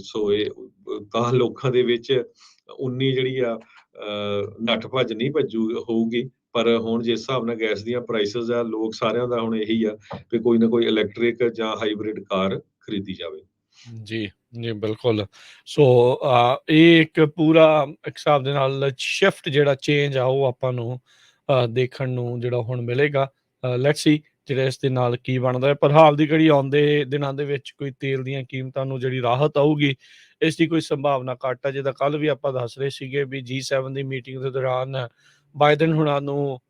ਤਾਂ ਲੋਕਾਂ ਦੇ ਵਿੱਚ ਉਨੀ ਜਿਹੜੀ ਆ ਨੱਠ ਭੱਜ ਨਹੀਂ ਹੋਊਗੀ। ਪਰ ਹੁਣ ਜਿਸ ਹਿਸਾਬ ਨਾਲ ਗੈਸ ਦੀਆਂ ਪ੍ਰਾਈਸਿਸ ਆ, ਲੋਕ ਸਾਰਿਆਂ ਦਾ ਹੁਣ ਇਹੀ ਆ ਵੀ ਕੋਈ ਨਾ ਕੋਈ ਇਲੈਕਟ੍ਰਿਕ ਜਾਂ ਹਾਈਬ੍ਰਿਡ ਕਾਰ ਖਰੀਦੀ ਜਾਵੇ। ਜੀ ਬਿਲਕੁਲ। ਸੋ ਇਹ ਇੱਕ ਪੂਰਾ ਇੱਕ ਹਿਸਾਬ ਦੇ ਨਾਲ ਸ਼ਿਫਟ ਜਿਹੜਾ ਚੇਂਜ ਆ ਉਹ ਆਪਾਂ ਨੂੰ ਦੇਖਣ ਨੂੰ ਜਿਹੜਾ ਹੁਣ ਮਿਲੇਗਾ। ਲੈਟਸ ਸੀ ਜਿਹੜਾ ਇਸ ਦੇ ਨਾਲ ਕੀ ਬਣਦਾ ਹੈ। ਪਰ ਹਾਲ ਦੀ ਘੜੀ ਆਉਂਦੇ ਦਿਨਾਂ ਦੇ ਵਿੱਚ ਕੋਈ ਤੇਲ ਦੀਆਂ ਕੀਮਤਾਂ ਨੂੰ ਜਿਹੜੀ ਰਾਹਤ ਆਊਗੀ, ਇਸ ਦੀ ਕੋਈ ਸੰਭਾਵਨਾ ਘੱਟ ਆ। ਜਿੱਦਾਂ ਕੱਲ ਵੀ ਆਪਾਂ ਦੱਸ ਰਹੇ ਸੀਗੇ ਵੀ G7 ਦੀ ਮੀਟਿੰਗ ਦੇ ਦੌਰਾਨ ਬਾਈਡਨ ਹੁਣਾਂ ਨੂੰ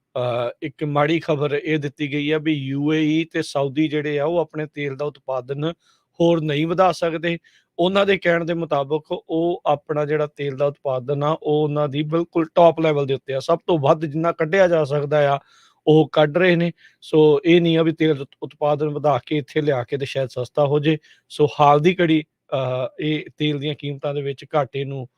ਇੱਕ ਮਾੜੀ ਖਬਰ ਇਹ ਦਿੱਤੀ ਗਈ ਆ ਵੀ UAE ਤੇ ਸਾਊਦੀ ਜਿਹੜੇ ਆ ਉਹ ਆਪਣੇ ਤੇਲ ਦਾ ਉਤਪਾਦਨ ਹੋਰ ਨਹੀਂ ਵਧਾ ਸਕਦੇ। ਉਹਨਾਂ ਦੇ ਕਹਿਣ ਦੇ ਮੁਤਾਬਕ ਉਹ ਆਪਣਾ ਜਿਹੜਾ ਤੇਲ ਦਾ ਉਤਪਾਦਨ ਆ ਉਹ ਉਹਨਾਂ ਦੀ ਬਿਲਕੁਲ ਟੌਪ ਲੈਵਲ ਦੇ ਉੱਤੇ ਆ, ਸਭ ਤੋਂ ਵੱਧ ਜਿੰਨਾ ਕੱਢਿਆ ਜਾ ਸਕਦਾ ਆ ਉਹ ਕੱਢ ਰਹੇ ਨੇ। ਸੋ ਇਹ ਨਹੀਂ ਆ ਵੀ ਤੇਲ ਉਤਪਾਦਨ ਵਧਾ ਕੇ ਇੱਥੇ ਲਿਆ ਕੇ ਤੇ ਸ਼ਾਇਦ ਸਸਤਾ ਹੋ ਜੇ। ਸੋ ਹਾਲ ਦੀ ਘੜੀ ਇਹ ਤੇਲ ਦੀਆਂ ਕੀਮਤਾਂ ਦੇ ਵਿੱਚ ਘਾਟੇ ਨੂੰ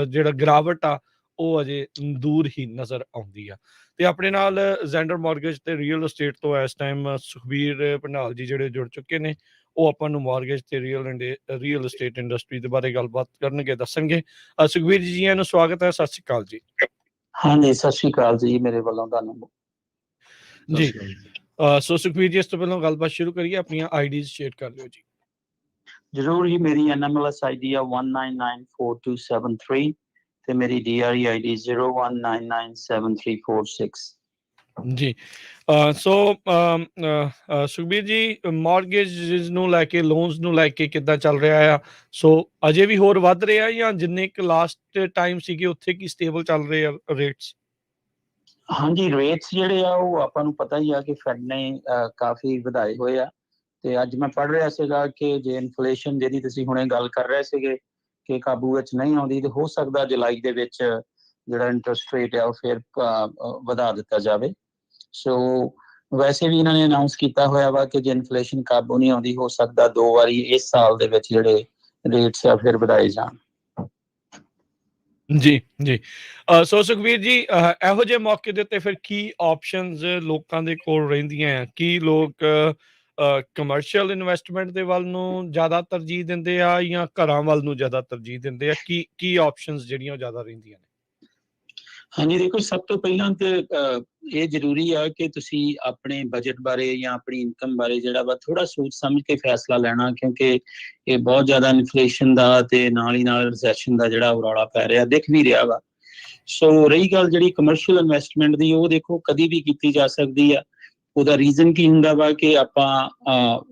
ਜਿਹੜਾ ਗਿਰਾਵਟ ਆ ਉਹ ਅਜੇ ਦੂਰ ਹੀ ਨਜ਼ਰ ਆਉਂਦੀ ਆ। ਤੇ ਆਪਣੇ ਨਾਲ ਜ਼ੈਂਡਰ ਮਾਰਗੇਜ ਤੇ ਰੀਅਲ ਅਸਟੇਟ ਤੋਂ ਇਸ ਟਾਈਮ ਸੁਖਬੀਰ ਭੰਡਾਲ ਜੀ ਜਿਹੜੇ ਜੁੜ ਚੁੱਕੇ ਨੇ, ਉਹ ਆਪਾਂ ਨੂੰ ਮਾਰਗੇਜ ਤੇ ਰੀਅਲ ਅਸਟੇਟ ਇੰਡਸਟਰੀ ਦੇ ਬਾਰੇ ਗੱਲਬਾਤ ਕਰਨਗੇ, ਦੱਸਣਗੇ। ਸੁਖਬੀਰ ਜੀ ਨੂੰ ਸਵਾਗਤ ਹੈ। ਸਤਿ ਸ਼੍ਰੀ ਅਕਾਲ ਜੀ। ਹਾਂਜੀ, ਸਤਿ ਸ਼੍ਰੀ ਅਕਾਲ ਜੀ ਮੇਰੇ ਵੱਲੋਂ ਤੁਹਾਨੂੰ ਜੀ। ਸੋ ਸੁਖਬੀਰ ਜੀ, ਇਸ ਤੋਂ ਪਹਿਲਾਂ ਗੱਲਬਾਤ ਸ਼ੁਰੂ ਕਰੀਏ, ਆਪਣੀਆਂ ਆਈਡੀਜ਼ ਸ਼ੇਅਰ ਕਰ ਲਿਓ ਜੀ। ਜ਼ਰੂਰ ਜੀ। ਮੇਰੀ NMLS ID ਆ 1994273 ਤੇ ਮੇਰੀ DRE ID 01997346 ਜੀ। ਸੋ ਸੁਖਬੀਰ ਜੀ, ਮਾਰਗੇਜ ਨੂੰ ਲੈ ਕੇ, ਲੋਨਸ ਨੂੰ ਲੈ ਕੇ ਕਿੱਦਾਂ ਚੱਲ ਰਿਹਾ ਆ? ਸੋ ਅਜੇ ਵੀ ਹੋਰ ਵੱਧ ਰਿਹਾ ਜਾਂ ਜਿੰਨੇ ਕੁ ਲਾਸਟ ਟਾਈਮ ਸੀਗੇ ਉੱਥੇ ਕੀ ਸਟੇਬਲ ਚੱਲ ਰਹੇ ਆ ਰੇਟਸ? ਹਾਂਜੀ, ਰੇਟਸ ਜਿਹੜੇ ਆ ਉਹ ਆਪਾਂ ਨੂੰ ਪਤਾ ਹੀ ਆ ਕਿ ਫੈਡ ਨੇ ਕਾਫੀ ਵਧਾਏ ਹੋਏ ਆ। ਤੇ ਅੱਜ ਮੈਂ ਪੜ੍ਹ ਰਿਹਾ ਸੀਗਾ ਕਿ ਜੇ ਇਨਫਲੇਸ਼ਨ ਜਿਹਦੀ ਤੁਸੀਂ ਹੁਣੇ ਗੱਲ ਕਰ ਰਹੇ ਸੀਗੇ ਕਿ ਕਾਬੂ ਵਿੱਚ ਨਹੀਂ ਆਉਂਦੀ ਤੇ ਹੋ ਸਕਦਾ ਜੁਲਾਈ ਦੇ ਵਿੱਚ ਜਿਹੜਾ ਇੰਟਰਸਟ ਰੇਟ ਆ ਉਹ ਫਿਰ ਵਧਾ ਦਿੱਤਾ ਜਾਵੇ। ਸੋ ਵੈਸੇ ਵੀ ਇਹਨਾਂ ਨੇ ਅਨਾਉਂਸ ਕੀਤਾ ਹੋਇਆ ਵਾ ਕਿ ਜੇ ਇਨਫਲੇਸ਼ਨ ਕਾਬੂ ਨਹੀਂ ਆਉਂਦੀ, ਹੋ ਸਕਦਾ 2 ਵਾਰੀ ਇਸ ਸਾਲ ਦੇ ਵਿੱਚ ਜਿਹੜੇ ਰੇਟਸ ਆ ਫਿਰ ਵਧਾਏ ਜਾਣ। ਜੀ ਜੀ। ਸੋ ਸੁਖਬੀਰ ਜੀ, ਇਹੋ ਜਿਹੇ ਮੌਕੇ ਦੇ ਉੱਤੇ ਫਿਰ ਕੀ ਆਪਸ਼ਨਸ ਲੋਕਾਂ ਦੇ ਕੋਲ ਰਹਿੰਦੀਆਂ ਆ? ਕੀ ਲੋਕ ਕਮਰਸ਼ੀਅਲ ਇਨਵੈਸਟਮੈਂਟ ਦੇ ਵੱਲ ਨੂੰ ਜ਼ਿਆਦਾ ਤਰਜੀਹ ਦਿੰਦੇ ਆ ਜਾਂ ਘਰਾਂ ਵੱਲ ਨੂੰ ਜ਼ਿਆਦਾ ਤਰਜੀਹ ਦਿੰਦੇ ਆ? ਕੀ ਆਪਸ਼ਨਸ ਜਿਹੜੀਆਂ ਉਹ ਜ਼ਿਆਦਾ ਰਹਿੰਦੀਆਂ ਨੇ? ਹਾਂਜੀ, ਦੇਖੋ, ਸਭ ਤੋਂ ਪਹਿਲਾਂ ਤੇ ਇਹ ਜ਼ਰੂਰੀ ਆ ਕਿ ਤੁਸੀਂ ਆਪਣੇ ਬਜਟ ਬਾਰੇ ਜਾਂ ਆਪਣੀ ਇਨਕਮ ਬਾਰੇ ਜਿਹੜਾ ਵਾ ਥੋੜਾ ਸੋਚ ਸਮਝ ਕੇ ਫੈਸਲਾ ਲੈਣਾ, ਕਿਉਂਕਿ ਇਹ ਬਹੁਤ ਜ਼ਿਆਦਾ ਇਨਫਲੇਸ਼ਨ ਦਾ ਤੇ ਨਾਲ ਹੀ ਨਾਲ ਰਿਸੈਸ਼ਨ ਦਾ ਜਿਹੜਾ ਰੌਲਾ ਪੈ ਰਿਹਾ, ਦਿਖ ਵੀ ਰਿਹਾ ਵਾ। ਸੋ ਰਹੀ ਗੱਲ ਜਿਹੜੀ ਕਮਰਸ਼ੀਅਲ ਇਨਵੈਸਟਮੈਂਟ ਦੀ, ਉਹ ਦੇਖੋ ਕਦੀ ਵੀ ਕੀਤੀ ਜਾ ਸਕਦੀ ਆ। ਉਹਦਾ ਰੀਜ਼ਨ ਕੀ ਹੁੰਦਾ ਵਾ ਕਿ ਆਪਾਂ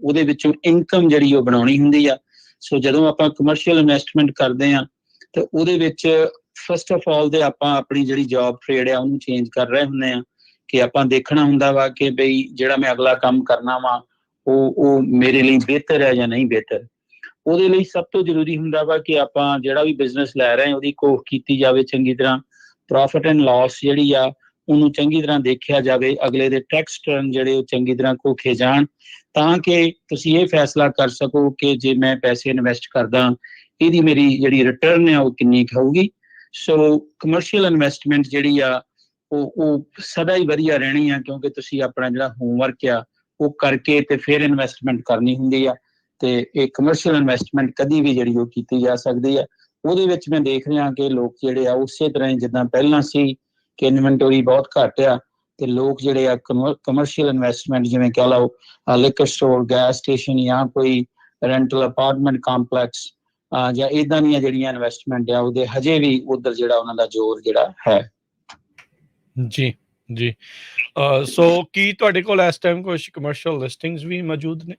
ਉਹਦੇ ਵਿੱਚੋਂ ਇਨਕਮ ਜਿਹੜੀ ਉਹ ਬਣਾਉਣੀ ਹੁੰਦੀ ਆ। ਸੋ ਜਦੋਂ ਆਪਾਂ ਕਮਰਸ਼ੀਅਲ ਇਨਵੈਸਟਮੈਂਟ ਕਰਦੇ ਆ ਤੇ ਉਹਦੇ ਵਿੱਚ ਫਸਟ ਆਫ ਆਲ ਤੇ ਆਪਾਂ ਆਪਣੀ ਜਿਹੜੀ ਜੌਬ ਟ੍ਰੇਡ ਆ ਉਹਨੂੰ ਚੇਂਜ ਕਰ ਰਹੇ ਹੁੰਦੇ ਆ, ਕਿ ਆਪਾਂ ਦੇਖਣਾ ਹੁੰਦਾ ਵਾ ਕਿ ਬਈ ਜਿਹੜਾ ਮੈਂ ਅਗਲਾ ਕੰਮ ਕਰਨਾ ਵਾ ਉਹ ਮੇਰੇ ਲਈ ਬਿਹਤਰ ਹੈ ਜਾਂ ਨਹੀਂ ਬਿਹਤਰ। ਉਹਦੇ ਲਈ ਸਭ ਤੋਂ ਜ਼ਰੂਰੀ ਹੁੰਦਾ ਵਾ ਕਿ ਆਪਾਂ ਜਿਹੜਾ ਵੀ ਬਿਜ਼ਨਸ ਲੈ ਰਹੇ ਹਾਂ ਉਹਦੀ ਘੋਖ ਕੀਤੀ ਜਾਵੇ ਚੰਗੀ ਤਰ੍ਹਾਂ, ਪ੍ਰੋਫਿਟ ਐਂਡ ਲਾਸ ਜਿਹੜੀ ਆ ਉਹਨੂੰ ਚੰਗੀ ਤਰ੍ਹਾਂ ਦੇਖਿਆ ਜਾਵੇ, ਅਗਲੇ ਦੇ ਟੈਕਸ ਟਰਨ ਜਿਹੜੇ ਉਹ ਚੰਗੀ ਤਰ੍ਹਾਂ ਘੋਖੇ ਜਾਣ, ਤਾਂ ਕਿ ਤੁਸੀਂ ਇਹ ਫੈਸਲਾ ਕਰ ਸਕੋ ਕਿ ਜੇ ਮੈਂ ਪੈਸੇ ਇਨਵੈਸਟ ਕਰਦਾ ਇਹਦੀ ਮੇਰੀ ਜਿਹੜੀ ਰਿਟਰਨ ਹੈ ਉਹ ਕਿੰਨੀ ਹੋਊਗੀ। ਸੋ ਕਮਰਸ਼ੀਅਲ ਇਨਵੈਸਟਮੈਂਟ ਜਿਹੜੀ ਆ ਉਹ ਸਦਾ ਹੀ ਵਧੀਆ ਰਹਿਣੀ ਆ, ਕਿਉਂਕਿ ਤੁਸੀਂ ਆਪਣਾ ਜਿਹੜਾ ਹੋਮਵਰਕ ਆ ਉਹ ਕਰਕੇ ਤੇ ਫਿਰ ਇਨਵੈਸਟਮੈਂਟ ਕਰਨੀ ਹੁੰਦੀ ਆ। ਤੇ ਇਹ ਕਮਰਸ਼ੀਅਲ ਇਨਵੈਸਟਮੈਂਟ ਕਦੀ ਵੀ ਜਿਹੜੀ ਉਹ ਕੀਤੀ ਜਾ ਸਕਦੀ ਆ। ਉਹਦੇ ਵਿੱਚ ਮੈਂ ਦੇਖ ਰਿਹਾ ਕਿ ਲੋਕ ਜਿਹੜੇ ਆ ਉਸੇ ਤਰ੍ਹਾਂ ਹੀ ਜਿੱਦਾਂ ਪਹਿਲਾਂ ਸੀ ਕਿ ਇਨਵੈਂਟਰੀ ਬਹੁਤ ਘੱਟ ਆ, ਤੇ ਲੋਕ ਜਿਹੜੇ ਆ ਕਮਰਸ਼ੀਅਲ ਇਨਵੈਸਟਮੈਂਟ ਜਿਵੇਂ ਕਹਿ ਲਓ ਲਿਕਰ ਸਟੋਰ, ਗੈਸ ਸਟੇਸ਼ਨ ਜਾਂ ਕੋਈ ਰੈਂਟਲ ਅਪਾਰਟਮੈਂਟ ਕੰਪਲੈਕਸ ਜਾਂ ਇਦਾਂ ਦੀਆਂ ਜਿਹੜੀਆਂ ਇਨਵੈਸਟਮੈਂਟ ਆ ਉਹਦੇ ਹਜੇ ਵੀ ਉਧਰ ਜਿਹੜਾ ਉਹਨਾਂ ਦਾ ਜ਼ੋਰ ਜਿਹੜਾ ਹੈ। ਜੀ ਜੀ। ਸੋ ਕੀ ਤੁਹਾਡੇ ਕੋਲ ਇਸ ਟਾਈਮ ਕੁਝ ਕਮਰਸ਼ੀਅਲ ਲਿਸਟਿੰਗਸ ਵੀ ਮੌਜੂਦ ਨੇ?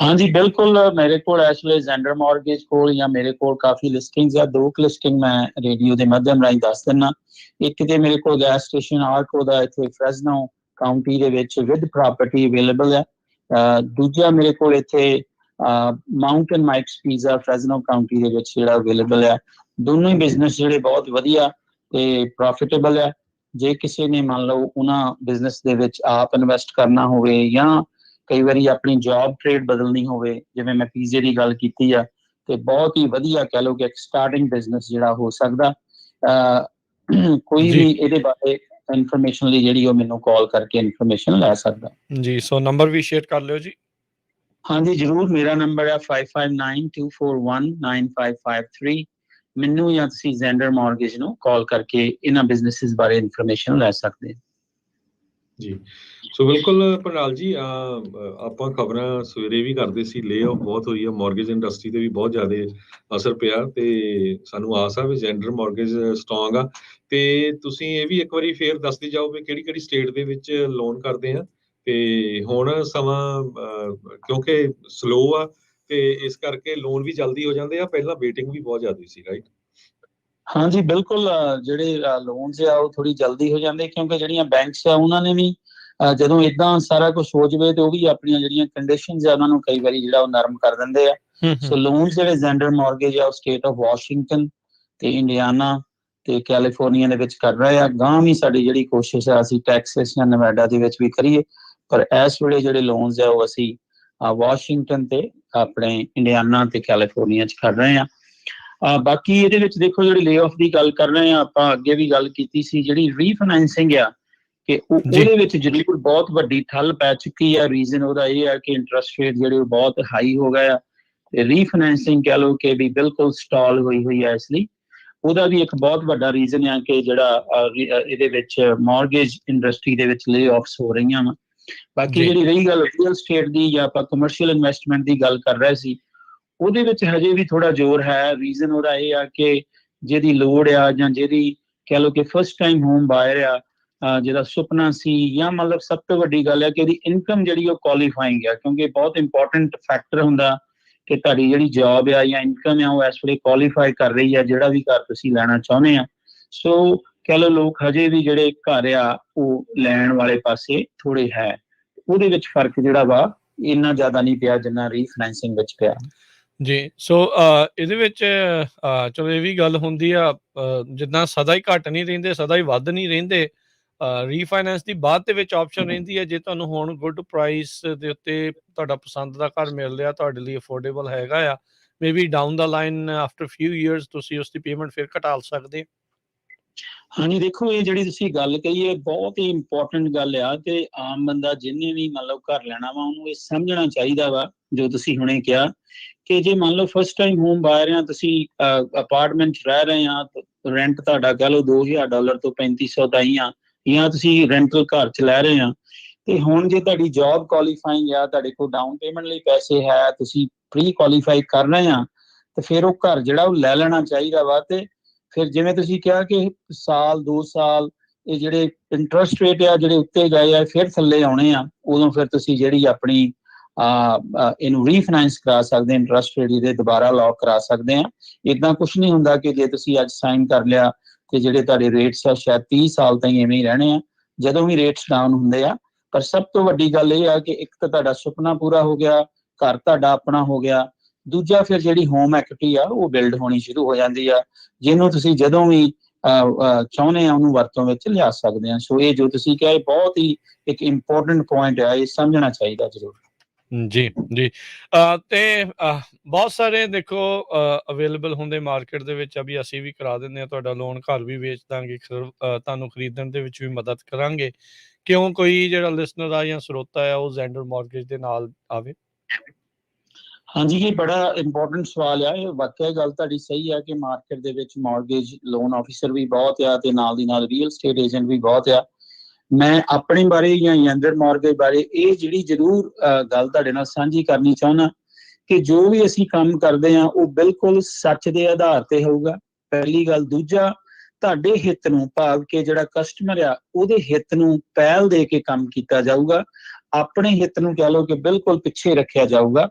ਹਾਂਜੀ, ਬਿਲਕੁਲ। ਮੇਰੇ ਕੋਲ ਇਸ ਵੇਲੇ ਜ਼ੈਂਡਰ ਮਾਰਗੇਜ ਕੋਲ ਜਾਂ ਮੇਰੇ ਕੋਲ ਕਾਫੀ ਲਿਸਟਿੰਗਸ ਆ। 2 ਲਿਸਟਿੰਗ ਮੈਂ ਰੇਡੀਓ ਦੇ ਮਾਧਿਅਮ ਰਾਹੀਂ ਦੱਸ ਦਿੰਦਾ। ਇੱਕ ਤੇ ਮੇਰੇ ਕੋਲ ਗੈਸ ਸਟੇਸ਼ਨ ਆਰਕੋ ਦਾ ਇੱਥੇ ਫ੍ਰੈਜ਼ਨੋ ਕਾਉਂਟੀ ਦੇ ਵਿੱਚ ਵਿਦ ਪ੍ਰਾਪਰਟੀ ਅਵੇਲੇਬਲ ਹੈ। ਦੂਜਾ ਮੇਰੇ ਕੋਲ ਇੱਥੇ mountain mikes pizza Fresno County ਦੇ ਵਿੱਚ ਜਿਹੜਾ ਅਵੇਲੇਬਲ ਹੈ। ਦੋਨੋਂ ਹੀ ਬਿਜ਼ਨਸ ਜਿਹੜੇ ਬਹੁਤ ਵਧੀਆ ਤੇ ਪ੍ਰੋਫਿਟੇਬਲ ਹੈ। ਜੇ ਕਿਸੇ ਨੇ ਮੰਨ ਲਓ ਉਹਨਾਂ ਬਿਜ਼ਨਸ ਦੇ ਵਿੱਚ ਆਪ ਇਨਵੈਸਟ ਕਰਨਾ ਹੋਵੇ ਜਾਂ ਕਈ ਵਾਰੀ ਆਪਣੀ ਜੌਬ ਟ੍ਰੇਡ ਬਦਲਣੀ ਹੋਵੇ, ਜਿਵੇਂ ਮੈਂ ਪੀਜ਼ੇ ਦੀ ਗੱਲ ਕੀਤੀ ਆ, ਤੇ ਬਹੁਤ ਹੀ ਵਧੀਆ ਕਹਿ ਲਓ ਕਿ ਇੱਕ ਸਟਾਰਟਿੰਗ ਬਿਜ਼ਨਸ ਜਿਹੜਾ ਹੋ ਸਕਦਾ। ਕੋਈ ਵੀ ਇਹਦੇ ਬਾਰੇ ਇਨਫੋਰਮੇਸ਼ਨ ਲਈ ਜਿਹੜੀ ਉਹ ਮੈਨੂੰ ਕਾਲ ਕਰਕੇ ਇਨਫੋਰਮੇਸ਼ਨ ਲੈ ਸਕਦਾ ਜੀ। ਸੋ ਨੰਬਰ ਵੀ ਸ਼ੇਅਰ ਕਰ ਲਿਓ ਜੀ। ਹਾਂਜੀ, ਜ਼ਰੂਰ। ਮੇਰਾ ਨੰਬਰ ਹੈ 5592419553। ਮੈਨੂੰ ਜਾਂ ਤੁਸੀਂ ਜ਼ੈਂਡਰ ਮਾਰਗੇਜ ਨੂੰ ਕਾਲ ਕਰਕੇ ਇਹਨਾਂ ਬਿਜ਼ਨੈਸਿਸ ਬਾਰੇ ਇਨਫੋਰਮੇਸ਼ਨ ਲੈ ਸਕਦੇ ਹੋ। ਜੀ। ਸੋ ਬਿਲਕੁਲ ਪ੍ਰਣਾਲ ਜੀ, ਆਪਾਂ ਖਬਰਾਂ ਸਵੇਰੇ ਵੀ ਕਰਦੇ ਸੀ, ਲੇ ਆਫ ਬਹੁਤ ਹੋਈ ਆ, ਮਾਰਗੇਜ ਇੰਡਸਟਰੀ ਤੇ ਵੀ ਬਹੁਤ ਜ਼ਿਆਦਾ ਅਸਰ ਪਿਆ, ਤੇ ਸਾਨੂੰ ਆਸ ਆ ਵੀ ਜ਼ੈਂਡਰ ਮਾਰਗੇਜ ਸਟਰੋਂਗ ਆ। ਤੇ ਤੁਸੀਂ ਇਹ ਵੀ ਇੱਕ ਵਾਰੀ ਫੇਰ ਦੱਸਦੇ ਜਾਓ ਵੀ ਕਿਹੜੀ ਕਿਹੜੀ ਸਟੇਟ ਦੇ ਵਿੱਚ ਲੋਨ ਕਰਦੇ ਆ। ਤੇ ਹੁਣ ਸਮਾਂ ਕਿਉਂਕਿ ਸਲੋ ਆ ਤੇ ਇਸ ਕਰਕੇ ਲੋਨ ਵੀ ਜਲਦੀ ਹੋ ਜਾਂਦੇ ਆ, ਪਹਿਲਾਂ ਵੇਟਿੰਗ ਵੀ ਬਹੁਤ ਜ਼ਿਆਦਾ ਸੀ, ਰਾਈਟ? ਹਾਂਜੀ, ਬਿਲਕੁਲ। ਜਿਹੜੇ ਲੋਨਸ ਆ ਉਹ ਥੋੜੀ ਜਲਦੀ ਹੋ ਜਾਂਦੇ, ਕਿਉਂਕਿ ਜਿਹੜੀਆਂ ਬੈਂਕਸ ਆ ਉਹਨਾਂ ਨੇ ਵੀ ਜਦੋਂ ਇਦਾਂ ਸਾਰਾ ਕੁਝ ਹੋ ਜਾਵੇ ਤੇ ਉਹ ਵੀ ਆਪਣੀਆਂ ਜਿਹੜੀਆਂ ਕੰਡੀਸ਼ਨਸ ਆ ਉਹਨਾਂ ਨੂੰ ਕਈ ਵਾਰੀ ਜਿਹੜਾ ਉਹ ਨਰਮ ਕਰ ਦਿੰਦੇ ਆ। ਸੋ ਲੋਨਸ ਜਿਹੜੇ ਜ਼ੈਂਡਰ ਮਾਰਗੇਜ ਆ ਉਹ ਸਟੇਟ ਆਫ ਵਾਸ਼ਿੰਗਟਨ ਤੇ ਇੰਡੀਆਨਾ ਤੇ ਕੈਲੀਫੋਰਨੀਆ ਦੇ ਵਿੱਚ ਕਰ ਰਹੇ ਆ। ਗਾਂ ਵੀ ਸਾਡੀ ਜਿਹੜੀ ਕੋਸ਼ਿਸ਼ ਆ ਅਸੀਂ ਟੈਕਸਸ ਜਾਂ ਨਵੈਡਾ ਦੇ ਵਿੱਚ ਵੀ ਕਰੀਏ, ਪਰ ਇਸ ਵੇਲੇ ਜਿਹੜੇ ਲੋਨਸ ਆ ਉਹ ਅਸੀਂ ਵਾਸ਼ਿੰਗਟਨ ਤੇ ਆਪਣੇ ਇੰਡੀਆਨਾ ਤੇ ਕੈਲੀਫੋਰਨੀਆ 'ਚ ਕਰ ਰਹੇ ਆ। ਬਾਕੀ ਇਹਦੇ ਵਿੱਚ ਦੇਖੋ, ਜਿਹੜੀ ਲੇ ਆਫ ਦੀ ਗੱਲ ਕਰ ਰਹੇ ਆ, ਆਪਾਂ ਅੱਗੇ ਵੀ ਗੱਲ ਕੀਤੀ ਸੀ, ਜਿਹੜੀ ਰੀਫਾਈਨੈਂਸਿੰਗ ਆ ਕਿ ਉਹਦੇ ਵਿੱਚ ਜ਼ਰੂਰ ਬਹੁਤ ਵੱਡੀ ਠੱਲ ਪੈ ਚੁੱਕੀ ਆ। ਰੀਜ਼ਨ ਉਹਦਾ ਇਹ ਆ ਕਿ ਇੰਟਰਸਟ ਰੇਟ ਜਿਹੜੇ ਉਹ ਬਹੁਤ ਹਾਈ ਹੋ ਗਏ ਆ, ਤੇ ਰੀਫਾਈਨੈਂਸਿੰਗ ਕਹਿ ਲਓ ਕਿ ਵੀ ਬਿਲਕੁਲ ਸਟਾਲ ਹੋਈ ਆ। ਇਸ ਲਈ ਉਹਦਾ ਵੀ ਇੱਕ ਬਹੁਤ ਵੱਡਾ ਰੀਜ਼ਨ ਆ ਕਿ ਜਿਹੜਾ ਇਹਦੇ ਵਿੱਚ ਮਾਰਗੇਜ ਇੰਡਸਟਰੀ ਦੇ ਵਿੱਚ ਲੇ ਆਫਸ ਹੋ ਰਹੀਆਂ ਵਾ। ਬਾਕੀ ਜਿਹੜੀ ਰਹੀ ਗੱਲ ਰੀਅਲ ਸਟੇਟ ਦੀ ਜਾਂ ਆਪਾਂ ਕਮਰਸ਼ੀਅਲ ਇਨਵੈਸਟਮੈਂਟ ਦੀ ਗੱਲ ਕਰ ਰਹੇ ਸੀ, ਉਹਦੇ ਵਿੱਚ ਹਜੇ ਵੀ ਥੋੜਾ ਜ਼ੋਰ ਹੈ। ਰੀਜ਼ਨ ਉਹਦਾ ਇਹ ਆ ਕਿ ਜਿਹਦੀ ਲੋੜ ਆ ਜਾਂ ਜਿਹਦੀ ਕਹਿ ਲਓ ਕਿ ਫਸਟ ਟਾਈਮ ਹੋਮ ਬਾਇਰ ਆ, ਜਿਹਦਾ ਸੁਪਨਾ ਸੀ, ਜਾਂ ਮਤਲਬ ਸਭ ਤੋਂ ਵੱਡੀ ਗੱਲ ਹੈ ਕਿ ਉਹਦੀ ਇਨਕਮ ਜਿਹੜੀ ਉਹ ਕੁਆਲੀਫਾਈਂਗ ਆ, ਕਿਉਂਕਿ ਬਹੁਤ ਇੰਪੋਰਟੈਂਟ ਫੈਕਟਰ ਹੁੰਦਾ ਕਿ ਤੁਹਾਡੀ ਜਿਹੜੀ ਜੌਬ ਆ ਜਾਂ ਇਨਕਮ ਆ ਉਹ ਇਸ ਵੇਲੇ ਕੁਆਲੀਫਾਈ ਕਰ ਰਹੀ ਆ ਜਿਹੜਾ ਵੀ ਘਰ ਤੁਸੀਂ ਲੈਣਾ ਚਾਹੁੰਦੇ ਆ। ਸੋ ਕਹਿ ਲਓ ਲੋਕ ਹਜੇ ਵੀ ਜਿਹੜੇ ਘਰ ਆ ਉਹ ਲੈਣ ਵਾਲੇ ਪਾਸੇ ਥੋੜੇ ਹੈ। ਉਹਦੇ ਵਿੱਚ ਫਰਕ ਜਿਹੜਾ ਵਾ ਇੰਨਾ ਜ਼ਿਆਦਾ ਨਹੀਂ ਪਿਆ ਜਿੰਨਾ ਰੀਫਾਈਨੈਂਸਿੰਗ ਵਿੱਚ ਪਿਆ। ਜੀ। ਸੋ ਇਹਦੇ ਵਿੱਚ ਚਲੋ ਇਹ ਵੀ ਗੱਲ ਹੁੰਦੀ ਆ, ਜਿੱਦਾਂ ਸਦਾ ਹੀ ਘੱਟ ਨਹੀਂ ਰਹਿੰਦੇ, ਸਦਾ ਹੀ ਵੱਧ ਨਹੀਂ ਰਹਿੰਦੇ। ਰੀਫਾਈਨੈਂਸ ਦੀ ਬਾਅਦ ਦੇ ਵਿੱਚ ਆਪਸ਼ਨ ਰਹਿੰਦੀ ਹੈ, ਜੇ ਤੁਹਾਨੂੰ ਹੁਣ ਗੁੱਡ ਪ੍ਰਾਈਸ ਦੇ ਉੱਤੇ ਤੁਹਾਡਾ ਪਸੰਦ ਦਾ ਘਰ ਮਿਲ ਰਿਹਾ, ਤੁਹਾਡੇ ਲਈ ਅਫੋਰਡੇਬਲ ਹੈਗਾ ਆ, ਮੇਬੀ ਡਾਊਨ ਦਾ ਲਾਈਨ ਆਫਟਰ ਫਿਊ ਈਅਰਸ ਤੁਸੀਂ ਉਸ ਦੀ ਪੇਮੈਂਟ ਫਿਰ ਘਟਾ ਸਕਦੇ। ਹਾਂਜੀ ਦੇਖੋ, ਇਹ ਜਿਹੜੀ ਤੁਸੀਂ ਗੱਲ ਕਹੀ ਹੈ ਬਹੁਤ ਹੀ ਇੰਪੋਰਟੈਂਟ ਗੱਲ ਆ, ਤੇ ਆਮ ਬੰਦਾ ਜਿਹਨੇ ਵੀ ਮੰਨ ਲਓ ਘਰ ਲੈਣਾ ਵਾ ਉਹਨੂੰ ਇਹ ਸਮਝਣਾ ਚਾਹੀਦਾ ਵਾ, ਜੋ ਤੁਸੀਂ ਹੁਣੇ ਕਿਹਾ ਕਿ ਜੇ ਮੰਨ ਲਓ ਫਸਟ ਟਾਈਮ ਹੋਮ ਬਾਇਰ ਆ, ਤੁਸੀਂ ਅਪਾਰਟਮੈਂਟ 'ਚ ਰਹਿ ਰਹੇ ਆ, ਰੈਂਟ ਤੁਹਾਡਾ ਕਹਿ ਲਓ $2000 ਤੋਂ 3500 ਤਾਈਂ ਆ, ਜਾਂ ਤੁਸੀਂ ਰੈਂਟਲ ਘਰ 'ਚ ਲੈ ਰਹੇ ਆ, ਤੇ ਹੁਣ ਜੇ ਤੁਹਾਡੀ ਜੌਬ ਕੁਆਲੀਫਾਈਂਗ ਆ, ਤੁਹਾਡੇ ਕੋਲ ਡਾਊਨ ਪੇਮੈਂਟ ਲਈ ਪੈਸੇ ਹੈ, ਤੁਸੀਂ ਪ੍ਰੀ ਕੁਆਲੀਫਾਈ ਕਰ ਰਹੇ ਆ, ਤੇ ਫਿਰ ਉਹ ਘਰ ਜਿਹੜਾ ਉਹ ਲੈ ਲੈਣਾ ਚਾਹੀਦਾ ਵਾ। ਤੇ ਫਿਰ ਜਿਵੇਂ ਤੁਸੀਂ ਕਿਹਾ ਕਿ ਸਾਲ 2 ਸਾਲ ਇਹ ਜਿਹੜੇ ਇੰਟਰਸਟ ਰੇਟ ਆ ਜਿਹੜੇ ਉੱਤੇ ਗਏ ਆ ਫਿਰ ਥੱਲੇ ਆਉਣੇ ਆ, ਉਦੋਂ ਫਿਰ ਤੁਸੀਂ ਜਿਹੜੀ ਆਪਣੀ ਇਹਨੂੰ ਰੀਫਾਈਨੈਂਸ ਕਰਾ ਸਕਦੇ, ਇੰਟਰਸਟ ਰੇਟ ਇਹਦੇ ਦੁਬਾਰਾ ਲੌਕ ਕਰਾ ਸਕਦੇ ਆ। ਇਦਾਂ ਕੁਝ ਨਹੀਂ ਹੁੰਦਾ ਕਿ ਜੇ ਤੁਸੀਂ ਅੱਜ ਸਾਈਨ ਕਰ ਲਿਆ ਤੇ ਜਿਹੜੇ ਤੁਹਾਡੇ ਰੇਟਸ ਆ ਸ਼ਾਇਦ 30 ਸਾਲ ਤਾਈਂ ਐਵੇਂ ਹੀ ਰਹਿਣੇ ਆ, ਜਦੋਂ ਵੀ ਰੇਟਸ ਡਾਊਨ ਹੁੰਦੇ ਆ। ਪਰ ਸਭ ਤੋਂ ਵੱਡੀ ਗੱਲ ਇਹ ਆ ਕਿ ਇੱਕ ਤਾਂ ਤੁਹਾਡਾ ਸੁਪਨਾ ਪੂਰਾ ਹੋ ਗਿਆ, ਘਰ ਤੁਹਾਡਾ ਆਪਣਾ ਹੋ ਗਿਆ, ਦੂਜਾ ਫਿਰ ਜਿਹੜੀ ਹੋਮ ਐਕੁਇਟੀ ਆ ਉਹ ਬਿਲਡ ਹੋਣੀ ਸ਼ੁਰੂ ਹੋ ਜਾਂਦੀ ਆ, ਜਿਹਨੂੰ ਤੁਸੀਂ ਜਦੋਂ ਵੀ ਚਾਹੁੰਦੇ ਆ ਉਹਨੂੰ ਵਰਤੋਂ ਵਿੱਚ ਲਿਆ ਸਕਦੇ ਆ। ਸੋ ਇਹ ਜੋ ਤੁਸੀਂ ਕਿਹਾ ਇਹ ਬਹੁਤ ਹੀ ਇੱਕ ਇੰਪੋਰਟੈਂਟ ਪੁਆਇੰਟ ਆ, ਇਹ ਸਮਝਣਾ ਚਾਹੀਦਾ ਜ਼ਰੂਰ। ਜੀ, ਜੀ। ਤੇ ਬਹੁਤ ਸਾਰੇ ਦੇਖੋ ਅਵੇਲੇਬਲ ਹੁੰਦੇ ਮਾਰਕੀਟ ਦੇ ਵਿੱਚ, ਵੀ ਅਸੀਂ ਵੀ ਕਰਾ ਦਿੰਦੇ ਹਾਂ ਤੁਹਾਡਾ ਲੋਨ, ਘਰ ਵੀ ਵੇਚ ਦਾਂਗੇ, ਤੁਹਾਨੂੰ ਖਰੀਦਣ ਦੇ ਵਿੱਚ ਵੀ ਮਦਦ ਕਰਾਂਗੇ। ਕਿਉਂ ਕੋਈ ਜਿਹੜਾ ਲਿਸਨਰ ਆ ਜਾਂ ਸਰੋਤਾ ਆ ਉਹ ਜ਼ੈਂਡਰ ਮਾਰਗੇਜ ਦੇ ਨਾਲ ਆਵੇ? ਹਾਂਜੀ, ਇਹ ਬੜਾ ਇੰਪੋਰਟੈਂਟ ਸਵਾਲ ਆ। ਇਹ ਵਾਕਿਆ ਗੱਲ ਤੁਹਾਡੀ ਸਹੀ ਆ ਕਿ ਮਾਰਕੀਟ ਦੇ ਵਿੱਚ ਮਾਰਗੇਜ ਲੋਨ ਆਫਿਸਰ ਵੀ ਬਹੁਤ ਆ ਤੇ ਨਾਲ ਦੀ ਨਾਲ ਰੀਅਲ ਸਟੇਟ ਏਜੰਟ ਵੀ ਬਹੁਤ ਆ। ਮੈਂ ਆਪਣੇ ਬਾਰੇ ਜਾਂ ਜ਼ੈਂਡਰ ਮਾਰਗੇਜ ਬਾਰੇ ਇਹ ਜਿਹੜੀ ਜ਼ਰੂਰ ਗੱਲ ਤੁਹਾਡੇ ਨਾਲ ਸਾਂਝੀ ਕਰਨੀ ਚਾਹੁੰਦਾ ਕਿ ਜੋ ਵੀ ਅਸੀਂ ਕੰਮ ਕਰਦੇ ਆ ਉਹ ਬਿਲਕੁਲ ਸੱਚ ਦੇ ਆਧਾਰ ਤੇ ਹੋਊਗਾ, ਪਹਿਲੀ ਗੱਲ। ਦੂਜਾ, ਤੁਹਾਡੇ ਹਿੱਤ ਨੂੰ ਭਾਵ ਕਿ ਜਿਹੜਾ ਕਸਟਮਰ ਆ ਉਹਦੇ ਹਿੱਤ ਨੂੰ ਪਹਿਲ ਦੇ ਕੇ ਕੰਮ ਕੀਤਾ ਜਾਊਗਾ, ਆਪਣੇ ਹਿੱਤ ਨੂੰ ਕਹਿ ਲਓ ਕਿ ਬਿਲਕੁਲ ਪਿੱਛੇ ਰੱਖਿਆ ਜਾਊਗਾ।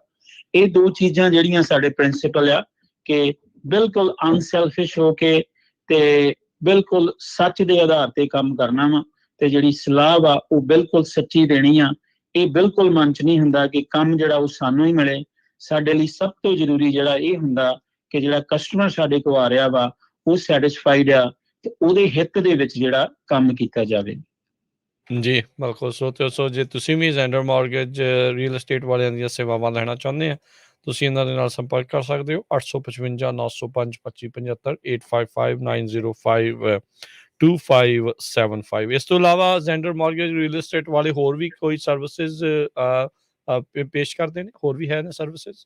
ਇਹ ਦੋ ਚੀਜ਼ਾਂ ਜਿਹੜੀਆਂ ਸਾਡੇ ਪ੍ਰਿੰਸੀਪਲ ਆ ਕਿ ਬਿਲਕੁਲ ਅਨਸੈਲਫਿਸ਼ ਹੋ ਕੇ ਤੇ ਬਿਲਕੁਲ ਸੱਚ ਦੇ ਆਧਾਰ ਤੇ ਕੰਮ ਕਰਨਾ ਵਾ, ਤੇ ਜਿਹੜੀ ਸਲਾਹ ਵਾ ਉਹ ਬਿਲਕੁਲ ਸੱਚੀ ਦੇਣੀ ਆ। ਇਹ ਬਿਲਕੁਲ ਮਨ 'ਚ ਨਹੀਂ ਹੁੰਦਾ ਕਿ ਕੰਮ ਜਿਹੜਾ ਉਹ ਸਾਨੂੰ ਹੀ ਮਿਲੇ। ਸਾਡੇ ਲਈ ਸਭ ਤੋਂ ਜ਼ਰੂਰੀ ਜਿਹੜਾ ਇਹ ਹੁੰਦਾ ਕਿ ਜਿਹੜਾ ਕਸਟਮਰ ਸਾਡੇ ਕੋਲ ਆ ਰਿਹਾ ਵਾ ਉਹ ਸੈਟਿਸਫਾਈਡ ਆ ਤੇ ਉਹਦੇ ਹਿੱਤ ਦੇ ਵਿੱਚ ਜਿਹੜਾ ਕੰਮ ਕੀਤਾ ਜਾਵੇ। ਜੀ, ਬਿਲਕੁਲ। ਸੋ ਜੇ ਤੁਸੀਂ ਵੀ ਜ਼ੈਂਡਰ ਮਾਰਗੇਜ ਰੀਅਲ estate ਵਾਲਿਆਂ ਦੀਆਂ ਸੇਵਾਵਾਂ ਲੈਣਾ ਚਾਹੁੰਦੇ ਆ, ਤੁਸੀਂ ਇਹਨਾਂ ਦੇ ਨਾਲ ਸੰਪਰਕ ਕਰ ਸਕਦੇ ਹੋ। 855 905 2575 855 905 2575। ਇਸ ਤੋਂ ਇਲਾਵਾ ਜ਼ੈਂਡਰ ਮਾਰਗੇਜ ਰੀਅਲ estate ਵਾਲੇ ਹੋਰ ਵੀ ਕੋਈ ਸਰਵਿਸਿਜ਼ ਪੇਸ਼ ਕਰਦੇ ਨੇ? ਹੋਰ ਵੀ ਹੈ ਨੇ ਸਰਵਿਸਿਜ਼?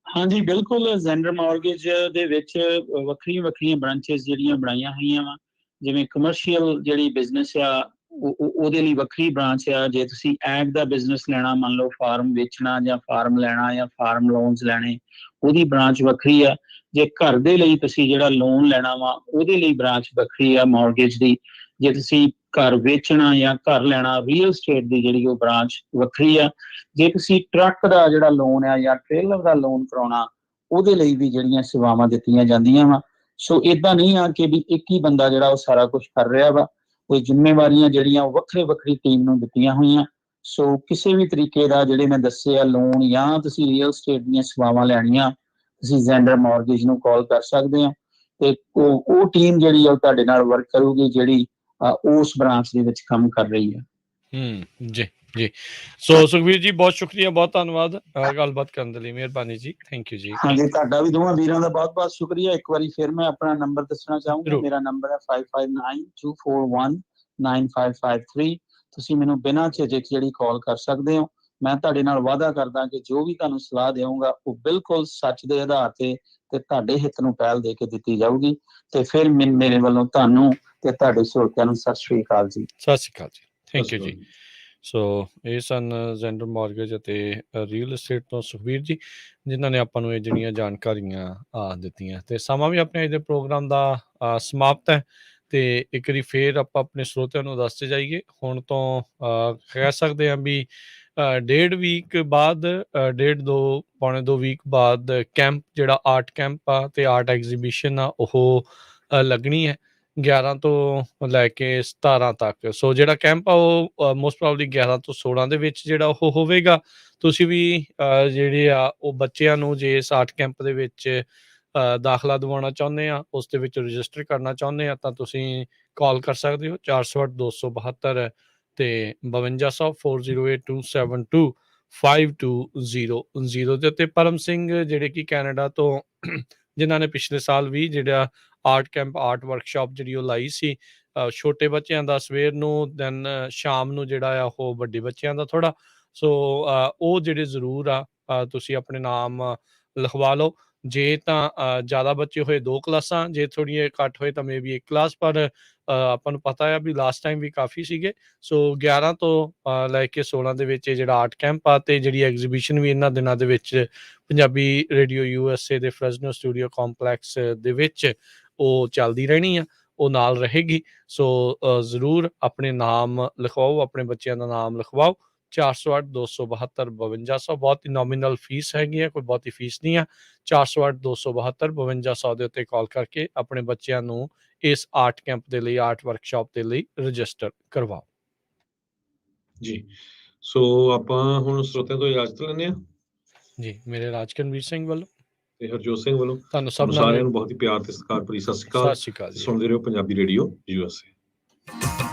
ਹਾਂਜੀ ਬਿਲਕੁਲ, ਜ਼ੈਂਡਰ ਮਾਰਗੇਜ ਦੇ ਵਿੱਚ ਵੱਖਰੀਆਂ ਵੱਖਰੀਆਂ ਬ੍ਰਾਂਚਿਸ ਜਿਹੜੀਆਂ ਬਣਾਈਆਂ ਹੋਈਆਂ ਵਾ। ਜਿਵੇਂ ਕਮਰਸ਼ੀਅਲ ਜਿਹੜੀ ਬਿਜ਼ਨਸ ਆ ਉਹਦੇ ਲਈ ਵੱਖਰੀ ਬ੍ਰਾਂਚ ਆ। ਜੇ ਤੁਸੀਂ ਐਗ ਦਾ ਬਿਜ਼ਨਸ ਲੈਣਾ, ਮੰਨ ਲਓ ਫਾਰਮ ਵੇਚਣਾ ਜਾਂ ਫਾਰਮ ਲੈਣਾ ਜਾਂ ਫਾਰਮ ਲੋਨਸ ਲੈਣੇ, ਉਹਦੀ ਬ੍ਰਾਂਚ ਵੱਖਰੀ ਆ। ਜੇ ਘਰ ਦੇ ਲਈ ਤੁਸੀਂ ਜਿਹੜਾ ਲੋਨ ਲੈਣਾ ਵਾ ਉਹਦੇ ਲਈ ਬ੍ਰਾਂਚ ਵੱਖਰੀ ਆ ਮਾਰਗੇਜ ਦੀ। ਜੇ ਤੁਸੀਂ ਘਰ ਵੇਚਣਾ ਜਾਂ ਘਰ ਲੈਣਾ, ਰੀਅਲ estate ਦੀ ਜਿਹੜੀ ਉਹ ਬ੍ਰਾਂਚ ਵੱਖਰੀ ਆ। ਜੇ ਤੁਸੀਂ ਟਰੱਕ ਦਾ ਜਿਹੜਾ ਲੋਨ ਆ ਜਾਂ ਟ੍ਰੇਲਰ ਦਾ ਲੋਨ ਕਰਾਉਣਾ, ਉਹਦੇ ਲਈ ਵੀ ਜਿਹੜੀਆਂ ਸੇਵਾਵਾਂ ਦਿੱਤੀਆਂ ਜਾਂਦੀਆਂ ਵਾ। ਸੋ ਇਦਾਂ ਨਹੀਂ ਆ ਕਿ ਵੀ ਇੱਕ ਹੀ ਬੰਦਾ ਜਿਹੜਾ ਉਹ ਸਾਰਾ ਕੁਝ ਕਰ ਰਿਹਾ ਵਾ। ਕੋਈ ਜ਼ਿੰਮੇਵਾਰੀਆਂ ਜਿਹੜੀਆਂ ਉਹ ਵੱਖਰੇ ਵੱਖਰੀ ਟੀਮ ਨੂੰ ਦਿੱਤੀਆਂ ਹੋਈਆਂ। ਸੋ ਕਿਸੇ ਵੀ ਤਰੀਕੇ ਦਾ ਜਿਹੜੇ ਮੈਂ ਦੱਸੇ ਆ ਲੋਨ ਜਾਂ ਤੁਸੀਂ ਰੀਅਲ estate ਦੀਆਂ ਸੇਵਾਵਾਂ ਲੈਣੀਆਂ, ਤੁਸੀਂ ਜ਼ੈਂਡਰ ਮਾਰਗੇਜ ਨੂੰ ਕਾਲ ਕਰ ਸਕਦੇ ਆ ਤੇ ਉਹ ਟੀਮ ਜਿਹੜੀ ਆ ਉਹ ਤੁਹਾਡੇ ਨਾਲ ਵਰਕ ਕਰੂਗੀ ਜਿਹੜੀ ਉਸ ਬ੍ਰਾਂਚ ਦੇ ਵਿੱਚ ਕੰਮ ਕਰ ਰਹੀ ਹੈ। ਜੀ, ਜੀ। ਸੋ ਸੁਖਬੀਰ ਜੀ, ਬਹੁਤ ਸ਼ੁਕਰੀਆ, ਬਹੁਤ ਧੰਨਵਾਦ ਗੱਲਬਾਤ ਕਰਨ ਦੇ ਲਈ। ਮਿਹਰਬਾਨੀ ਜੀ, ਥੈਂਕ ਯੂ ਜੀ। ਹਾਂਜੀ, ਤੁਹਾਡਾ ਵੀ ਦੋਵਾਂ ਵੀਰਾਂ ਦਾ ਬਹੁਤ ਬਹੁਤ ਸ਼ੁਕਰੀਆ। ਇੱਕ ਵਾਰੀ ਫਿਰ ਮੈਂ ਆਪਣਾ ਨੰਬਰ ਦੱਸਣਾ ਚਾਹੂੰਗਾ। ਜ਼ਰੂਰ। ਮੇਰਾ ਨੰਬਰ ਹੈ 5592419553। ਤੁਸੀਂ ਮੈਨੂੰ ਬਿਨਾਂ ਝਿਜਕ ਜਿਹੜੀ ਕਾਲ ਕਰ ਸਕਦੇ ਹੋ। ਮੈਂ ਤੁਹਾਡੇ ਨਾਲ ਵਾਅਦਾ ਕਰਦਾ ਕਿ ਜੋ ਵੀ ਤੁਹਾਨੂੰ ਸਲਾਹ ਦੇਵਾਂਗਾ ਉਹ ਬਿਲਕੁਲ ਸੱਚ ਦੇ ਆਧਾਰ ਤੇ ਤੁਹਾਡੇ ਹਿੱਤ ਨੂੰ ਪਹਿਲ ਦੇ ਕੇ ਦਿੱਤੀ ਜਾਊਗੀ। ਤੇ ਫਿਰ ਮੇਰੇ ਵੱਲੋਂ ਤੁਹਾਨੂੰ ਤੇ ਤੁਹਾਡੇ ਸਰੋਤਿਆਂ ਨੂੰ ਸਤਿ ਸ਼੍ਰੀ ਅਕਾਲ ਜੀ। ਸਤਿ ਸ਼੍ਰੀ ਅਕਾਲ ਜੀ, ਥੈਂਕ ਯੂ ਜੀ। ਸੋ ਇਹ ਸਨ ਜ਼ੈਂਡਰ ਮਾਰਗੇਜ ਅਤੇ ਰੀਅਲ estate ਤੋਂ ਸੁਖਬੀਰ ਜੀ, ਜਿਨ੍ਹਾਂ ਨੇ ਆਪਾਂ ਨੂੰ ਇਹ ਜਿਹੜੀਆਂ ਜਾਣਕਾਰੀਆਂ ਦਿੱਤੀਆਂ। ਤੇ ਸਮਾਂ ਵੀ ਆਪਣੇ ਅੱਜ ਦੇ ਪ੍ਰੋਗਰਾਮ ਦਾ ਸਮਾਪਤ ਹੈ। ਤੇ ਇੱਕ ਵਾਰੀ ਫੇਰ ਆਪਾਂ ਆਪਣੇ ਸਰੋਤਿਆਂ ਨੂੰ ਦੱਸਦੇ ਜਾਈਏ, ਹੁਣ ਤੋਂ ਕਹਿ ਸਕਦੇ ਹਾਂ ਵੀ 1.5 ਵੀਕ ਬਾਅਦ, 1.5 ਪੌਣੇ 2 ਵੀਕ ਬਾਅਦ ਕੈਂਪ ਜਿਹੜਾ ਆਰਟ ਕੈਂਪ ਆ ਤੇ ਆਰਟ ਐਗਜ਼ੀਬਿਸ਼ਨ ਆ ਉਹ ਲੱਗਣੀ ਹੈ। 11 ਤੋਂ ਲੈ ਕੇ 17 ਤੱਕ। ਸੋ ਜਿਹੜਾ ਕੈਂਪ ਆ ਉਹ ਮੋਸਟ ਪ੍ਰੋਬਬਲੀ 11 ਤੋਂ 16 ਦੇ ਵਿੱਚ ਜਿਹੜਾ ਉਹ ਹੋਵੇਗਾ। ਤੁਸੀਂ ਵੀ ਜਿਹੜੇ ਆ ਉਹ ਬੱਚਿਆਂ ਨੂੰ ਜੇ ਇਸ ਆਰਟ ਕੈਂਪ ਦੇ ਵਿੱਚ ਦਾਖਲਾ ਦਿਵਾਉਣਾ ਚਾਹੁੰਦੇ ਆ, ਉਸ ਦੇ ਵਿੱਚ ਰਜਿਸਟਰ ਕਰਨਾ ਚਾਹੁੰਦੇ ਆ, ਤਾਂ ਤੁਸੀਂ ਕਾਲ ਕਰ ਸਕਦੇ ਹੋ 408 272 ਤੇ 5200 408272 5200 ਦੇ ਉੱਤੇ। ਪਰਮ ਸਿੰਘ ਜਿਹੜੇ ਕਿ ਕੈਨੇਡਾ ਤੋਂ ਜਿਨ੍ਹਾਂ ਨੇ ਪਿਛਲੇ ਸਾਲ ਵੀ ਜਿਹੜਾ ਆਰਟ ਕੈਂਪ ਆਰਟ ਵਰਕਸ਼ਾਪ ਜਿਹੜੀ ਉਹ ਲਾਈ ਸੀ ਛੋਟੇ ਬੱਚਿਆਂ ਦਾ ਸਵੇਰ ਨੂੰ, ਦੈਨ ਸ਼ਾਮ ਨੂੰ ਜਿਹੜਾ ਆ ਉਹ ਵੱਡੇ ਬੱਚਿਆਂ ਦਾ ਥੋੜ੍ਹਾ। ਸੋ ਉਹ ਜਿਹੜੇ ਜ਼ਰੂਰ ਆ ਤੁਸੀਂ ਆਪਣੇ ਨਾਮ ਲਿਖਵਾ ਲਓ। ਜੇ ਤਾਂ ਜ਼ਿਆਦਾ ਬੱਚੇ ਹੋਏ 2 ਕਲਾਸਾਂ, ਜੇ ਥੋੜ੍ਹੀਆਂ ਘੱਟ ਹੋਏ ਤਾਂ ਮੇ ਬੀ 1 ਕਲਾਸ, ਪਰ ਆਪਾਂ ਨੂੰ ਪਤਾ ਆ ਵੀ ਲਾਸਟ ਟਾਈਮ ਵੀ ਕਾਫੀ ਸੀਗੇ। ਸੋ 11 ਤੋਂ ਲੈ ਕੇ 16 ਦੇ ਵਿੱਚ ਇਹ ਜਿਹੜਾ ਆਰਟ ਕੈਂਪ ਆ ਤੇ ਜਿਹੜੀ ਐਗਜ਼ੀਬਿਸ਼ਨ ਵੀ ਇਹਨਾਂ ਦਿਨਾਂ ਦੇ ਵਿੱਚ ਪੰਜਾਬੀ ਰੇਡੀਓ USA ਦੇ ਫਰੈਜ਼ਨੋ ਸਟੂਡੀਓ ਕੰਪਲੈਕਸ ਦੇ ਵਿੱਚ ਉਹ ਚੱਲਦੀ ਰਹਿਣੀ ਆ, ਉਹ ਨਾਲ ਰਹੇਗੀ। ਸੋ ਜ਼ਰੂਰ ਆਪਣੇ ਨਾਮ ਲਿਖਵਾਓ, ਆਪਣੇ ਬੱਚਿਆਂ ਦਾ ਨਾਮ ਲਿਖਵਾਓ। 408 272 5200 ਬਹੁਤ ਹੀ ਨੋਮੀਨਲ ਫੀਸ ਹੈਗੀ ਆ, ਕੋਈ ਬਹੁਤੀ ਫੀਸ ਨਹੀਂ ਆ। 408 272 5200 ਦੇ ਉੱਤੇ ਕਾਲ ਕਰਕੇ ਆਪਣੇ ਬੱਚਿਆਂ ਨੂੰ ਇਸ ਆਰਟ ਕੈਂਪ ਦੇ ਲਈ, ਆਰਟ ਵਰਕਸ਼ਾਪ ਦੇ ਲਈ ਰਜਿਸਟਰ ਕਰਵਾਓ ਜੀ। ਸੋ ਆਪਾਂ ਹੁਣ ਸਰੋਤਿਆਂ ਤੋਂ ਇਜਾਜ਼ਤ ਲੈਂਦੇ ਆ ਜੀ। ਮੇਰੇ ਰਾਜਕਨਵੀਰ ਸਿੰਘ ਵੱਲੋਂ ਤੇ ਹਰਜੋਤ ਸਿੰਘ ਵੱਲੋਂ ਤੁਹਾਨੂੰ ਤੁਹਾਨੂੰ ਸਭ ਸਾਰਿਆਂ ਨੂੰ ਬਹੁਤ ਹੀ ਪਿਆਰ ਤੇ ਸਤਿਕਾਰ ਭਰੀ ਸਤਿ ਸ਼੍ਰੀ ਅਕਾਲ। ਸਤਿ ਸ਼੍ਰੀ ਅਕਾਲ ਜੀ। ਸੁਣਦੇ ਰਹੋ ਪੰਜਾਬੀ ਰੇਡੀਓ USA।